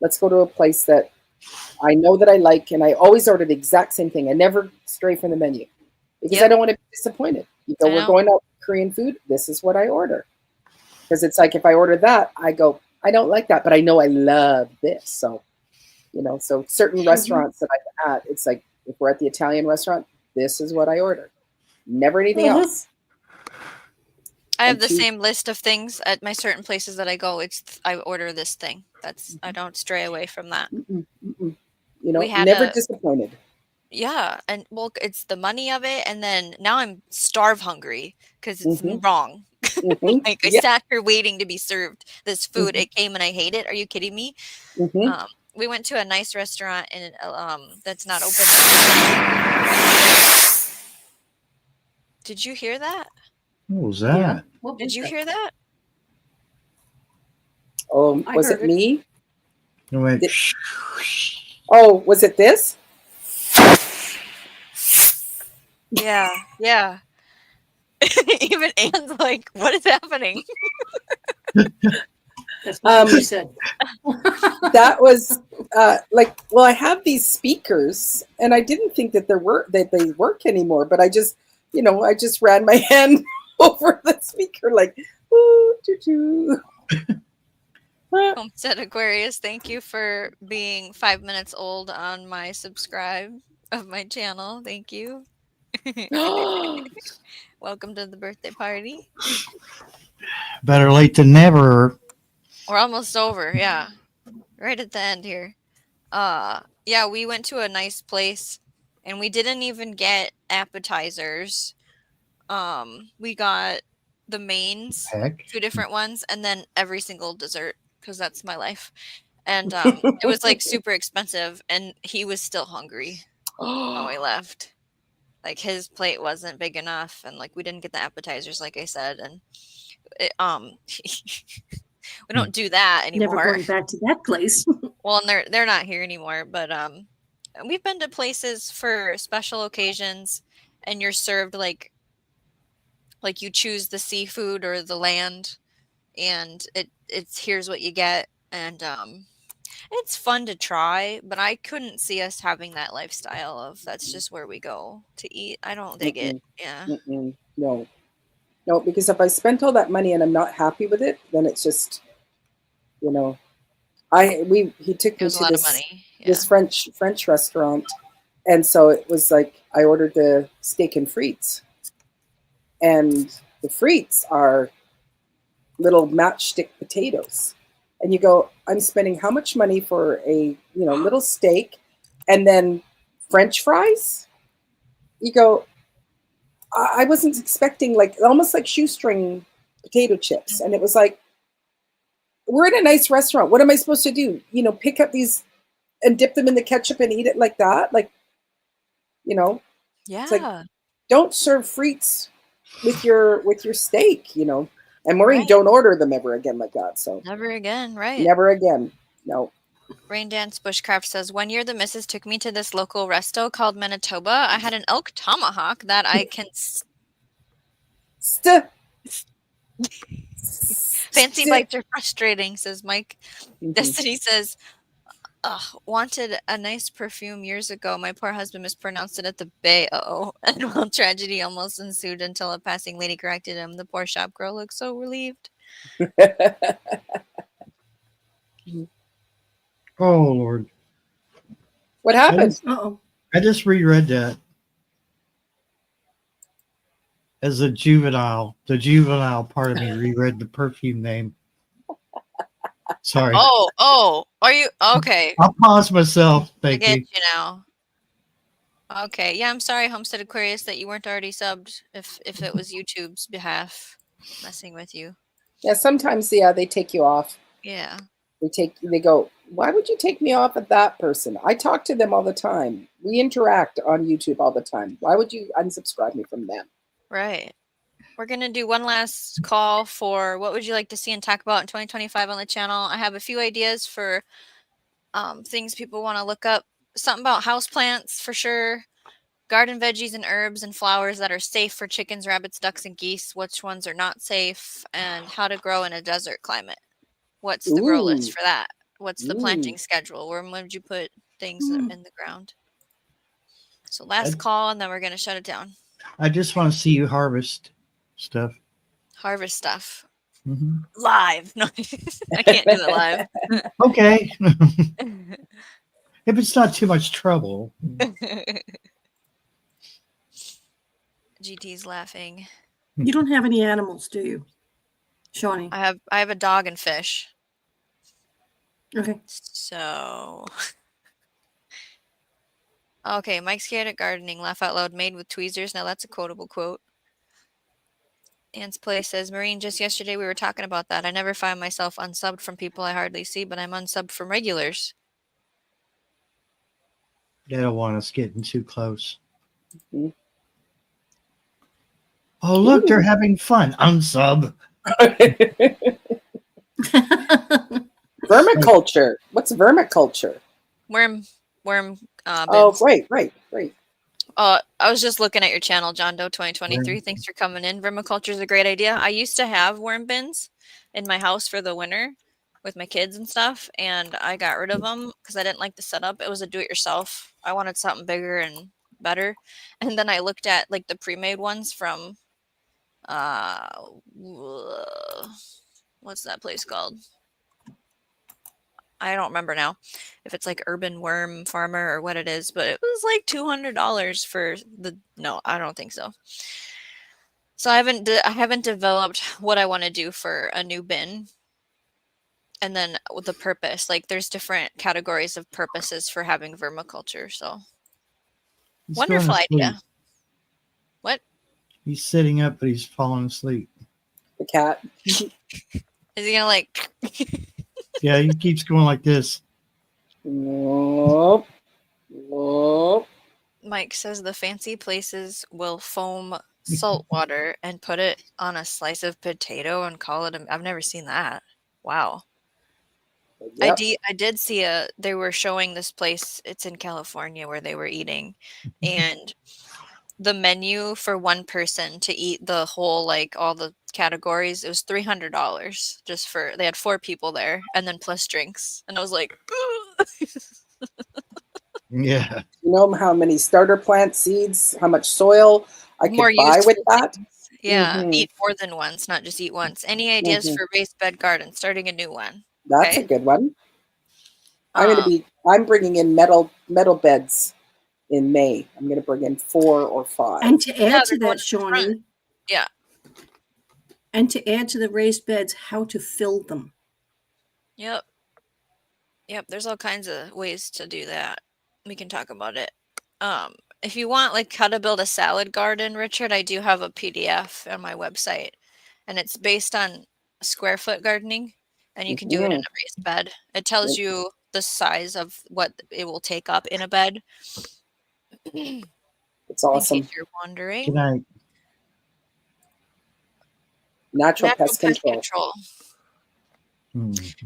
let's go to a place that I know that I like, and I always order the exact same thing. I never stray from the menu because I don't want to be disappointed. We're going out for Korean food. This is what I order because it's like if I order that, I go, I don't like that, but I know I love this. So, you know, so certain restaurants that I'm at, it's like if we're at the Italian restaurant, this is what I order. Never anything else. I have the same list of things at my certain places that I go. I order this thing. I don't stray away from that. You know, never disappointed. Yeah, and well, it's the money of it, and then now I'm starve hungry because it's wrong. Like I sat here waiting to be served this food. It came and I hate it. Are you kidding me? We went to a nice restaurant and that's not open. Did you hear that? What was that? Did you hear that? Oh, I was heard it it. me? It went. Did- Oh, was it this? Yeah, yeah. Even Anne's like, what is happening? That's not what she Um, said. That was well, I have these speakers, and I didn't think that they work anymore, but I just I just ran my hand over the speaker like, ooh, choo choo. Homestead Aquarius, thank you for being 5 minutes old on my subscribe of my channel. Thank you. Welcome to the birthday party. Better late than never. We're almost over, yeah. Right at the end here. Yeah, we went to a nice place and we didn't even get appetizers. We got the mains, Heck. 2 different ones, and then every single dessert because that's my life. And it was like super expensive, and he was still hungry when we left. Like his plate wasn't big enough, and like we didn't get the appetizers, like I said, and it, we don't do that Never anymore. going back to that place. Well, and they're not here anymore, but we've been to places for special occasions, and you're served like you choose the seafood or the land, and it's here's what you get, and it's fun to try, but I couldn't see us having that lifestyle of that's just where we go to eat. I don't dig it. Yeah. No, no, because if I spent all that money and I'm not happy with it, then it's just he took It me was a to lot of this money. Yeah. this French restaurant, and so it was like I ordered the steak and frites, and the frites are little matchstick potatoes, and you go, I'm spending how much money for a little steak, and then French fries? You go, I wasn't expecting like almost like shoestring potato chips, and it was like, we're in a nice restaurant. What am I supposed to do? Pick up these and dip them in the ketchup and eat it like that? Like, Yeah. it's like, don't serve frites with your steak, And Maureen, Right. don't order them ever again like that. So Never again, right? never again. No. Rain Dance Bushcraft says, 1 year the missus took me to this local resto called Manitoba. I had an elk tomahawk that I can fancy bites are frustrating, says Mike. Mhm. Destiny says, wanted a nice perfume years ago. My poor husband mispronounced it at the Bay. And well, tragedy almost ensued until a passing lady corrected him. The poor shop girl looked so relieved. Oh Lord. What happened? Uh-oh. I just reread that as a juvenile. The juvenile part of me reread the perfume name. Sorry. Oh, are you okay? I'll pause myself. I Thank get you. you now. Okay, yeah, I'm sorry, Homestead Aquarius, that you weren't already subbed. If it was YouTube's behalf messing with you. Yeah, sometimes they take you off. Yeah. They go, why would you take me off at that person? I talk to them all the time. We interact on YouTube all the time. Why would you unsubscribe me from them? Right. We're going to do one last call for what would you like to see and talk about in 2025 on the channel. I have a few ideas for things people want to look up. Something about houseplants for sure. Garden veggies and herbs and flowers that are safe for chickens, rabbits, ducks, and geese. Which ones are not safe, and how to grow in a desert climate. What's the grow list for that? What's the planting schedule? Where would you put things in the ground? So last call, and then we're going to shut it down. I just want to see you harvest stuff. Harvest stuff. Mm-hmm. Live. No, I can't do it live. Okay. If it's not too much trouble. GT's laughing. You don't have any animals, do you, Shawnee? I have a dog and fish. Okay. So okay, Mike's scared at gardening. Laugh out loud. Made with tweezers. Now that's a quotable quote. Anne's Place says, Maureen, just yesterday we were talking about that. I never find myself unsubbed from people I hardly see, but I'm unsubbed from regulars. They don't want us getting too close. Mm-hmm. Oh, look, they're having fun. Unsub. Vermiculture. What's vermiculture? Worm Oh, bins. right. I was just looking at your channel, John Doe 2023. Thanks for coming in. Vermiculture is a great idea. I used to have worm bins in my house for the winter with my kids and stuff, and I got rid of them because I didn't like the setup. It was a do-it-yourself. I wanted something bigger and better. And then I looked at like the pre-made ones from what's that place called? I don't remember now if it's like Urban Worm Farmer or what it is, but it was like $200 for the. No, I don't think so. So I haven't developed what I want to do for a new bin, and then with the purpose. Like there's different categories of purposes for having vermiculture. So He's going wonderful to sleep. idea. What? He's sitting up, but he's falling asleep. The cat. Is he gonna like? Yeah, he keeps going like this. Whoop. Whoop. Mike says the fancy places will foam salt water and put it on a slice of potato and call it I've never seen that. Wow. Yep. I did see they were showing this place, it's in California where they were eating, and the menu for one person to eat the whole, like all the categories, it was $300 just for, they had 4 people there and then plus drinks. And I was like, Yeah. You know how many starter plant seeds, how much soil I more could buy with useful that? things. Yeah, Mhm. eat more than once, not just eat once. Any ideas Mhm. for raised bed garden, starting a new one? That's Okay. a good one. I'm bringing in metal beds in May. I'm going to bring in 4 or 5. And to Yeah, add to they're going that, to the front. Shawnee, Yeah. and to add to the raised beds, how to fill them. Yep. There's all kinds of ways to do that. We can talk about it. If you want like how to build a salad garden, Richard, I do have a PDF on my website, and it's based on square foot gardening, and you can do it in a raised bed. It tells you the size of what it will take up in a bed. It's awesome. In case you're wondering. Good night. Natural pest control.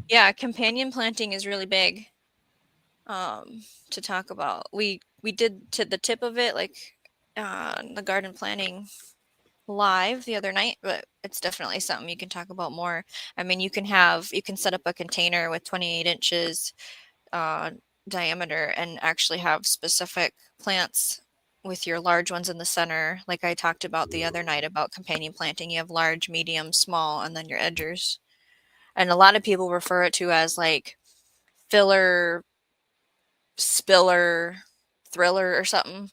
Yeah, companion planting is really big to talk about. We did to the tip of it, like the garden planning live the other night, but it's definitely something you can talk about more. I mean, you can set up a container with 28 inches diameter and actually have specific plants with your large ones in the center, like I talked about the other night about companion planting. You have large, medium, small, and then your edgers. And a lot of people refer it to as like filler, spiller, thriller, or something.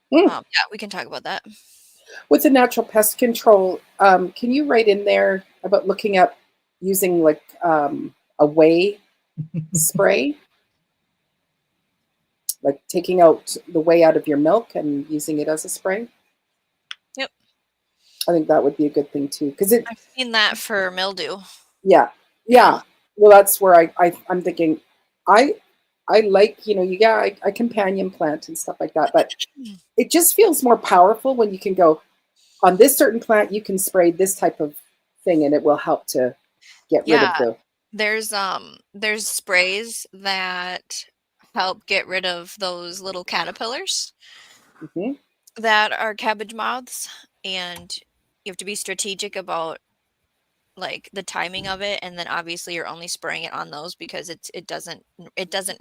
Yeah, we can talk about that. With the natural pest control, can you write in there about looking up using like a whey spray? Like taking out the whey out of your milk and using it as a spray? Yep. I think that would be a good thing too. I've seen that for mildew. Yeah. Well, that's where I'm thinking, I like, I companion plant and stuff like that, but it just feels more powerful when you can go on this certain plant, you can spray this type of thing and it will help to get rid of the. There's sprays that help get rid of those little caterpillars that are cabbage moths, and you have to be strategic about like the timing of it, and then obviously you're only spraying it on those because it doesn't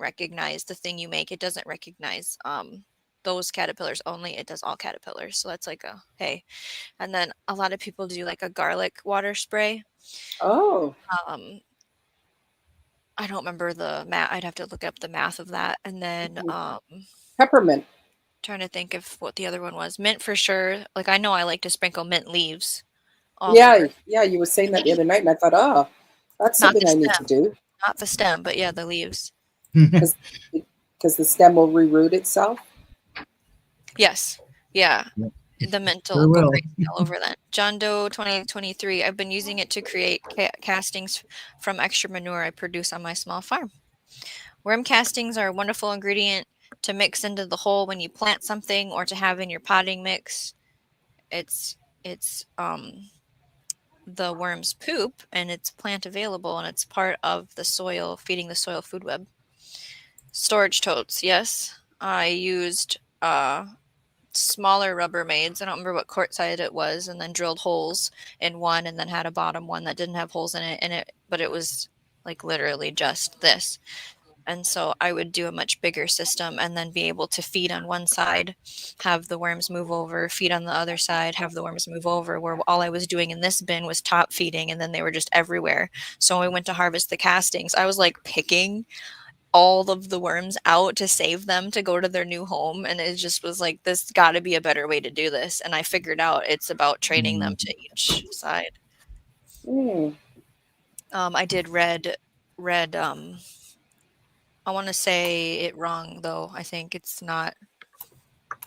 recognize the thing you make. It doesn't recognize those caterpillars only. It does all caterpillars. So that's like a hey. And then a lot of people do like a garlic water spray. Oh. I don't remember the math. I'd have to look up the math of that. And then peppermint. Trying to think of what the other one was. Mint for sure. Like I know I like to sprinkle mint leaves. Yeah, you were saying that the other night, and I thought, that's something I need to do. Not the stem, but yeah, the leaves. Because the stem will reroot itself. Yes. Yeah. The mint will go crazy all over that. John Doe 2023. I've been using it to create castings from extra manure I produce on my small farm. Worm castings are a wonderful ingredient to mix into the hole when you plant something or to have in your potting mix. It's the worm's poop, and it's plant available, and it's part of the soil, feeding the soil food web. Storage totes, yes. I used smaller Rubbermaids. I don't remember what quart size it was, and then drilled holes in one, and then had a bottom one that didn't have holes in it, but it was like literally just this. And so I would do a much bigger system and then be able to feed on one side, have the worms move over, feed on the other side, have the worms move over, where all I was doing in this bin was top feeding, and then they were just everywhere. So when we went to harvest the castings, I was like picking all of the worms out to save them to go to their new home, and it just was like, this got to be a better way to do this. And I figured out it's about training them to each side. I did red I want to say it wrong though. I think it's not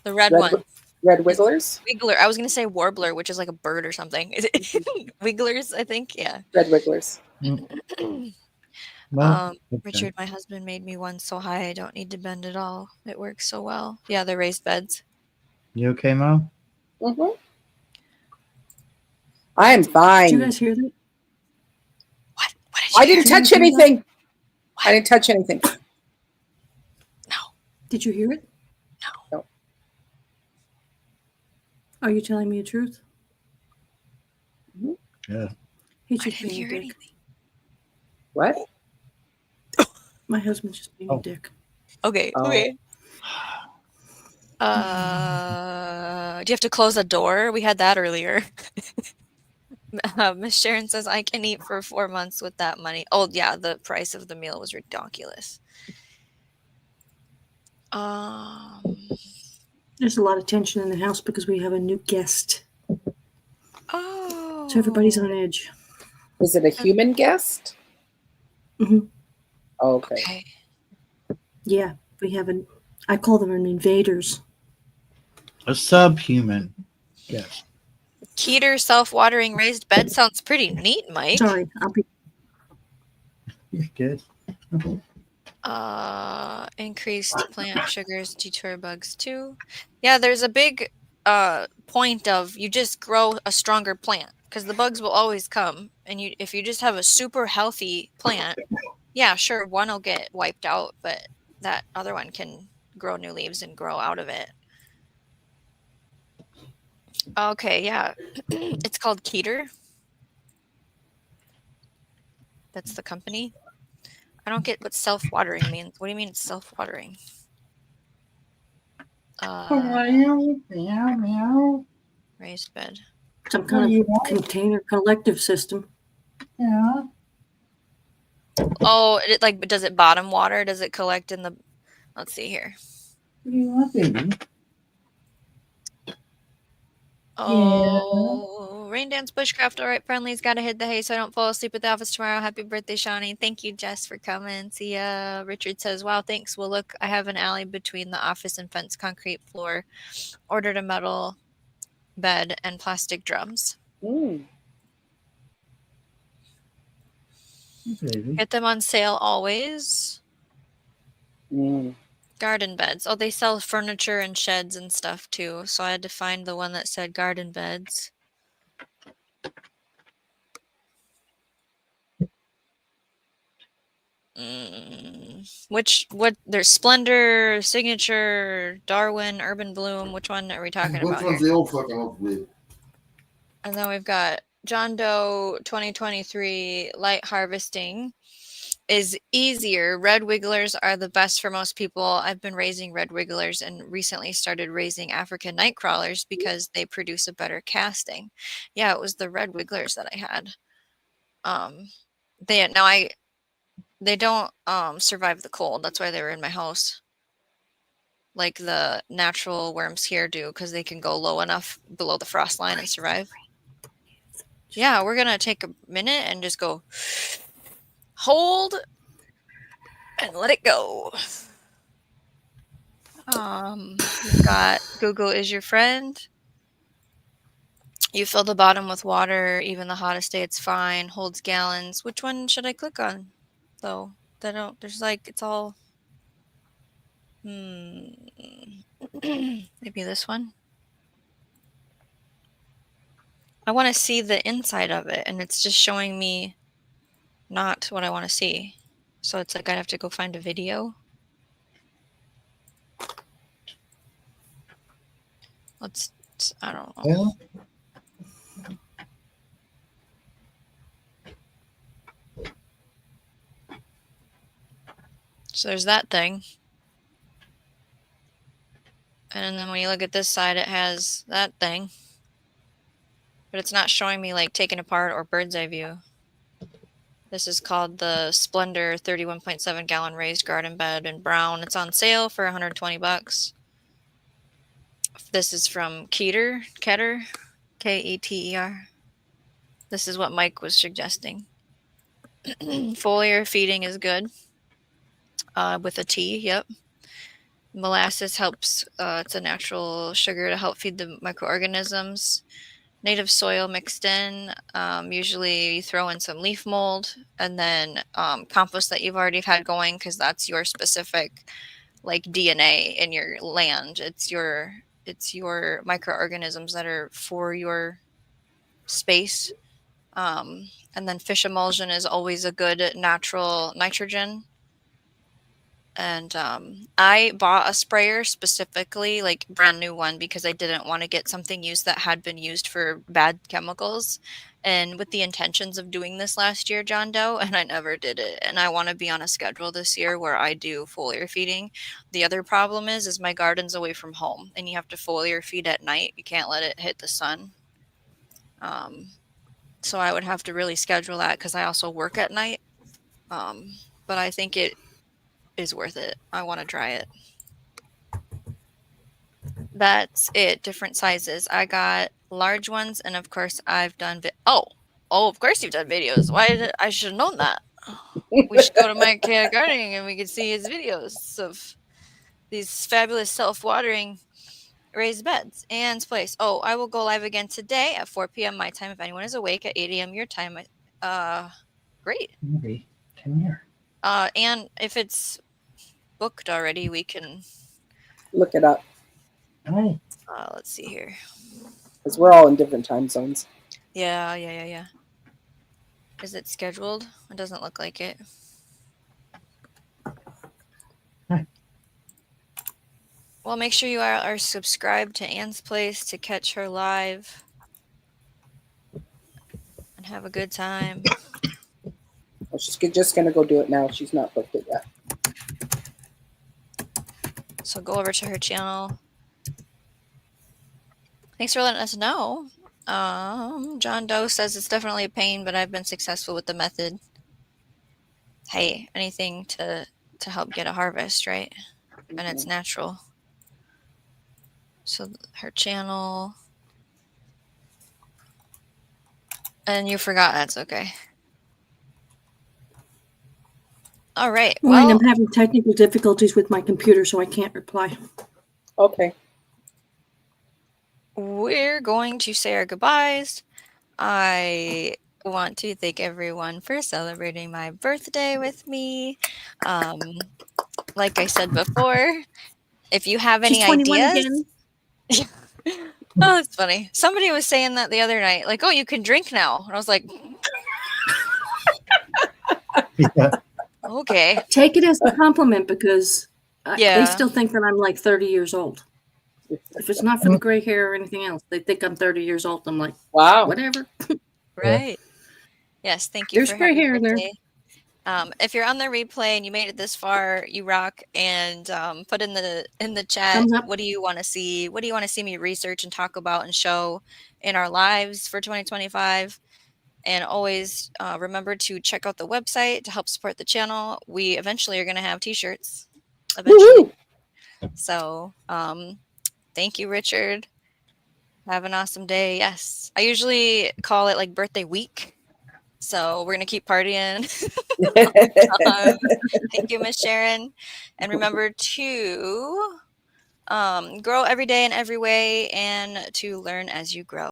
the red one. Red wigglers? Wiggler. I was going to say warbler, which is like a bird or something. Is it wigglers? I think. Yeah. Red wigglers. Well, okay. Richard, my husband made me one so high I don't need to bend at all. It works so well. Yeah, they're raised beds. You okay, Mo? Mm-hmm. I am fine. Did you guys hear that? What? What did you I didn't hear? touch anything. I didn't touch anything. No. Did you hear it? No. Are you telling me the truth? Yeah. He's I just didn't being a hear dick. anything. What? My husband's just being a dick. Okay. Oh. Okay. Do you have to close a door? We had that earlier. Miss Sharon says I can eat for 4 months with that money. Oh yeah, the price of the meal was ridiculous. There's a lot of tension in the house because we have a new guest. Oh. So everybody's on edge. Is it a human guest? Mhm. Oh, okay. Okay. Yeah, we have I call them an invaders. A subhuman. Yes. Keter self-watering raised bed sounds pretty neat, Mike. Sorry, I'll be. You're good. Increased plant sugars deter bugs too. Yeah, there's a big point of you just grow a stronger plant because the bugs will always come, and if you just have a super healthy plant, yeah, sure, one will get wiped out, but that other one can grow new leaves and grow out of it. Okay, yeah. It's called Keter. That's the company. I don't get what self-watering means. What do you mean it's self-watering? Meow. Raised bed. Some kind of container collective system. Yeah. Oh, does it bottom water? Does it collect in the? Let's see here. What do you want, baby? Oh, Rain Dance Bushcraft. All right, friendly's got to hit the hay so I don't fall asleep at the office tomorrow. Happy birthday, Shawnee. Thank you, Jess, for coming. See ya. Richard says, wow, thanks. Well, look, I have an alley between the office and fence concrete floor. Ordered a metal bed and plastic drums. Mm. Baby. Get them on sale always. Mm. Garden beds. Oh, they sell furniture and sheds and stuff too. So I had to find the one that said garden beds. There's Splendor, Signature, Darwin, Urban Bloom. Which one are we talking about Which one's here? the old fucking alphabet? And then we've got John Doe 2023 light harvesting is easier. Red wigglers are the best for most people. I've been raising red wigglers and recently started raising African night crawlers because they produce a better casting. Yeah, it was the red wigglers that I had. They don't survive the cold. That's why they were in my house. Like the natural worms here do, because they can go low enough below the frost line and survive. Yeah, we're gonna take a minute and just go hold and let it go. We've got Google is your friend. You fill the bottom with water, even the hottest day it's fine, holds gallons. Which one should I click on? Though there's like, it's all, maybe this one. I want to see the inside of it, and it's just showing me not what I want to see. So it's like I have to go find a video. I don't know. Well, So there's that thing. And then when you look at this side, it has that thing. But it's not showing me like taken apart or bird's eye view. This is called the Splendor 31.7 gallon raised garden bed in brown. It's on sale for $120. This is from Keter, Keter, Keter. This is what Mike was suggesting. Foliar feeding is good. With a T, yep. Molasses helps, it's a natural sugar to help feed the microorganisms. Native soil mixed in. Usually you throw in some leaf mold and then compost that you've already had going, because that's your specific like DNA in your land. It's your microorganisms that are for your space. And then fish emulsion is always a good natural nitrogen. And I bought a sprayer specifically, like brand new one, because I didn't want to get something used that had been used for bad chemicals, and with the intentions of doing this last year, John Doe, and I never did it. And I want to be on a schedule this year where I do foliar feeding. The other problem is my garden's away from home, and you have to foliar feed at night. You can't let it hit the sun. So I would have to really schedule that, because I also work at night. But I think it is worth it. I want to try it. That's it. Different sizes. I got large ones, and of course I've done of course you've done videos. I should have known that. We should go to Mike Cat Gardening and we could see his videos of these fabulous self-watering raised beds. Anne's Place. Oh, I will go live again today at 4 p.m. my time if anyone is awake, at 8 a.m. your time. Great. maybe 10 years. And if it's booked already, we can Look it up Oh, let's see here. because we're all in different time zones. Yeah. Is it scheduled? It doesn't look like it. Hi. Well, make sure you are subscribed to Anne's Place to catch her live and have a good time. Well, she's just going to go do it now. She's not booked it yet. So go over to her channel. Thanks for letting us know. John Doe says it's definitely a pain, but I've been successful with the method. Hey, anything to help get a harvest, right? And it's natural. So her channel. And you forgot, that's okay. All right. Maureen, Well, I'm having technical difficulties with my computer, so I can't reply. Okay. we're going to say our goodbyes. I want to thank everyone for celebrating my birthday with me. Like I said before, if you have any She's 21 ideas. again. Oh, that's funny. Somebody was saying that the other night, like, oh, you can drink now. And I was like, yeah. okay. Take it as a compliment, because Yeah. they still think that I'm like 30 years old. If it's not for the gray hair or anything else, they think I'm 30 years old. I'm like, Wow. whatever. Right. Yes, thank you There's for gray happy hair in there. birthday. If you're on the replay and you made it this far, you rock. And put in the chat, Thumbs up. what do you want to see? What do you want to see me research and talk about and show in our lives for 2025? And always remember to check out the website to help support the channel. We eventually are going to have t-shirts. Eventually. Woo-hoo. So thank you, Richard. Have an awesome day. Yes. I usually call it like birthday week. So we're going to keep partying. Thank you, Miss Sharon. And remember to grow every day in every way and to learn as you grow.